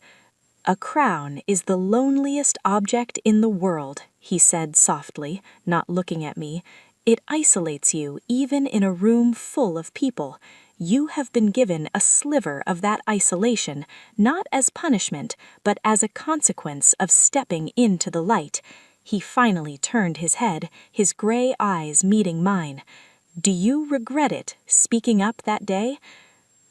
a crown is the loneliest object in the world," he said softly, not looking at me. "It isolates you even in a room full of people. You have been given a sliver of that isolation, not as punishment, but as a consequence of stepping into the light." He finally turned his head, his gray eyes meeting mine. "Do you regret it, speaking up that day?"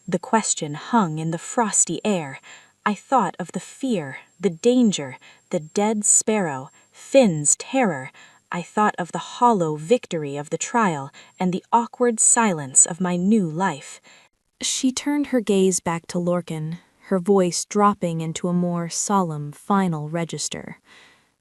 The question hung in the frosty air. I thought of the fear, the danger, the dead sparrow, Finn's terror. I thought of the hollow victory of the trial and the awkward silence of my new life. She turned her gaze back to Lorcan, her voice dropping into a more solemn, final register.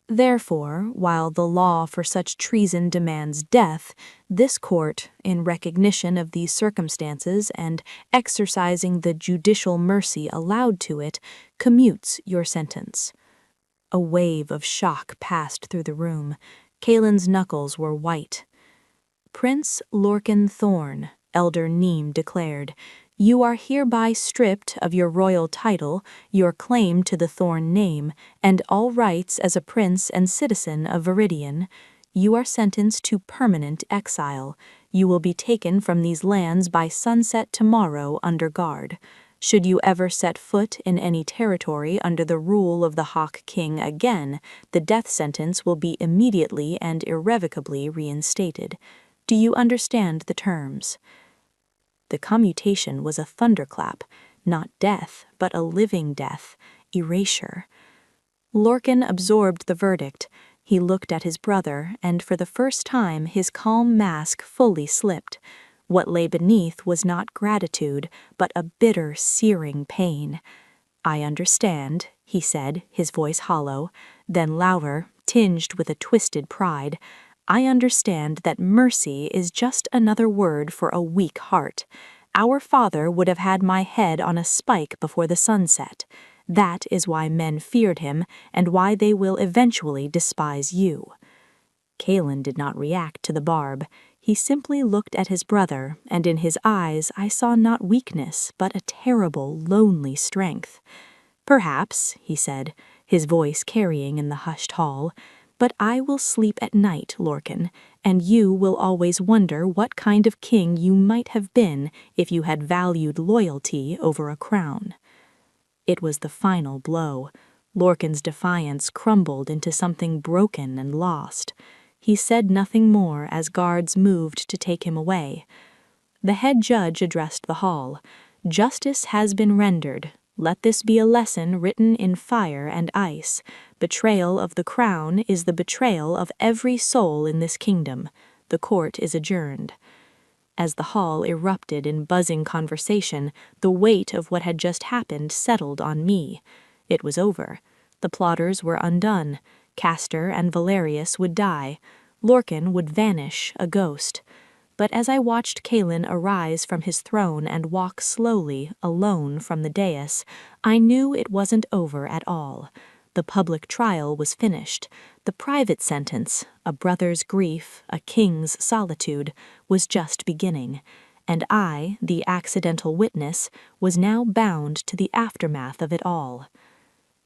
"Therefore, while the law for such treason demands death, this court, in recognition of these circumstances and exercising the judicial mercy allowed to it, commutes your sentence." A wave of shock passed through the room. Kalen's knuckles were white. "Prince Lorcan Thorn," Elder Neem declared, "you are hereby stripped of your royal title, your claim to the Thorn name, and all rights as a prince and citizen of Viridian. You are sentenced to permanent exile. You will be taken from these lands by sunset tomorrow under guard. Should you ever set foot in any territory under the rule of the Hawk King again, the death sentence will be immediately and irrevocably reinstated. Do you understand the terms?" The commutation was a thunderclap, not death, but a living death, erasure. Lorcan absorbed the verdict. He looked at his brother, and for the first time his calm mask fully slipped. What lay beneath was not gratitude, but a bitter, searing pain. "I understand," he said, his voice hollow, then louder, tinged with a twisted pride. "I understand that mercy is just another word for a weak heart. Our father would have had my head on a spike before the sun set. That is why men feared him, and why they will eventually despise you." Kalen did not react to the barb. He simply looked at his brother, and in his eyes I saw not weakness, but a terrible, lonely strength. "Perhaps," he said, his voice carrying in the hushed hall, "but I will sleep at night, Lorcan, and you will always wonder what kind of king you might have been if you had valued loyalty over a crown." It was the final blow. Lorcan's defiance crumbled into something broken and lost. He said nothing more as guards moved to take him away. The head judge addressed the hall. "Justice has been rendered. Let this be a lesson written in fire and ice. Betrayal of the crown is the betrayal of every soul in this kingdom. The court is adjourned." As the hall erupted in buzzing conversation, the weight of what had just happened settled on me. It was over. The plotters were undone. Castor and Valerius would die. Lorcan would vanish, a ghost. But as I watched Kalen arise from his throne and walk slowly, alone, from the dais, I knew it wasn't over at all. The public trial was finished. The private sentence, a brother's grief, a king's solitude, was just beginning, and I, the accidental witness, was now bound to the aftermath of it all.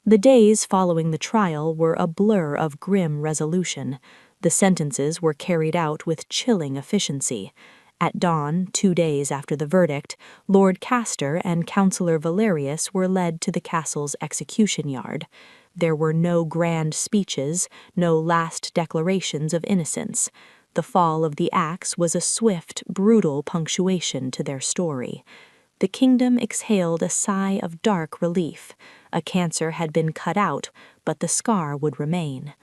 The days following the trial were a blur of grim resolution. The sentences were carried out with chilling efficiency. At dawn, 2 days after the verdict, Lord Castor and Councillor Valerius were led to the castle's execution yard. There were no grand speeches, no last declarations of innocence. The fall of the axe was a swift, brutal punctuation to their story. The kingdom exhaled a sigh of dark relief. A cancer had been cut out, but the scar would remain.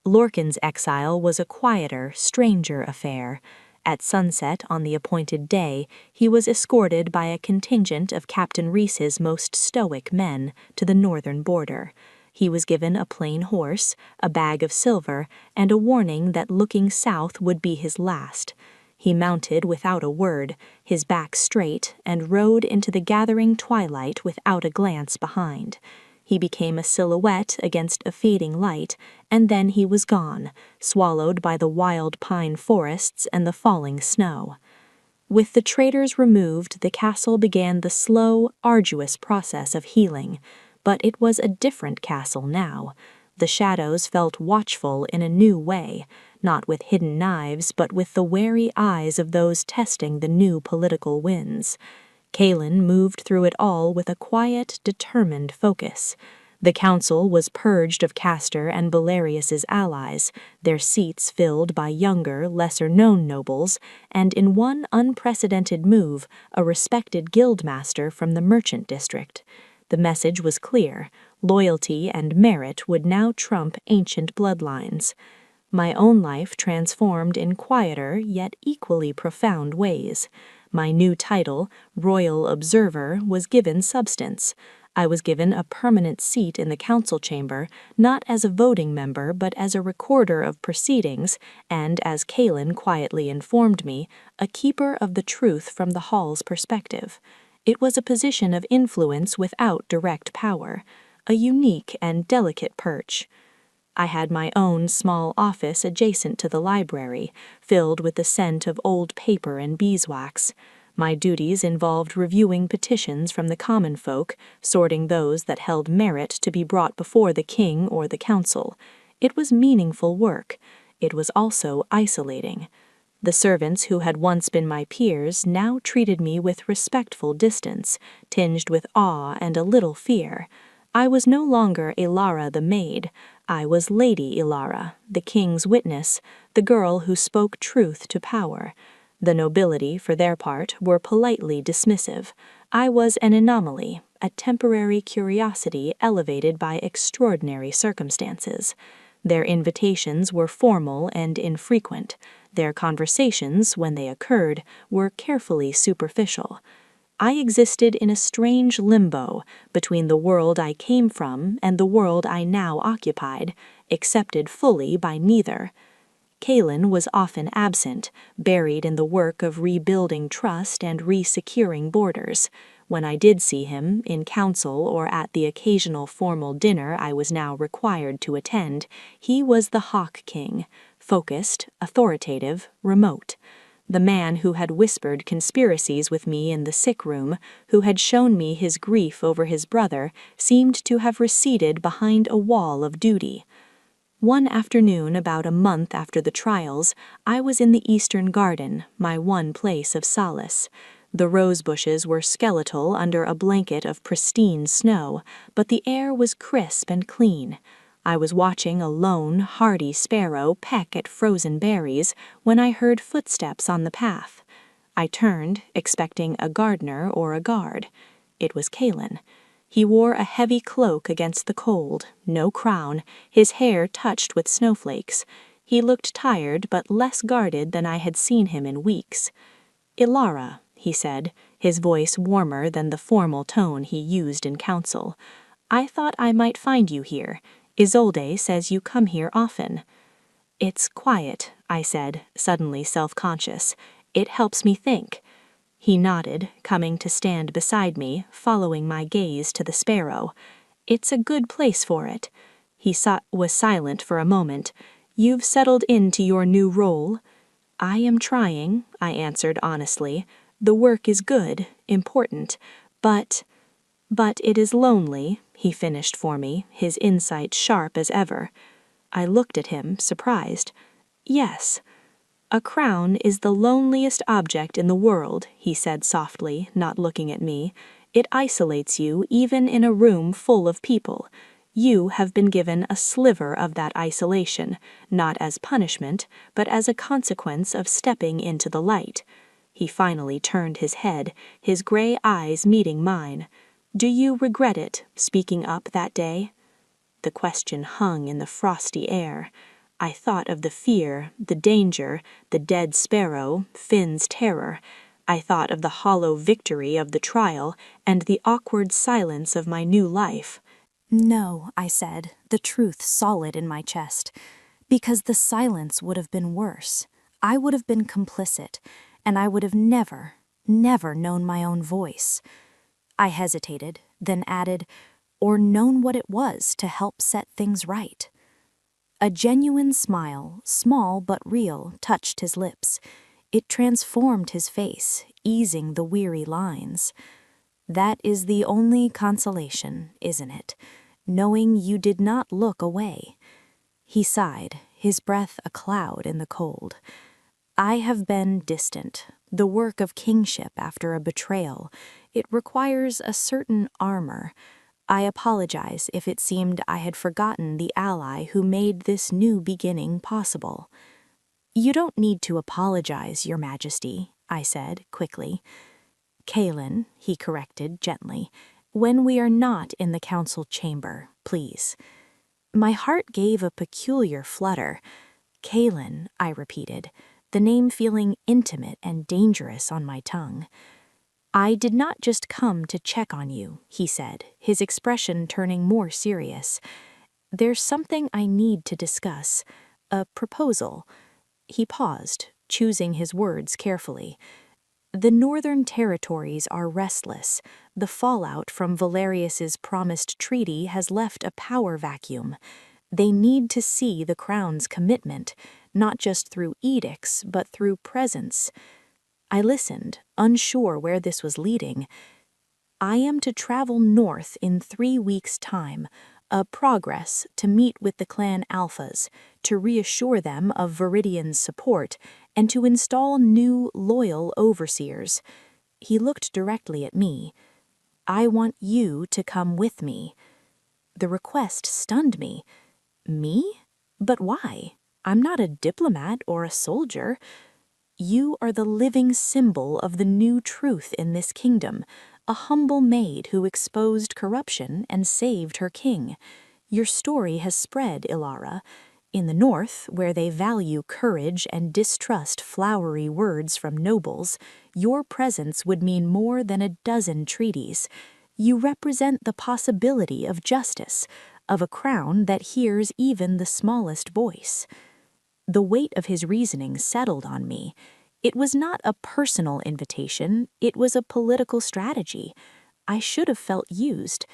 Lorcan's exile was a quieter, stranger affair. At sunset on the appointed day, he was escorted by a contingent of Captain Reese's most stoic men to the northern border. He was given a plain horse, a bag of silver, and a warning that looking south would be his last. He mounted without a word, his back straight, and rode into the gathering twilight without a glance behind. He became a silhouette against a fading light, and then he was gone, swallowed by the wild pine forests and the falling snow. With the traitors removed, the castle began the slow, arduous process of healing, but it was a different castle now. The shadows felt watchful in a new way, not with hidden knives, but with the wary eyes of those testing the new political winds. Kaelin moved through it all with a quiet, determined focus. The council was purged of Castor and Belarius's allies, their seats filled by younger, lesser-known nobles, and in one unprecedented move, a respected guildmaster from the merchant district. The message was clear. Loyalty and merit would now trump ancient bloodlines. My own life transformed in quieter, yet equally profound ways. My new title, Royal Observer, was given substance. I was given a permanent seat in the council chamber, not as a voting member, but as a recorder of proceedings, and, as Kaelin quietly informed me, a keeper of the truth from the hall's perspective. It was a position of influence without direct power, a unique and delicate perch. I had my own small office adjacent to the library, filled with the scent of old paper and beeswax. My duties involved reviewing petitions from the common folk, sorting those that held merit to be brought before the king or the council. It was meaningful work. It was also isolating. The servants who had once been my peers now treated me with respectful distance, tinged with awe and a little fear. I was no longer Ilara the maid. I was Lady Ilara, the king's witness, the girl who spoke truth to power. The nobility, for their part, were politely dismissive. I was an anomaly, a temporary curiosity elevated by extraordinary circumstances. Their invitations were formal and infrequent. Their conversations, when they occurred, were carefully superficial. I existed in a strange limbo between the world I came from and the world I now occupied, accepted fully by neither. Kaelin was often absent, buried in the work of rebuilding trust and resecuring borders. When I did see him, in council or at the occasional formal dinner I was now required to attend, he was the Hawk King, focused, authoritative, remote. The man who had whispered conspiracies with me in the sick room, who had shown me his grief over his brother, seemed to have receded behind a wall of duty. One afternoon, about a month after the trials, I was in the eastern garden, my one place of solace. The rose bushes were skeletal under a blanket of pristine snow, but the air was crisp and clean. I was watching a lone, hardy sparrow peck at frozen berries when I heard footsteps on the path. I turned, expecting a gardener or a guard. It was Kaelin. He wore a heavy cloak against the cold, no crown, his hair touched with snowflakes. He looked tired but less guarded than I had seen him in weeks. "Ilara," he said, his voice warmer than the formal tone he used in council. "I thought I might find you here. Isolde says you come here often." "It's quiet," I said, suddenly self-conscious. "It helps me think." He nodded, coming to stand beside me, following my gaze to the sparrow. "It's a good place for it." Was silent for a moment. "You've settled into your new role?" "I am trying," I answered honestly. "The work is good, important, but it is lonely," he finished for me, his insight sharp as ever. I looked at him, surprised. "Yes. A crown is the loneliest object in the world," he said softly, not looking at me. "It isolates you even in a room full of people. You have been given a sliver of that isolation, not as punishment, but as a consequence of stepping into the light." He finally turned his head, his gray eyes meeting mine. "Do you regret it, speaking up that day?" The question hung in the frosty air. I thought of the fear, the danger, the dead sparrow, Finn's terror. I thought of the hollow victory of the trial and the awkward silence of my new life. "No," I said, the truth solid in my chest. "Because the silence would have been worse. I would have been complicit, and I would have never known my own voice." I hesitated, then added, "or known what it was to help set things right." A genuine smile, small but real, touched his lips. It transformed his face, easing the weary lines. "That is the only consolation, isn't it? Knowing you did not look away." He sighed, his breath a cloud in the cold. "I have been distant. The work of kingship after a betrayal. It requires a certain armor. I apologize if it seemed I had forgotten the ally who made this new beginning possible." "You don't need to apologize, Your Majesty," I said quickly. "Kaelin," he corrected gently, "when we are not in the council chamber, please." My heart gave a peculiar flutter. "Kaelin," I repeated, the name feeling intimate and dangerous on my tongue. "I did not just come to check on you," he said, his expression turning more serious. "There's something I need to discuss. A proposal." He paused, choosing his words carefully. "The northern territories are restless. The fallout from Valerius's promised treaty has left a power vacuum. They need to see the crown's commitment, not just through edicts, but through presence." I listened, unsure where this was leading. "I am to travel north in 3 weeks' time, a progress to meet with the clan Alphas, to reassure them of Viridian's support, and to install new, loyal overseers." He looked directly at me. "I want you to come with me." The request stunned me. "Me? But why? I'm not a diplomat or a soldier." "You are the living symbol of the new truth in this kingdom, a humble maid who exposed corruption and saved her king. Your story has spread, Ilara. In the north, where they value courage and distrust flowery words from nobles, your presence would mean more than a dozen treaties. You represent the possibility of justice, of a crown that hears even the smallest voice." The weight of his reasoning settled on me. It was not a personal invitation, it was a political strategy. I should have felt used.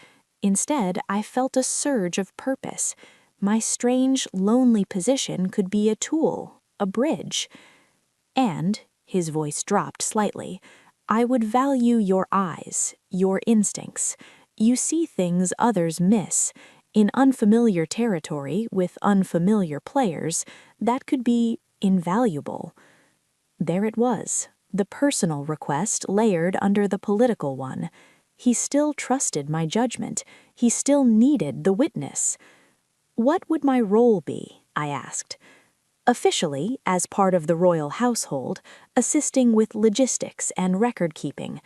Instead, I felt a surge of purpose. My strange, lonely position could be a tool, a bridge. "And," his voice dropped slightly, "I would value your eyes, your instincts. You see things others miss. In unfamiliar territory, with unfamiliar players, that could be invaluable." There it was, the personal request layered under the political one. He still trusted my judgment. He still needed the witness. "What would my role be?" I asked. "Officially, as part of the royal household, assisting with logistics and record-keeping.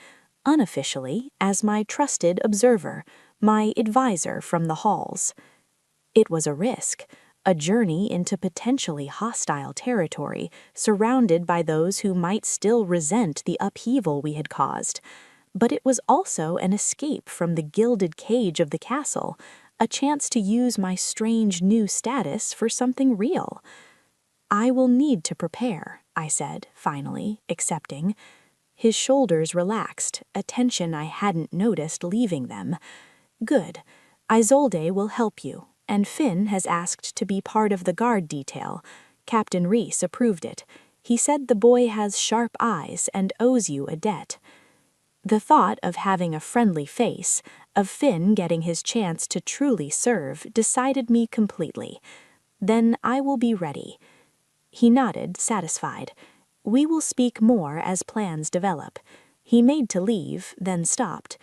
Unofficially, as my trusted observer, my advisor from the halls." It was a risk, a journey into potentially hostile territory, surrounded by those who might still resent the upheaval we had caused. But it was also an escape from the gilded cage of the castle, a chance to use my strange new status for something real. "I will need to prepare," I said, finally, accepting. His shoulders relaxed, a tension I hadn't noticed leaving them. "Good. Isolde will help you. And Finn has asked to be part of the guard detail. Captain Reese approved it. He said the boy has sharp eyes and owes you a debt. The thought of having a friendly face, of Finn getting his chance to truly serve, decided me completely. Then I will be ready. He nodded, satisfied. We will speak more as plans develop. He made to leave, then stopped.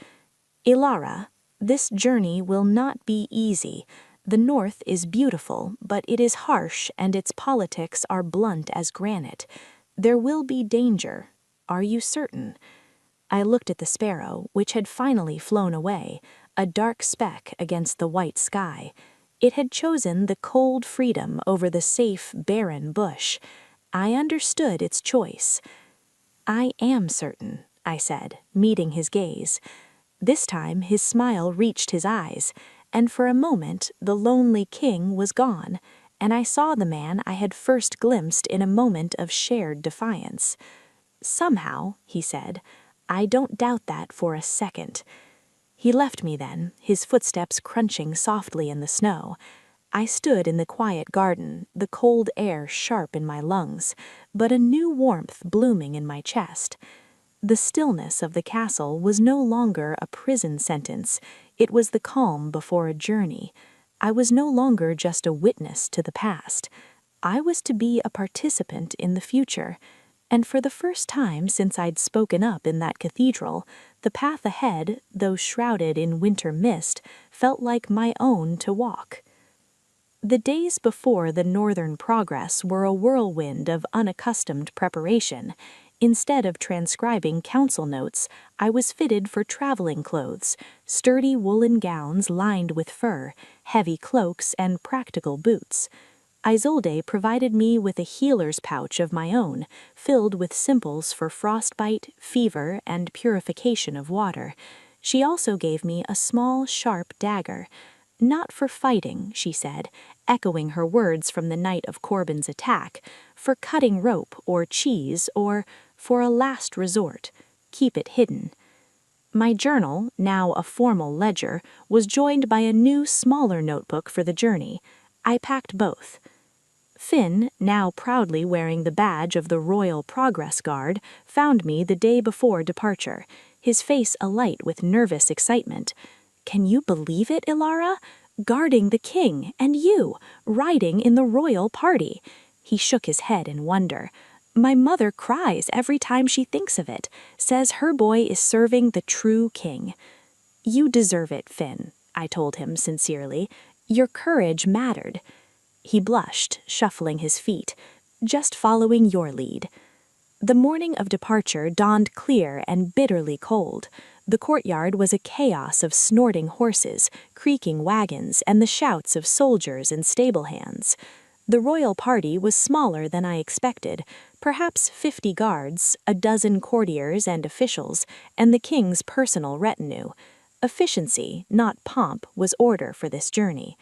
Ilara, this journey will not be easy. The north is beautiful, but it is harsh and its politics are blunt as granite. There will be danger. Are you certain? I looked at the sparrow, which had finally flown away, a dark speck against the white sky. It had chosen the cold freedom over the safe, barren bush. I understood its choice. I am certain, I said, meeting his gaze. This time his smile reached his eyes, and for a moment the lonely king was gone, and I saw the man I had first glimpsed in a moment of shared defiance. Somehow, he said, I don't doubt that for a second. He left me then, his footsteps crunching softly in the snow. I stood in the quiet garden, the cold air sharp in my lungs, but a new warmth blooming in my chest. The stillness of the castle was no longer a prison sentence, it was the calm before a journey. I was no longer just a witness to the past. I was to be a participant in the future. And for the first time since I'd spoken up in that cathedral, the path ahead, though shrouded in winter mist, felt like my own to walk. The days before the northern progress were a whirlwind of unaccustomed preparation. Instead of transcribing council notes, I was fitted for traveling clothes, sturdy woolen gowns lined with fur, heavy cloaks, and practical boots. Isolde provided me with a healer's pouch of my own, filled with simples for frostbite, fever, and purification of water. She also gave me a small, sharp dagger. Not for fighting, she said, echoing her words from the night of Corbin's attack, for cutting rope or cheese, or for a last resort. Keep it hidden. My journal, now a formal ledger, was joined by a new, smaller notebook for the journey. I packed both. Finn, now proudly wearing the badge of the Royal Progress Guard, found me the day before departure, his face alight with nervous excitement. Can you believe it, Ilara? Guarding the king, and you, riding in the royal party. He shook his head in wonder. My mother cries every time she thinks of it, says her boy is serving the true king. You deserve it, Finn, I told him sincerely. Your courage mattered. He blushed, shuffling his feet, just following your lead. The morning of departure dawned clear and bitterly cold. The courtyard was a chaos of snorting horses, creaking wagons, and the shouts of soldiers and stable hands. The royal party was smaller than I expected, perhaps 50 guards, a dozen courtiers and officials, and the king's personal retinue. Efficiency, not pomp, was order for this journey.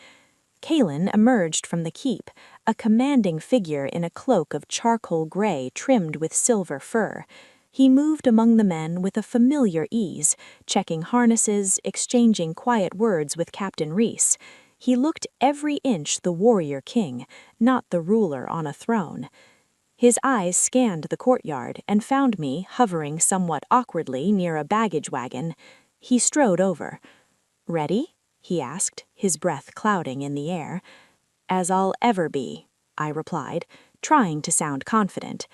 Kalen emerged from the keep, a commanding figure in a cloak of charcoal gray trimmed with silver fur. He moved among the men with a familiar ease, checking harnesses, exchanging quiet words with Captain Reese. He looked every inch the warrior king, not the ruler on a throne. His eyes scanned the courtyard and found me hovering somewhat awkwardly near a baggage wagon. He strode over. "Ready?" he asked, his breath clouding in the air. "As I'll ever be," I replied, trying to sound confident.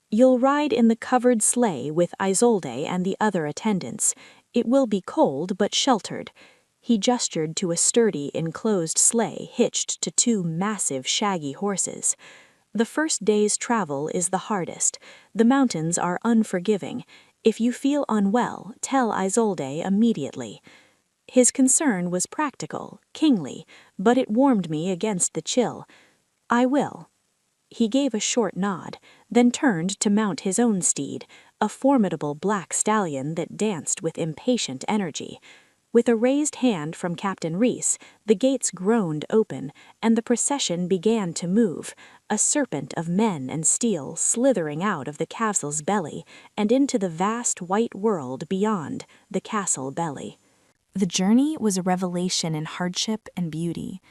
"You'll ride in the covered sleigh with Isolde and the other attendants. It will be cold but sheltered." He gestured to a sturdy, enclosed sleigh hitched to 2 massive, shaggy horses. "The first day's travel is the hardest. The mountains are unforgiving. If you feel unwell, tell Isolde immediately." His concern was practical, kingly, but it warmed me against the chill. "I will." He gave a short nod, then turned to mount his own steed, a formidable black stallion that danced with impatient energy. With a raised hand from Captain Reese, the gates groaned open, and the procession began to move, a serpent of men and steel slithering out of the castle's belly and into the vast white world beyond the castle belly. The journey was a revelation in hardship and beauty.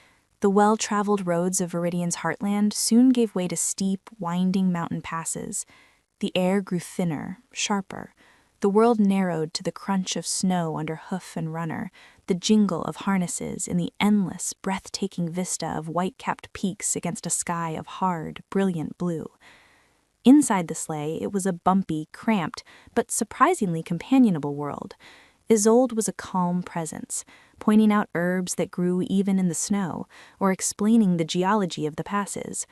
The well-traveled roads of Viridian's heartland soon gave way to steep, winding mountain passes. The air grew thinner, sharper. The world narrowed to the crunch of snow under hoof and runner, the jingle of harnesses in the endless, breathtaking vista of white-capped peaks against a sky of hard, brilliant blue. Inside the sleigh, it was a bumpy, cramped, but surprisingly companionable world. Isolde was a calm presence, pointing out herbs that grew even in the snow, or explaining the geology of the passes.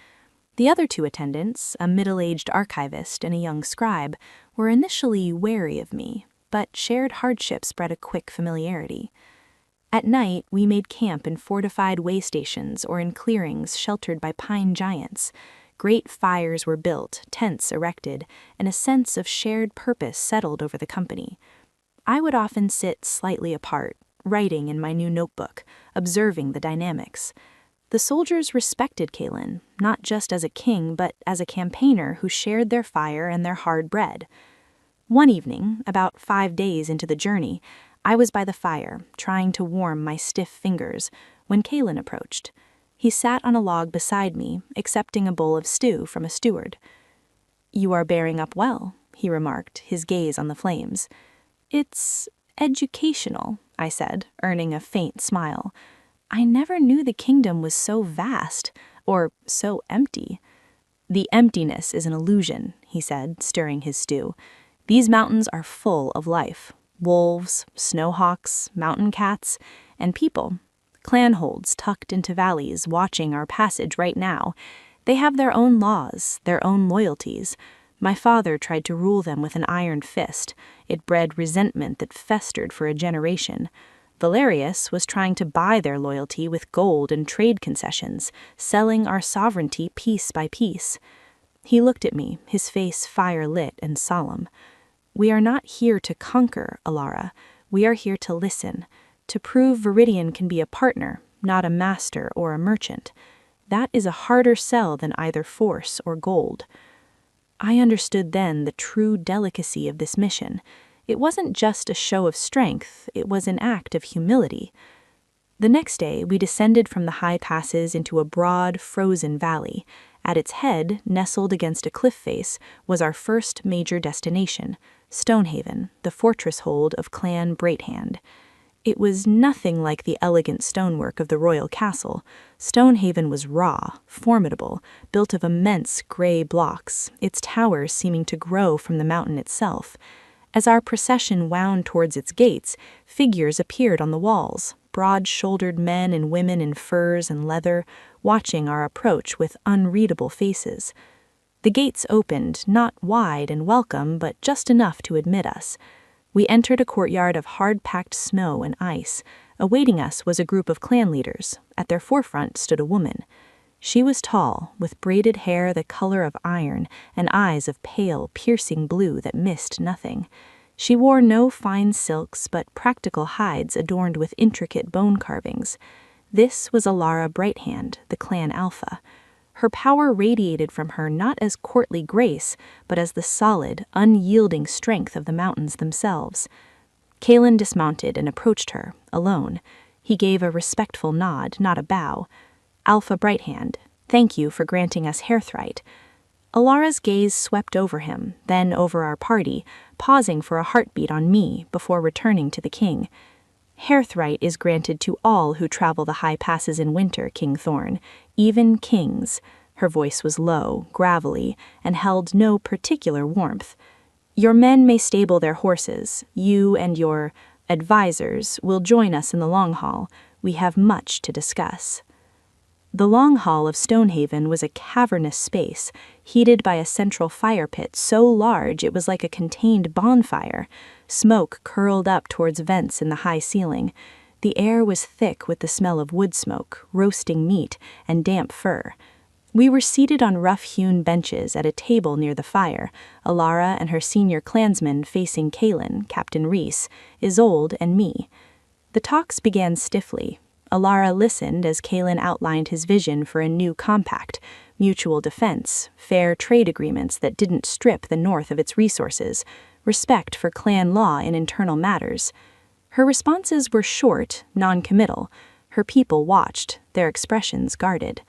The other two attendants, a middle-aged archivist and a young scribe, were initially wary of me, but shared hardships bred a quick familiarity. At night, we made camp in fortified way stations or in clearings sheltered by pine giants. Great fires were built, tents erected, and a sense of shared purpose settled over the company. I would often sit slightly apart, writing in my new notebook, observing the dynamics. The soldiers respected Kaelin, not just as a king, but as a campaigner who shared their fire and their hard bread. One evening, about 5 days into the journey, I was by the fire, trying to warm my stiff fingers, when Kaelin approached. He sat on a log beside me, accepting a bowl of stew from a steward. "You are bearing up well," he remarked, his gaze on the flames. "It's educational," I said, earning a faint smile. I never knew the kingdom was so vast, or so empty. "The emptiness is an illusion," he said, stirring his stew. "These mountains are full of life. Wolves, snowhawks, mountain cats, and people. Clanholds tucked into valleys watching our passage right now. They have their own laws, their own loyalties. My father tried to rule them with an iron fist. It bred resentment that festered for a generation. Valerius was trying to buy their loyalty with gold and trade concessions, selling our sovereignty piece by piece." He looked at me, his face fire-lit and solemn. "We are not here to conquer, Alara. We are here to listen, to prove Viridian can be a partner, not a master or a merchant. That is a harder sell than either force or gold." I understood then the true delicacy of this mission. It wasn't just a show of strength, it was an act of humility. The next day, we descended from the high passes into a broad, frozen valley. At its head, nestled against a cliff face, was our first major destination, Stonehaven, the fortress hold of Clan Brighthand. It was nothing like the elegant stonework of the royal castle. Stonehaven was raw, formidable, built of immense gray blocks, its towers seeming to grow from the mountain itself. As our procession wound towards its gates, figures appeared on the walls, broad-shouldered men and women in furs and leather, watching our approach with unreadable faces. The gates opened, not wide and welcome, but just enough to admit us. We entered a courtyard of hard-packed snow and ice. Awaiting us was a group of clan leaders. At their forefront stood a woman. She was tall, with braided hair the color of iron and eyes of pale, piercing blue that missed nothing. She wore no fine silks but practical hides adorned with intricate bone carvings. This was Alara Brighthand, the clan Alpha. Her power radiated from her not as courtly grace, but as the solid, unyielding strength of the mountains themselves. Kaelin dismounted and approached her, alone. He gave a respectful nod, not a bow. "Alpha Brighthand, thank you for granting us Hearthright." Alara's gaze swept over him, then over our party, pausing for a heartbeat on me before returning to the king. "Hearthright is granted to all who travel the high passes in winter, King Thorn, even kings." Her voice was low, gravelly, and held no particular warmth. "Your men may stable their horses. You and your advisors will join us in the long hall. We have much to discuss." The long hall of Stonehaven was a cavernous space, heated by a central fire pit so large it was like a contained bonfire. Smoke curled up towards vents in the high ceiling. The air was thick with the smell of wood smoke, roasting meat, and damp fur. We were seated on rough-hewn benches at a table near the fire, Alara and her senior clansmen facing Kaelin, Captain Reese, Isolde, and me. The talks began stiffly. Alara listened as Kaelin outlined his vision for a new compact, mutual defense, fair trade agreements that didn't strip the North of its resources, respect for clan law in internal matters. Her responses were short, non-committal. Her people watched, their expressions guarded.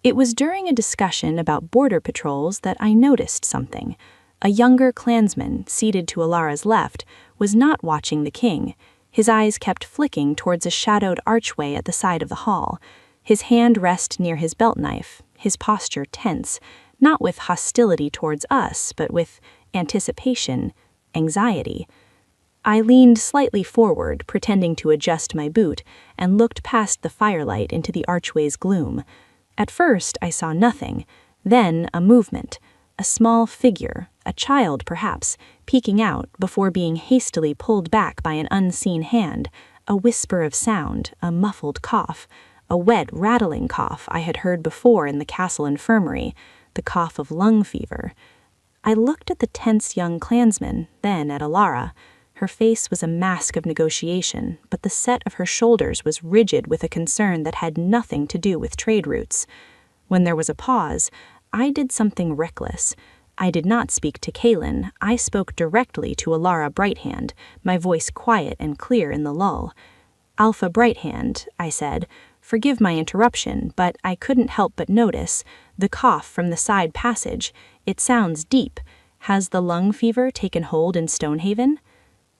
It was during a discussion about border patrols that I noticed something. A younger clansman, seated to Alara's left, was not watching the king. His eyes kept flicking towards a shadowed archway at the side of the hall. His hand rested near his belt knife, his posture tense, not with hostility towards us, but with anticipation, anxiety. I leaned slightly forward, pretending to adjust my boot, and looked past the firelight into the archway's gloom. At first, I saw nothing, then a movement, a small figure, a child perhaps, peeking out before being hastily pulled back by an unseen hand, a whisper of sound, a muffled cough, a wet, rattling cough I had heard before in the castle infirmary, the cough of lung fever. I looked at the tense young clansman, then at Alara. Her face was a mask of negotiation, but the set of her shoulders was rigid with a concern that had nothing to do with trade routes. When there was a pause, I did something reckless. I did not speak to Kaelin. I spoke directly to Alara Brighthand, my voice quiet and clear in the lull. "Alpha Brighthand," I said, "forgive my interruption, but I couldn't help but notice the cough from the side passage. It sounds deep. Has the lung fever taken hold in Stonehaven?"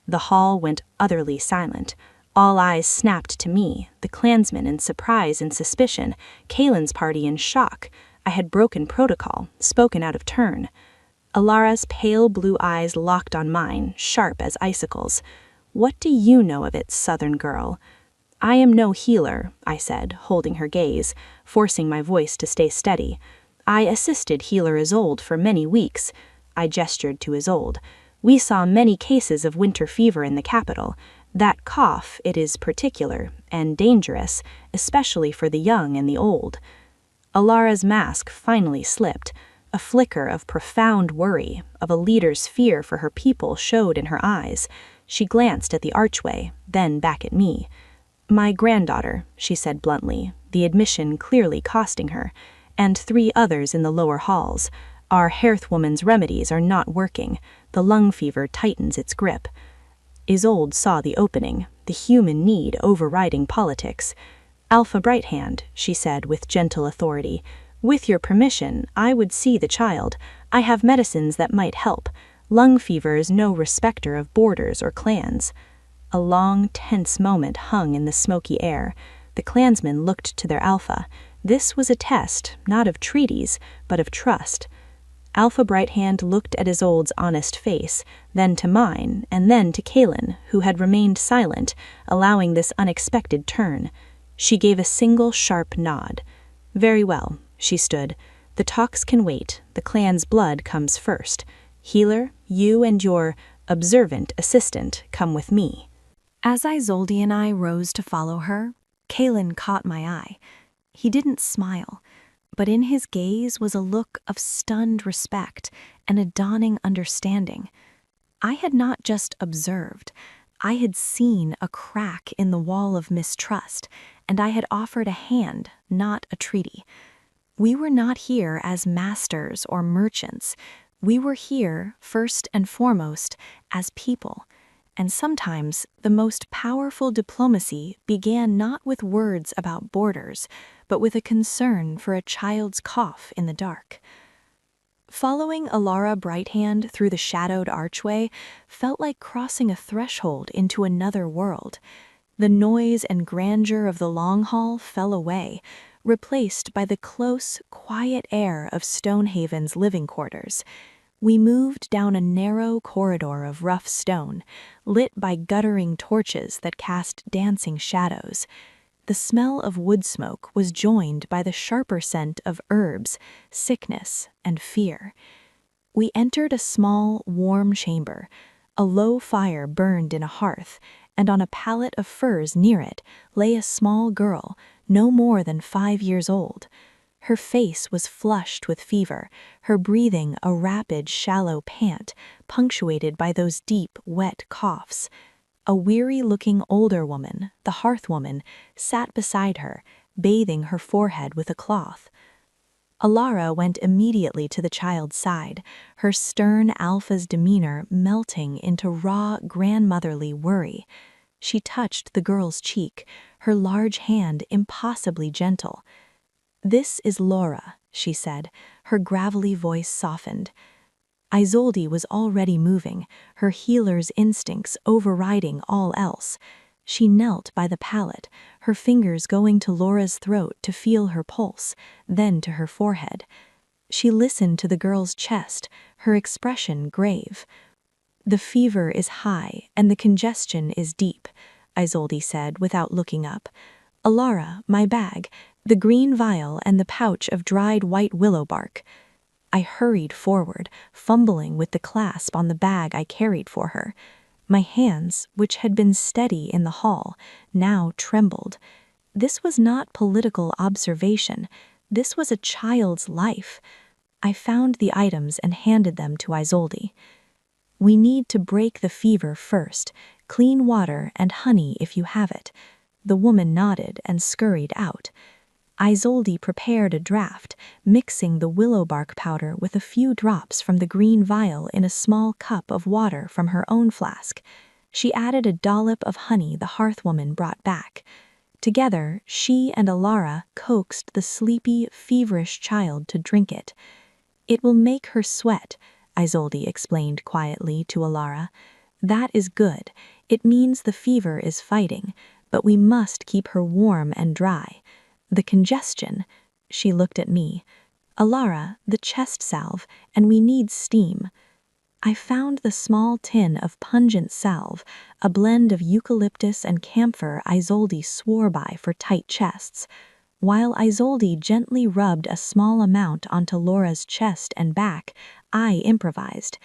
The hall went utterly silent. All eyes snapped to me, the clansmen in surprise and suspicion, Kaelin's party in shock. I had broken protocol, spoken out of turn. Alara's pale blue eyes locked on mine, sharp as icicles. "What do you know of it, southern girl?" "I am no healer," I said, holding her gaze, forcing my voice to stay steady. "I assisted healer Isolde for many weeks." I gestured to Isolde. "We saw many cases of winter fever in the capital. That cough, it is particular and dangerous, especially for the young and the old." Alara's mask finally slipped. A flicker of profound worry, of a leader's fear for her people showed in her eyes. She glanced at the archway, then back at me. "My granddaughter," she said bluntly, the admission clearly costing her, "and 3 others in the lower halls. Our Hearthwoman's remedies are not working. The lung fever tightens its grip." Isolde saw the opening, the human need overriding politics. "Alpha Brighthand," she said with gentle authority, "with your permission, I would see the child. I have medicines that might help. Lung fever is no respecter of borders or clans." A long, tense moment hung in the smoky air. The clansmen looked to their Alpha. This was a test, not of treaties, but of trust. Alpha Brighthand looked at Isolde's honest face, then to mine, and then to Kaelin, who had remained silent, allowing this unexpected turn. She gave a single sharp nod. "Very well," she stood. "The talks can wait. The clan's blood comes first. Healer, you and your observant assistant come with me." As Isolde and I rose to follow her, Kaelin caught my eye. He didn't smile, but in his gaze was a look of stunned respect and a dawning understanding. I had not just observed. I had seen a crack in the wall of mistrust, and I had offered a hand, not a treaty. We were not here as masters or merchants. We were here, first and foremost, as people. And sometimes the most powerful diplomacy began not with words about borders, but with a concern for a child's cough in the dark. Following Alara Brighthand through the shadowed archway felt like crossing a threshold into another world. The noise and grandeur of the long hall fell away, replaced by the close, quiet air of Stonehaven's living quarters. We moved down a narrow corridor of rough stone, lit by guttering torches that cast dancing shadows. The smell of wood smoke was joined by the sharper scent of herbs, sickness, and fear. We entered a small, warm chamber. A low fire burned in a hearth, and on a pallet of furs near it lay a small girl, no more than 5 years old. Her face was flushed with fever, her breathing a rapid, shallow pant, punctuated by those deep, wet coughs. A weary-looking older woman, the hearthwoman, sat beside her, bathing her forehead with a cloth. Alara went immediately to the child's side, her stern Alpha's demeanor melting into raw, grandmotherly worry. She touched the girl's cheek, her large hand impossibly gentle. "This is Laura," she said, her gravelly voice softened. Isolde was already moving, her healer's instincts overriding all else. She knelt by the pallet, her fingers going to Laura's throat to feel her pulse, then to her forehead. She listened to the girl's chest, her expression grave. "The fever is high and the congestion is deep," Isolde said without looking up. "Alara, my bag, the green vial and the pouch of dried white willow bark." I hurried forward, fumbling with the clasp on the bag I carried for her. My hands, which had been steady in the hall, now trembled. This was not political observation. This was a child's life. I found the items and handed them to Isolde. "We need to break the fever first. Clean water and honey if you have it." The woman nodded and scurried out. Isolde prepared a draught, mixing the willow bark powder with a few drops from the green vial in a small cup of water from her own flask. She added a dollop of honey the hearthwoman brought back. Together, she and Alara coaxed the sleepy, feverish child to drink it. "It will make her sweat," Isolde explained quietly to Alara. "That is good. It means the fever is fighting, but we must keep her warm and dry. The congestion," she looked at me. "Alara, the chest salve, and we need steam." I found the small tin of pungent salve, a blend of eucalyptus and camphor Isolde swore by for tight chests. While Isolde gently rubbed a small amount onto Laura's chest and back, I improvised.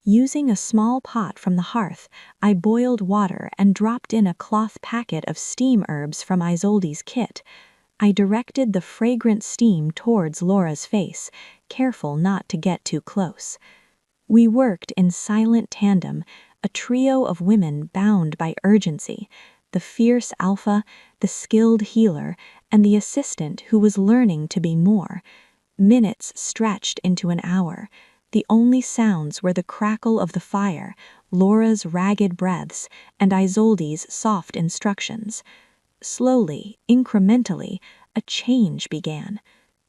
Using a small pot from the hearth, I boiled water and dropped in a cloth packet of steam herbs from Isolde's kit. I directed the fragrant steam towards Laura's face, careful not to get too close. We worked in silent tandem, a trio of women bound by urgency, the fierce alpha, the skilled healer, and the assistant who was learning to be more. Minutes stretched into an hour. The only sounds were the crackle of the fire, Laura's ragged breaths, and Isolde's soft instructions. Slowly, incrementally, a change began.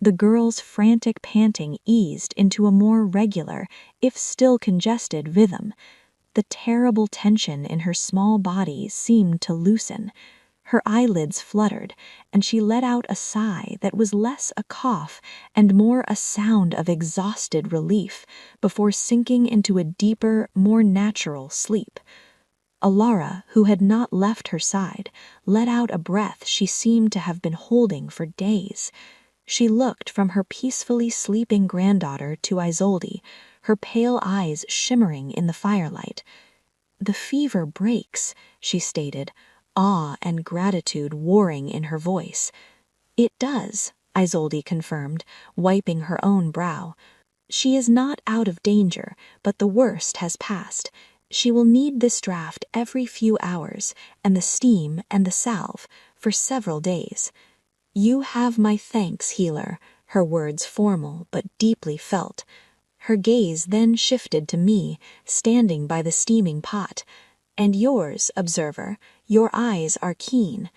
The girl's frantic panting eased into a more regular, if still congested, rhythm. The terrible tension in her small body seemed to loosen. Her eyelids fluttered, and she let out a sigh that was less a cough and more a sound of exhausted relief before sinking into a deeper, more natural sleep. Alara, who had not left her side, let out a breath she seemed to have been holding for days. She looked from her peacefully sleeping granddaughter to Isolde, her pale eyes shimmering in the firelight. "The fever breaks," she stated, awe and gratitude warring in her voice. "It does," Isolde confirmed, wiping her own brow. "She is not out of danger, but the worst has passed. She will need this draught every few hours, and the steam and the salve, for several days. You have my thanks, healer," her words formal but deeply felt. Her gaze then shifted to me, standing by the steaming pot. "And yours, observer, your eyes are keen."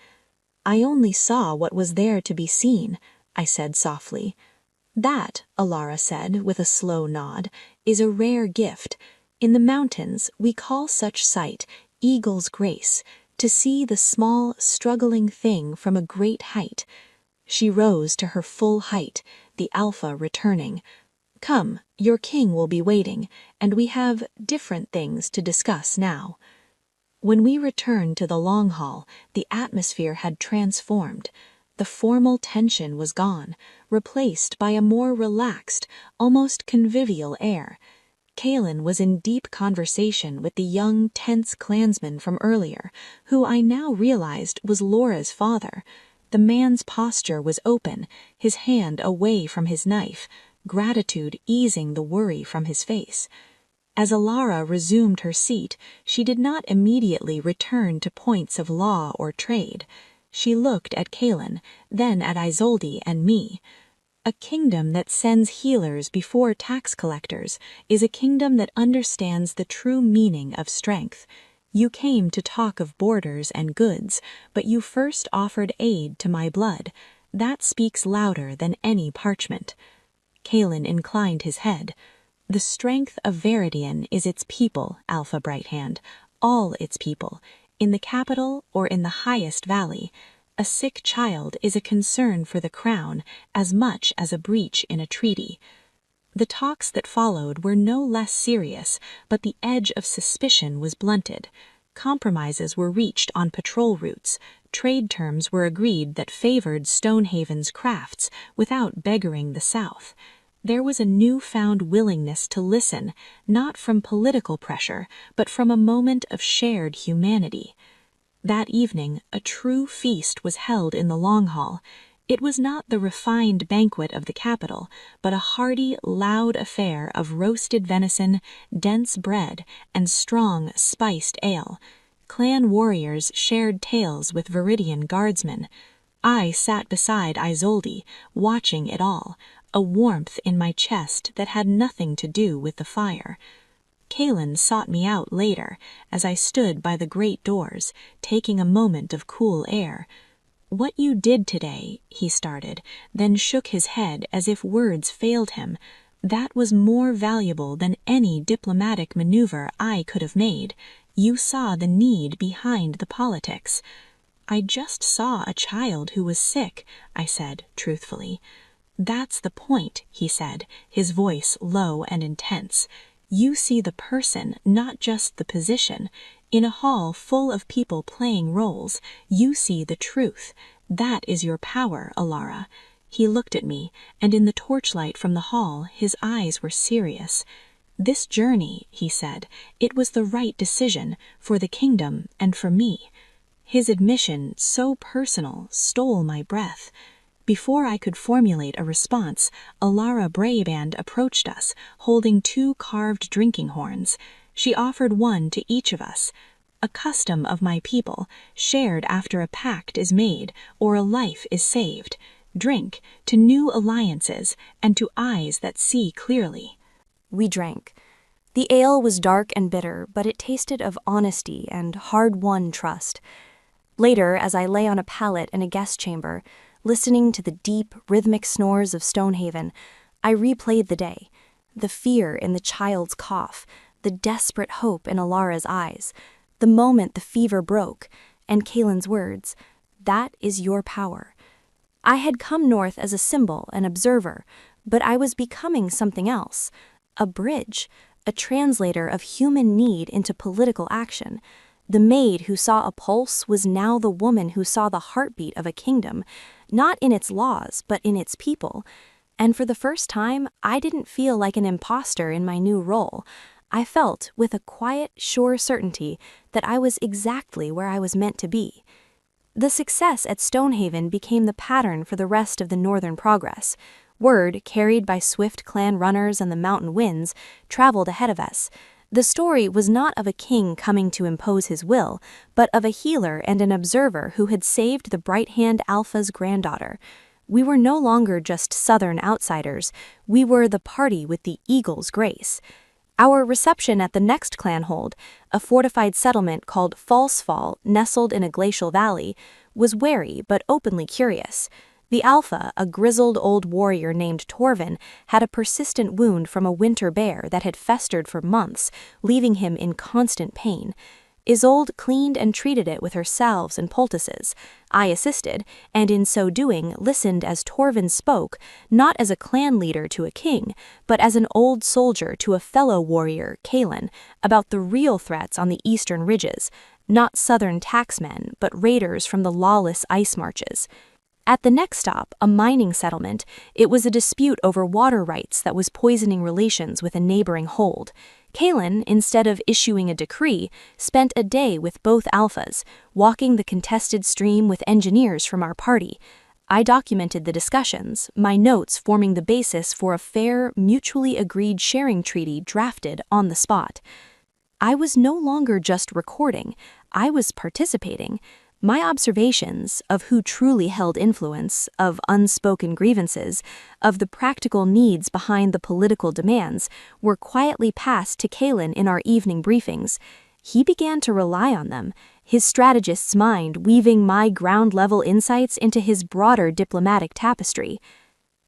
"I only saw what was there to be seen," I said softly. "That," Alara said with a slow nod, "is a rare gift. In the mountains, we call such sight eagle's grace, to see the small, struggling thing from a great height." She rose to her full height, the alpha returning. "Come, your king will be waiting, and we have different things to discuss now." When we returned to the long hall, the atmosphere had transformed. The formal tension was gone, replaced by a more relaxed, almost convivial air. Kaelin was in deep conversation with the young, tense clansman from earlier, who I now realized was Laura's father. The man's posture was open, his hand away from his knife, gratitude easing the worry from his face. As Alara resumed her seat, she did not immediately return to points of law or trade. She looked at Kaelin, then at Isolde and me. A kingdom that sends healers before tax collectors is a kingdom that understands the true meaning of strength. You came to talk of borders and goods, but you first offered aid to my blood. That speaks louder than any parchment." Kalen inclined his head. "The strength of Veridian is its people, Alpha Brighthand, all its people, in the capital or in the highest valley. A sick child is a concern for the crown as much as a breach in a treaty." The talks that followed were no less serious, but the edge of suspicion was blunted. Compromises were reached on patrol routes. Trade terms were agreed that favored Stonehaven's crafts without beggaring the South. There was a newfound willingness to listen, not from political pressure, but from a moment of shared humanity. That evening, a true feast was held in the Long Hall. It was not the refined banquet of the capital, but a hearty, loud affair of roasted venison, dense bread, and strong, spiced ale. Clan warriors shared tales with Viridian guardsmen. I sat beside Isolde, watching it all, a warmth in my chest that had nothing to do with the fire. Kalen sought me out later, as I stood by the great doors, taking a moment of cool air. "What you did today," he started, then shook his head as if words failed him. "That was more valuable than any diplomatic maneuver I could have made. You saw the need behind the politics." "I just saw a child who was sick," I said truthfully. "That's the point," he said, his voice low and intense. "You see the person, not just the position. In a hall full of people playing roles, you see the truth. That is your power, Alara." He looked at me, and in the torchlight from the hall, his eyes were serious. "This journey," he said, "it was the right decision, for the kingdom and for me." His admission, so personal, stole my breath. Before I could formulate a response, Alara Braeband approached us, holding 2 carved drinking horns. She offered one to each of us. "A custom of my people, shared after a pact is made or a life is saved. Drink to new alliances and to eyes that see clearly." We drank. The ale was dark and bitter, but it tasted of honesty and hard-won trust. Later, as I lay on a pallet in a guest chamber, listening to the deep, rhythmic snores of Stonehaven, I replayed the day. The fear in the child's cough, the desperate hope in Alara's eyes, the moment the fever broke, and Kalen's words, "That is your power." I had come north as a symbol, an observer, but I was becoming something else, a bridge, a translator of human need into political action. The maid who saw a pulse was now the woman who saw the heartbeat of a kingdom, not in its laws, but in its people. And for the first time, I didn't feel like an imposter in my new role. I felt, with a quiet, sure certainty, that I was exactly where I was meant to be. The success at Stonehaven became the pattern for the rest of the northern progress. Word, carried by swift clan runners and the mountain winds, traveled ahead of us. The story was not of a king coming to impose his will, but of a healer and an observer who had saved the Brighthand Alpha's granddaughter. We were no longer just southern outsiders, we were the party with the eagle's grace. Our reception at the next clanhold, a fortified settlement called False Fall, nestled in a glacial valley, was wary but openly curious. The Alpha, a grizzled old warrior named Torvin, had a persistent wound from a winter bear that had festered for months, leaving him in constant pain. Isolde cleaned and treated it with her salves and poultices. I assisted, and in so doing listened as Torvin spoke, not as a clan leader to a king, but as an old soldier to a fellow warrior, Kalen, about the real threats on the eastern ridges, not southern taxmen, but raiders from the lawless ice marches. At the next stop, a mining settlement, it was a dispute over water rights that was poisoning relations with a neighboring hold. Kalen, instead of issuing a decree, spent a day with both Alphas, walking the contested stream with engineers from our party. I documented the discussions, my notes forming the basis for a fair, mutually agreed sharing treaty drafted on the spot. I was no longer just recording, I was participating. My observations of who truly held influence, of unspoken grievances, of the practical needs behind the political demands, were quietly passed to Kalen in our evening briefings. He began to rely on them, his strategist's mind weaving my ground-level insights into his broader diplomatic tapestry.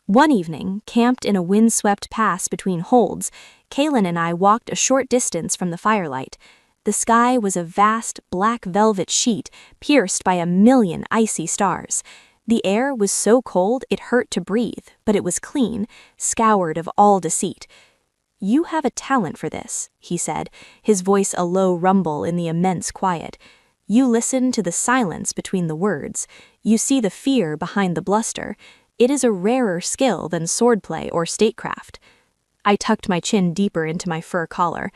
One evening, camped in a windswept pass between holds, Kaelin and I walked a short distance from the firelight. The sky was a vast black velvet sheet pierced by 1,000,000 icy stars. The air was so cold it hurt to breathe, but it was clean, scoured of all deceit. "You have a talent for this," he said, his voice a low rumble in the immense quiet. "You listen to the silence between the words. You see the fear behind the bluster. It is a rarer skill than swordplay or statecraft." I tucked my chin deeper into my fur collar.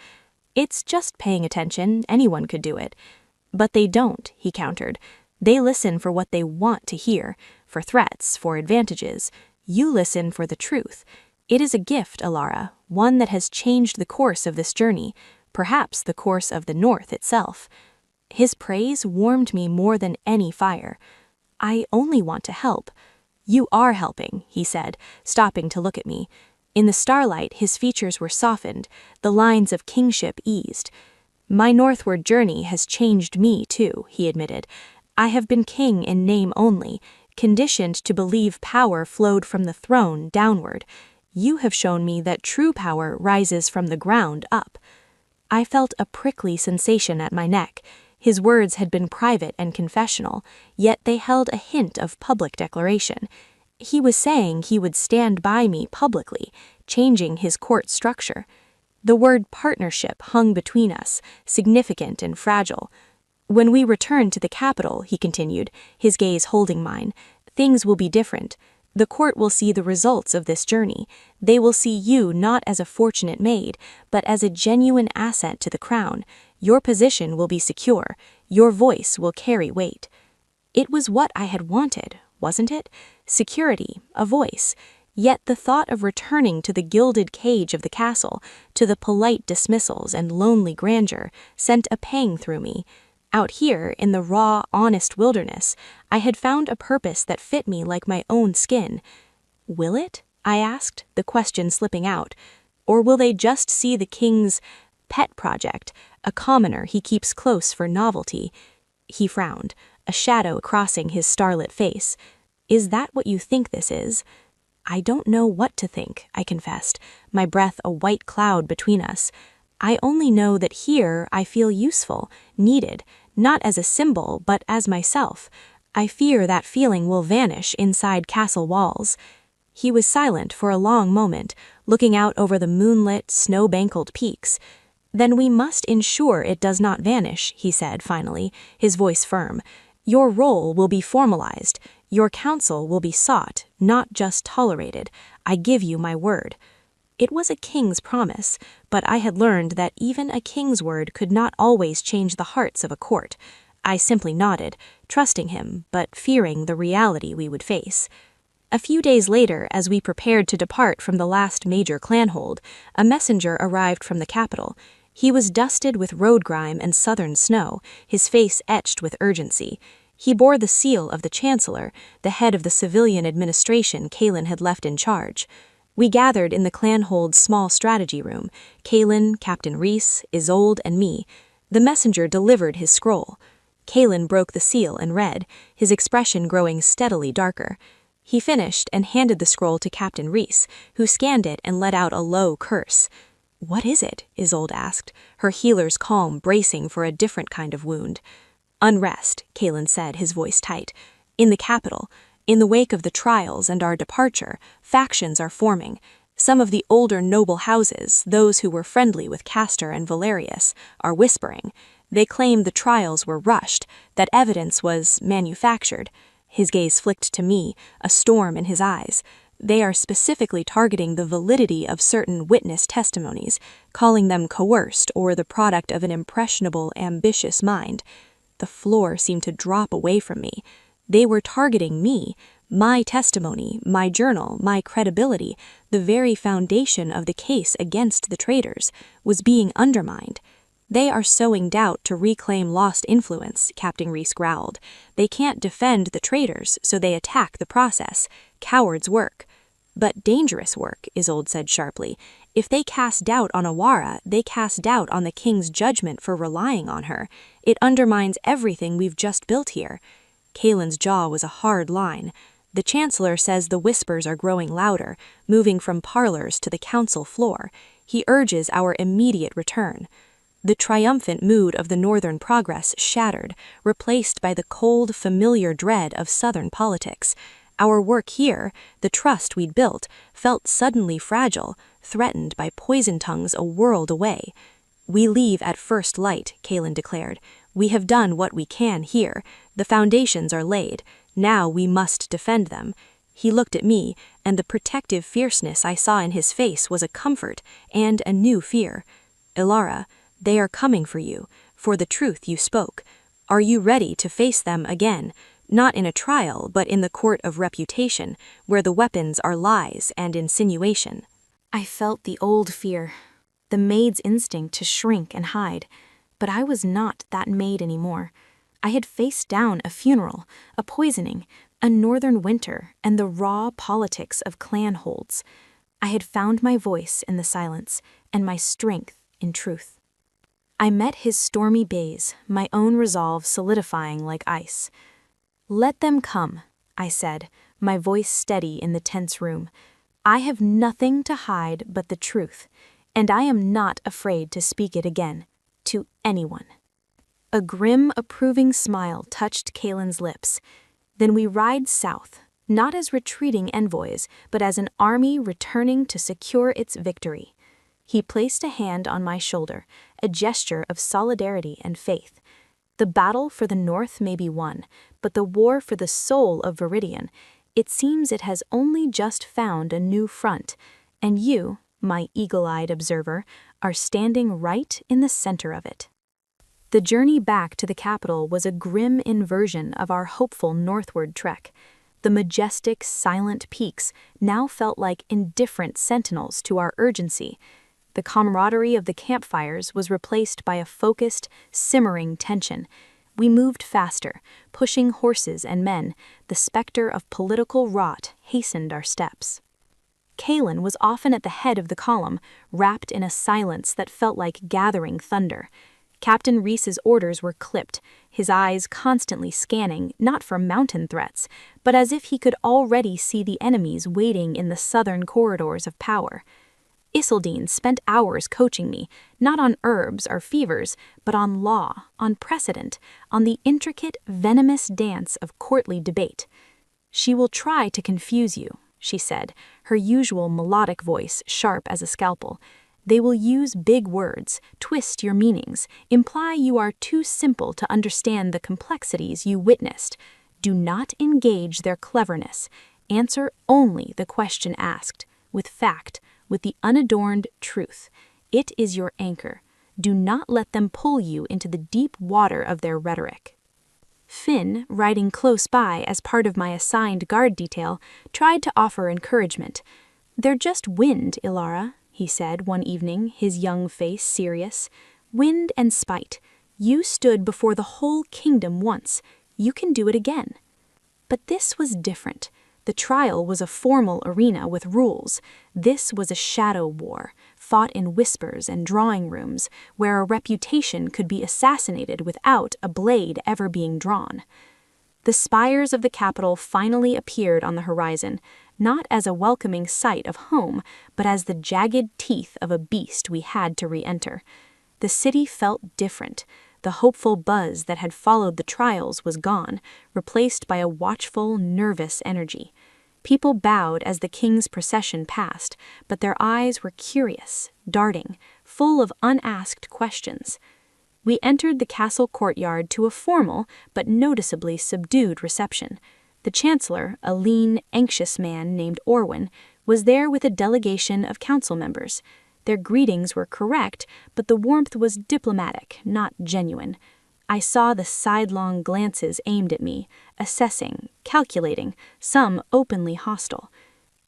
"It's just paying attention, anyone could do it." "But they don't," he countered. "They listen for what they want to hear, for threats, for advantages. You listen for the truth. It is a gift, Alara, one that has changed the course of this journey, perhaps the course of the North itself." His praise warmed me more than any fire. "I only want to help." "You are helping," he said, stopping to look at me. In the starlight, his features were softened, the lines of kingship eased. "My northward journey has changed me, too," he admitted. "I have been king in name only, conditioned to believe power flowed from the throne downward. You have shown me that true power rises from the ground up." I felt a prickly sensation at my neck. His words had been private and confessional, yet they held a hint of public declaration. He was saying he would stand by me publicly, changing his court structure. The word partnership hung between us, significant and fragile. "When we return to the capital," he continued, his gaze holding mine, "things will be different. The court will see the results of this journey. They will see you not as a fortunate maid, but as a genuine asset to the crown. Your position will be secure. Your voice will carry weight." It was what I had wanted, wasn't it? Security, a voice. Yet the thought of returning to the gilded cage of the castle, to the polite dismissals and lonely grandeur, sent a pang through me. Out here, in the raw, honest wilderness, I had found a purpose that fit me like my own skin. "Will it?" I asked, the question slipping out. "Or will they just see the king's pet project, a commoner he keeps close for novelty?" He frowned, a shadow crossing his starlit face. "Is that what you think this is?" "I don't know what to think," I confessed, my breath a white cloud between us. "I only know that here I feel useful, needed, not as a symbol, but as myself. I fear that feeling will vanish inside castle walls." He was silent for a long moment, looking out over the moonlit, snow-bankled peaks. "Then we must ensure it does not vanish," he said finally, his voice firm. "Your role will be formalized. Your counsel will be sought, not just tolerated. I give you my word." It was a king's promise, but I had learned that even a king's word could not always change the hearts of a court. I simply nodded, trusting him, but fearing the reality we would face. A few days later, as we prepared to depart from the last major clanhold, a messenger arrived from the capital. He was dusted with road grime and southern snow, his face etched with urgency. He bore the seal of the chancellor, the head of the civilian administration Kaelin had left in charge. We gathered in the clanhold's small strategy room, Kaelin, Captain Reese, Isolde, and me. The messenger delivered his scroll. Kaelin broke the seal and read, his expression growing steadily darker. He finished and handed the scroll to Captain Reese, who scanned it and let out a low curse. "What is it?" Isolde asked, her healer's calm bracing for a different kind of wound. "Unrest," Kaelin said, his voice tight. "In the capital. In the wake of the trials and our departure, factions are forming. Some of the older noble houses, those who were friendly with Castor and Valerius, are whispering. They claim the trials were rushed, that evidence was manufactured." His gaze flicked to me, a storm in his eyes. "They are specifically targeting the validity of certain witness testimonies, calling them coerced or the product of an impressionable, ambitious mind." The floor seemed to drop away from me. They were targeting me, my testimony, my journal, my credibility, the very foundation of the case against the traitors, was being undermined. "They are sowing doubt to reclaim lost influence," Captain Reese growled. "They can't defend the traitors, so they attack the process. Cowards' work." "But dangerous work," Isolde said sharply. If they cast doubt on Awara, they cast doubt on the king's judgment for relying on her. It undermines everything we've just built here. Kaelin's jaw was a hard line. The Chancellor says the whispers are growing louder, moving from parlors to the council floor. He urges our immediate return. The triumphant mood of the Northern progress shattered, replaced by the cold, familiar dread of Southern politics. Our work here, the trust we'd built, felt suddenly fragile, threatened by poison tongues a world away. "We leave at first light," Kaelin declared. "We have done what we can here. The foundations are laid. Now we must defend them." He looked at me, and the protective fierceness I saw in his face was a comfort and a new fear. "Ilara, they are coming for you, for the truth you spoke. Are you ready to face them again? Not in a trial, but in the court of reputation, where the weapons are lies and insinuation." I felt the old fear, the maid's instinct to shrink and hide, but I was not that maid anymore. I had faced down a funeral, a poisoning, a northern winter, and the raw politics of clan holds. I had found my voice in the silence, and my strength in truth. I met his stormy gaze, my own resolve solidifying like ice. "Let them come," I said, my voice steady in the tense room. "I have nothing to hide but the truth, and I am not afraid to speak it again, to anyone." A grim, approving smile touched Kaelin's lips. "Then we ride south, not as retreating envoys, but as an army returning to secure its victory." He placed a hand on my shoulder, a gesture of solidarity and faith. "The battle for the North may be won, but the war for the soul of Viridian, it seems it has only just found a new front, and you, my eagle-eyed observer, are standing right in the center of it." The journey back to the capital was a grim inversion of our hopeful northward trek. The majestic, silent peaks now felt like indifferent sentinels to our urgency. The camaraderie of the campfires was replaced by a focused, simmering tension. We moved faster, pushing horses and men. The specter of political rot hastened our steps. Kaelin was often at the head of the column, wrapped in a silence that felt like gathering thunder. Captain Reese's orders were clipped, his eyes constantly scanning, not for mountain threats, but as if he could already see the enemies waiting in the southern corridors of power. Isildine spent hours coaching me, not on herbs or fevers, but on law, on precedent, on the intricate, venomous dance of courtly debate. "She will try to confuse you," she said, her usual melodic voice sharp as a scalpel. "They will use big words, twist your meanings, imply you are too simple to understand the complexities you witnessed. Do not engage their cleverness. Answer only the question asked, with fact, with the unadorned truth. It is your anchor. Do not let them pull you into the deep water of their rhetoric." Finn, riding close by as part of my assigned guard detail, tried to offer encouragement. "They're just wind, Ilara," he said one evening, his young face serious. "Wind and spite. You stood before the whole kingdom once. You can do it again." But this was different. The trial was a formal arena with rules. This was a shadow war, fought in whispers and drawing rooms, where a reputation could be assassinated without a blade ever being drawn. The spires of the capital finally appeared on the horizon, not as a welcoming sight of home, but as the jagged teeth of a beast we had to re-enter. The city felt different. The hopeful buzz that had followed the trials was gone, replaced by a watchful, nervous energy. People bowed as the king's procession passed, but their eyes were curious, darting, full of unasked questions. We entered the castle courtyard to a formal but noticeably subdued reception. The Chancellor, a lean, anxious man named Orwin, was there with a delegation of council members. Their greetings were correct, but the warmth was diplomatic, not genuine. I saw the sidelong glances aimed at me, assessing, calculating, some openly hostile.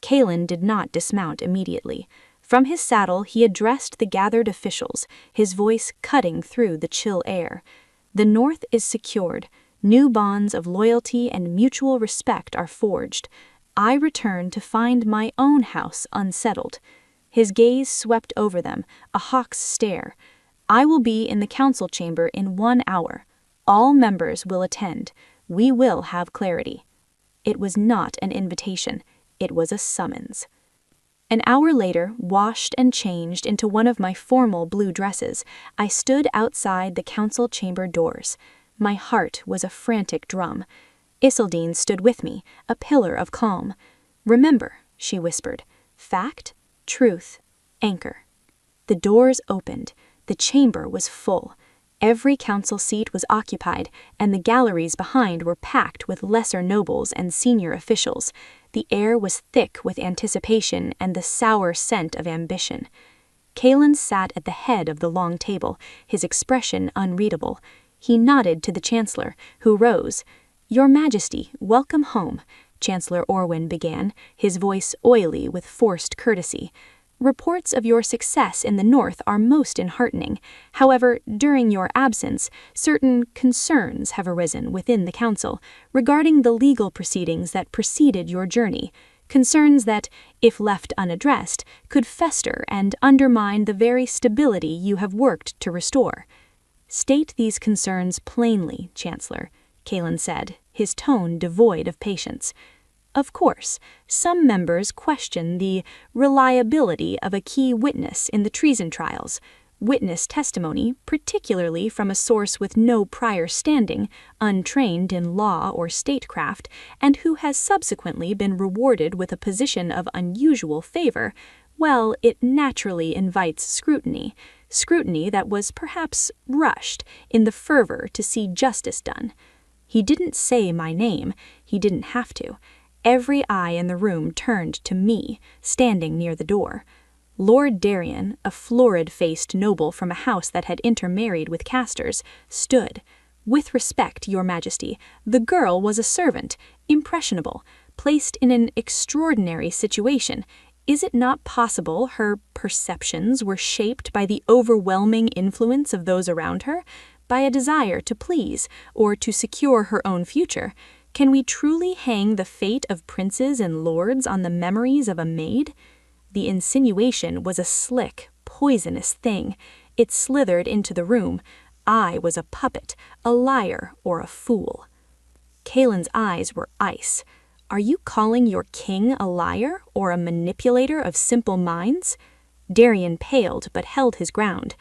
Kaelin did not dismount immediately. From his saddle he addressed the gathered officials, his voice cutting through the chill air. "The North is secured. New bonds of loyalty and mutual respect are forged. I return to find my own house unsettled. His gaze swept over them, a hawk's stare. "I will be in the council chamber in 1 hour. All members will attend. We will have clarity." It was not an invitation. It was a summons. An hour later, washed and changed into one of my formal blue dresses, I stood outside the council chamber doors. My heart was a frantic drum. Isolde stood with me, a pillar of calm. "Remember," she whispered, "fact, truth, anchor." The doors opened. The chamber was full. Every council seat was occupied, and the galleries behind were packed with lesser nobles and senior officials. The air was thick with anticipation and the sour scent of ambition. Kalen sat at the head of the long table, his expression unreadable. He nodded to the Chancellor, who rose. "Your Majesty, welcome home," Chancellor Orwin began, his voice oily with forced courtesy. "Reports of your success in the north are most enheartening. However, during your absence, certain concerns have arisen within the council regarding the legal proceedings that preceded your journey. Concerns that, if left unaddressed, could fester and undermine the very stability you have worked to restore." "State these concerns plainly, Chancellor," Kalen said, his tone devoid of patience. "Of course, some members question the reliability of a key witness in the treason trials. Witness testimony, particularly from a source with no prior standing, untrained in law or statecraft, and who has subsequently been rewarded with a position of unusual favor, well, it naturally invites scrutiny that was perhaps rushed in the fervor to see justice done." He didn't say my name. He didn't have to. Every eye in the room turned to me, standing near the door. Lord Darien, a florid-faced noble from a house that had intermarried with Castors, stood. "With respect, Your Majesty, the girl was a servant, impressionable, placed in an extraordinary situation. Is it not possible her perceptions were shaped by the overwhelming influence of those around her, by a desire to please or to secure her own future? Can we truly hang the fate of princes and lords on the memories of a maid?" The insinuation was a slick, poisonous thing. It slithered into the room. I was a puppet, a liar, or a fool. Kalen's eyes were ice. "Are you calling your king a liar or a manipulator of simple minds?" Darien paled but held his ground.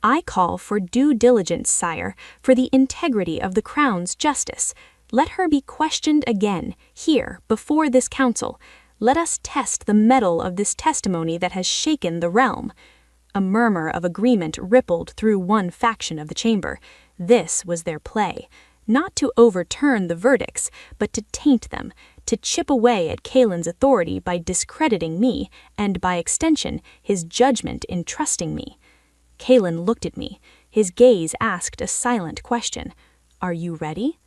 "I call for due diligence, sire, for the integrity of the crown's justice. Let her be questioned again, here, before this council. Let us test the mettle of this testimony that has shaken the realm." A murmur of agreement rippled through one faction of the chamber. This was their play. Not to overturn the verdicts, but to taint them, to chip away at Kalen's authority by discrediting me, and by extension, his judgment in trusting me. Kalen looked at me. His gaze asked a silent question. "Are you ready?"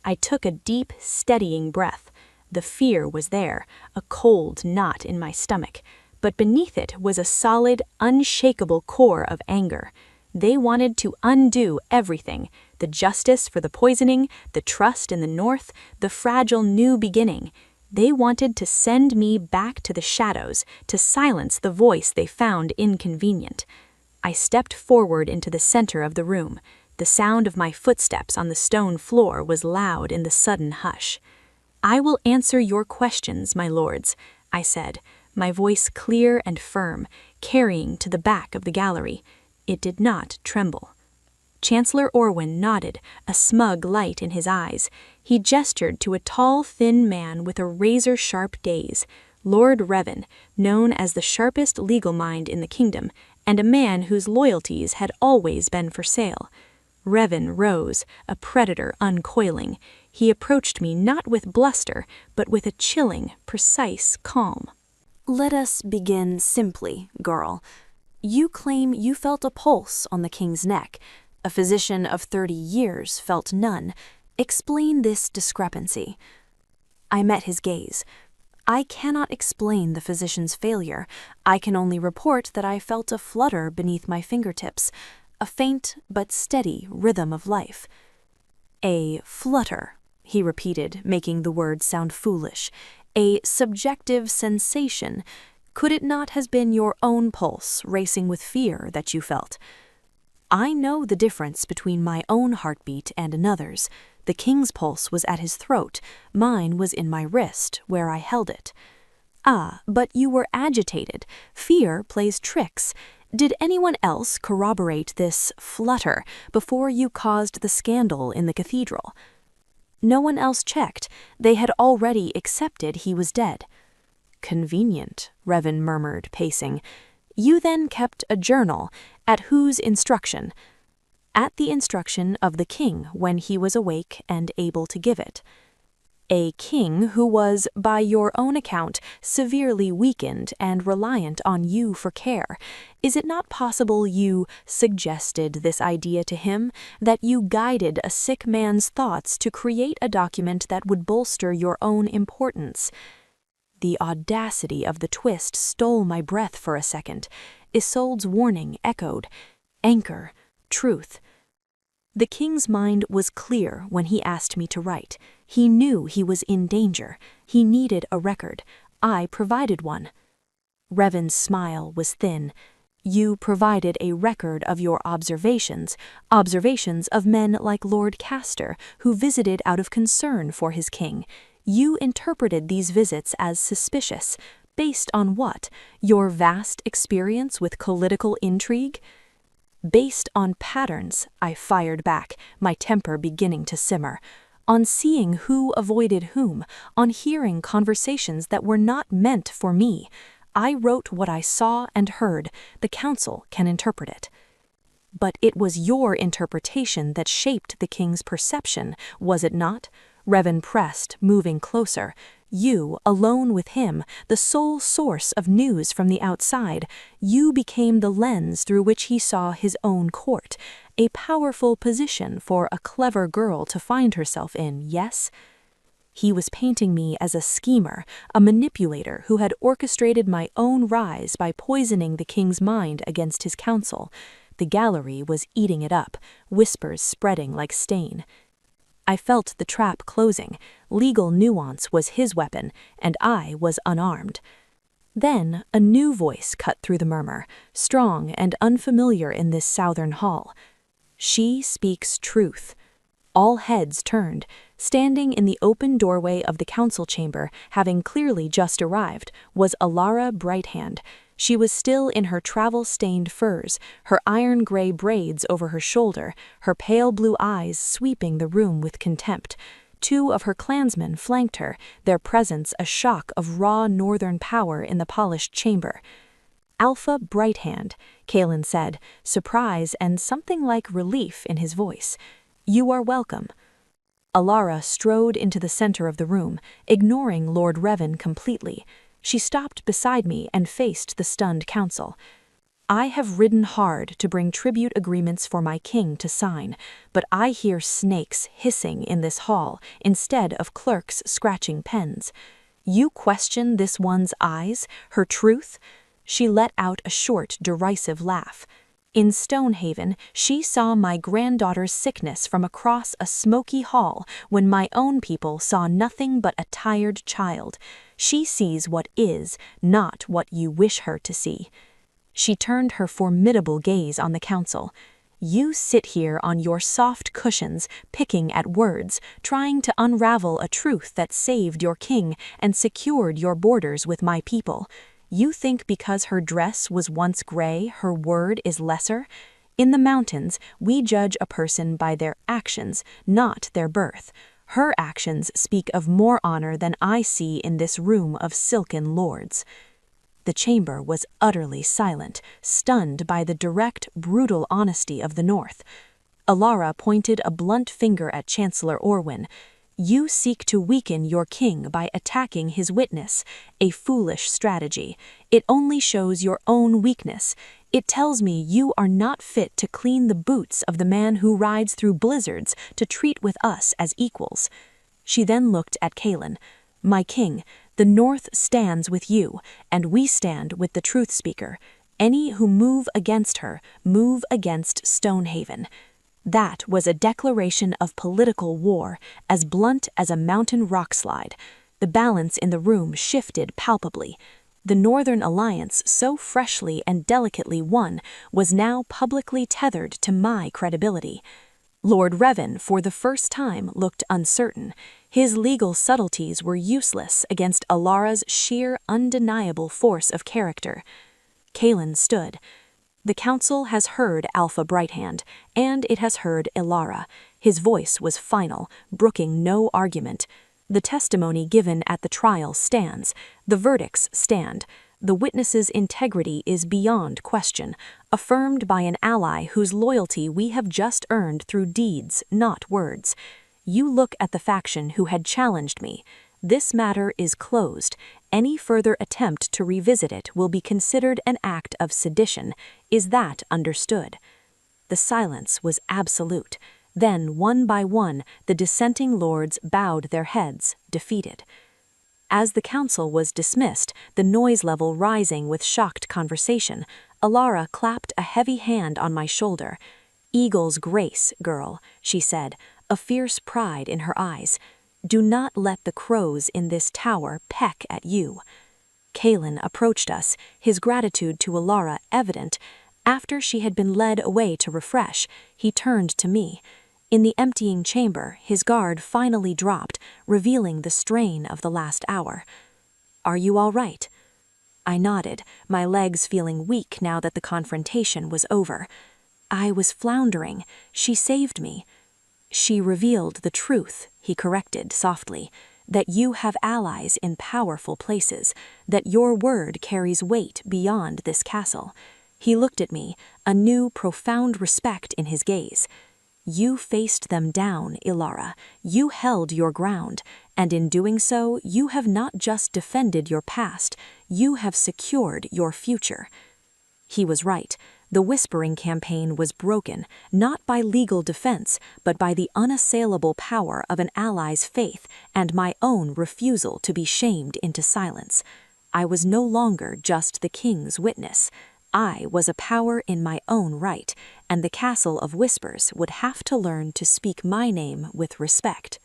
I took a deep, steadying breath. The fear was there, a cold knot in my stomach, but beneath it was a solid, unshakable core of anger. They wanted to undo everything: the justice for the poisoning, the trust in the north, the fragile new beginning. They wanted to send me back to the shadows, to silence the voice they found inconvenient. I stepped forward into the center of the room. The sound of my footsteps on the stone floor was loud in the sudden hush. "I will answer your questions, my lords," I said, my voice clear and firm, carrying to the back of the gallery. It did not tremble. Chancellor Orwin nodded, a smug light in his eyes. He gestured to a tall, thin man with a razor-sharp gaze, Lord Revan, known as the sharpest legal mind in the kingdom, and a man whose loyalties had always been for sale. Revan rose, a predator uncoiling. He approached me not with bluster, but with a chilling, precise calm. "Let us begin simply, girl. You claim you felt a pulse on the king's neck. A physician of 30 years felt none. Explain this discrepancy." I met his gaze. "I cannot explain the physician's failure. I can only report that I felt a flutter beneath my fingertips, a faint but steady rhythm of life." "A flutter," he repeated, making the word sound foolish. "A subjective sensation. Could it not have been your own pulse racing with fear that you felt? I know the difference between my own heartbeat and another's. The king's pulse was at his throat, mine was in my wrist, where I held it. Ah, but you were agitated. Fear plays tricks. Did anyone else corroborate this flutter before you caused the scandal in the cathedral? No one else checked. They had already accepted he was dead. Convenient, Revan murmured, pacing. You then kept a journal. At whose instruction? At the instruction of the king when he was awake and able to give it. A king who was, by your own account, severely weakened and reliant on you for care. Is it not possible you suggested this idea to him, that you guided a sick man's thoughts to create a document that would bolster your own importance? The audacity of the twist stole my breath for a second. Isolde's warning echoed. Anchor, truth. The king's mind was clear when he asked me to write. He knew he was in danger. He needed a record. I provided one. Revan's smile was thin. You provided a record of your observations of men like Lord Castor, who visited out of concern for his king. You interpreted these visits as suspicious. Based on what? Your vast experience with political intrigue? Based on patterns, I fired back, my temper beginning to simmer. On seeing who avoided whom, on hearing conversations that were not meant for me. I wrote what I saw and heard. The council can interpret it. But it was your interpretation that shaped the king's perception, was it not? Revan pressed, moving closer. You, alone with him, the sole source of news from the outside, you became the lens through which he saw his own court. A powerful position for a clever girl to find herself in, yes? He was painting me as a schemer, a manipulator who had orchestrated my own rise by poisoning the king's mind against his counsel. The gallery was eating it up, whispers spreading like stain. I felt the trap closing. Legal nuance was his weapon, and I was unarmed. Then a new voice cut through the murmur, strong and unfamiliar in this southern hall. She speaks truth. All heads turned. Standing in the open doorway of the council chamber, having clearly just arrived, was Alara Brighthand. She was still in her travel-stained furs, her iron-gray braids over her shoulder, her pale blue eyes sweeping the room with contempt. Two of her clansmen flanked her, their presence a shock of raw northern power in the polished chamber. Alpha Brighthand, Kaelin said, surprise and something like relief in his voice. You are welcome. Alara strode into the center of the room, ignoring Lord Revan completely. She stopped beside me and faced the stunned council. I have ridden hard to bring tribute agreements for my king to sign, but I hear snakes hissing in this hall instead of clerks scratching pens. You question this one's eyes, her truth? She let out a short, derisive laugh. In Stonehaven, she saw my granddaughter's sickness from across a smoky hall when my own people saw nothing but a tired child. She sees what is, not what you wish her to see. She turned her formidable gaze on the council. You sit here on your soft cushions, picking at words, trying to unravel a truth that saved your king and secured your borders with my people. You think because her dress was once gray, her word is lesser? In the mountains, we judge a person by their actions, not their birth. Her actions speak of more honor than I see in this room of silken lords. The chamber was utterly silent, stunned by the direct, brutal honesty of the North. Alara pointed a blunt finger at Chancellor Orwyn. You seek to weaken your king by attacking his witness, a foolish strategy. It only shows your own weakness. It tells me you are not fit to clean the boots of the man who rides through blizzards to treat with us as equals. She then looked at Kaelin. My king, the North stands with you, and we stand with the truth speaker. Any who move against her, move against Stonehaven. That was a declaration of political war, as blunt as a mountain rockslide. The balance in the room shifted palpably. The Northern Alliance, so freshly and delicately won, was now publicly tethered to my credibility. Lord Revan, for the first time, looked uncertain. His legal subtleties were useless against Alara's sheer, undeniable force of character. Kaelin stood. The council has heard Alpha Brighthand, and it has heard Alara. His voice was final, brooking no argument. The testimony given at the trial stands. The verdicts stand. The witness's integrity is beyond question, affirmed by an ally whose loyalty we have just earned through deeds, not words. You look at the faction who had challenged me. This matter is closed. Any further attempt to revisit it will be considered an act of sedition. Is that understood? The silence was absolute. Then, one by one, the dissenting lords bowed their heads, defeated. As the council was dismissed, the noise level rising with shocked conversation, Alara clapped a heavy hand on my shoulder. "Eagle's grace, girl," she said, a fierce pride in her eyes. "Do not let the crows in this tower peck at you." Kaelin approached us, his gratitude to Alara evident. After she had been led away to refresh, he turned to me. In the emptying chamber, his guard finally dropped, revealing the strain of the last hour. "Are you all right?" I nodded, my legs feeling weak now that the confrontation was over. I was floundering. She saved me. "She revealed the truth," he corrected softly, "that you have allies in powerful places, that your word carries weight beyond this castle." He looked at me, a new, profound respect in his gaze. "You faced them down, Alara. You held your ground, and in doing so, you have not just defended your past, you have secured your future." He was right. The whispering campaign was broken, not by legal defense, but by the unassailable power of an ally's faith and my own refusal to be shamed into silence. I was no longer just the king's witness. I was a power in my own right, and the Castle of Whispers would have to learn to speak my name with respect.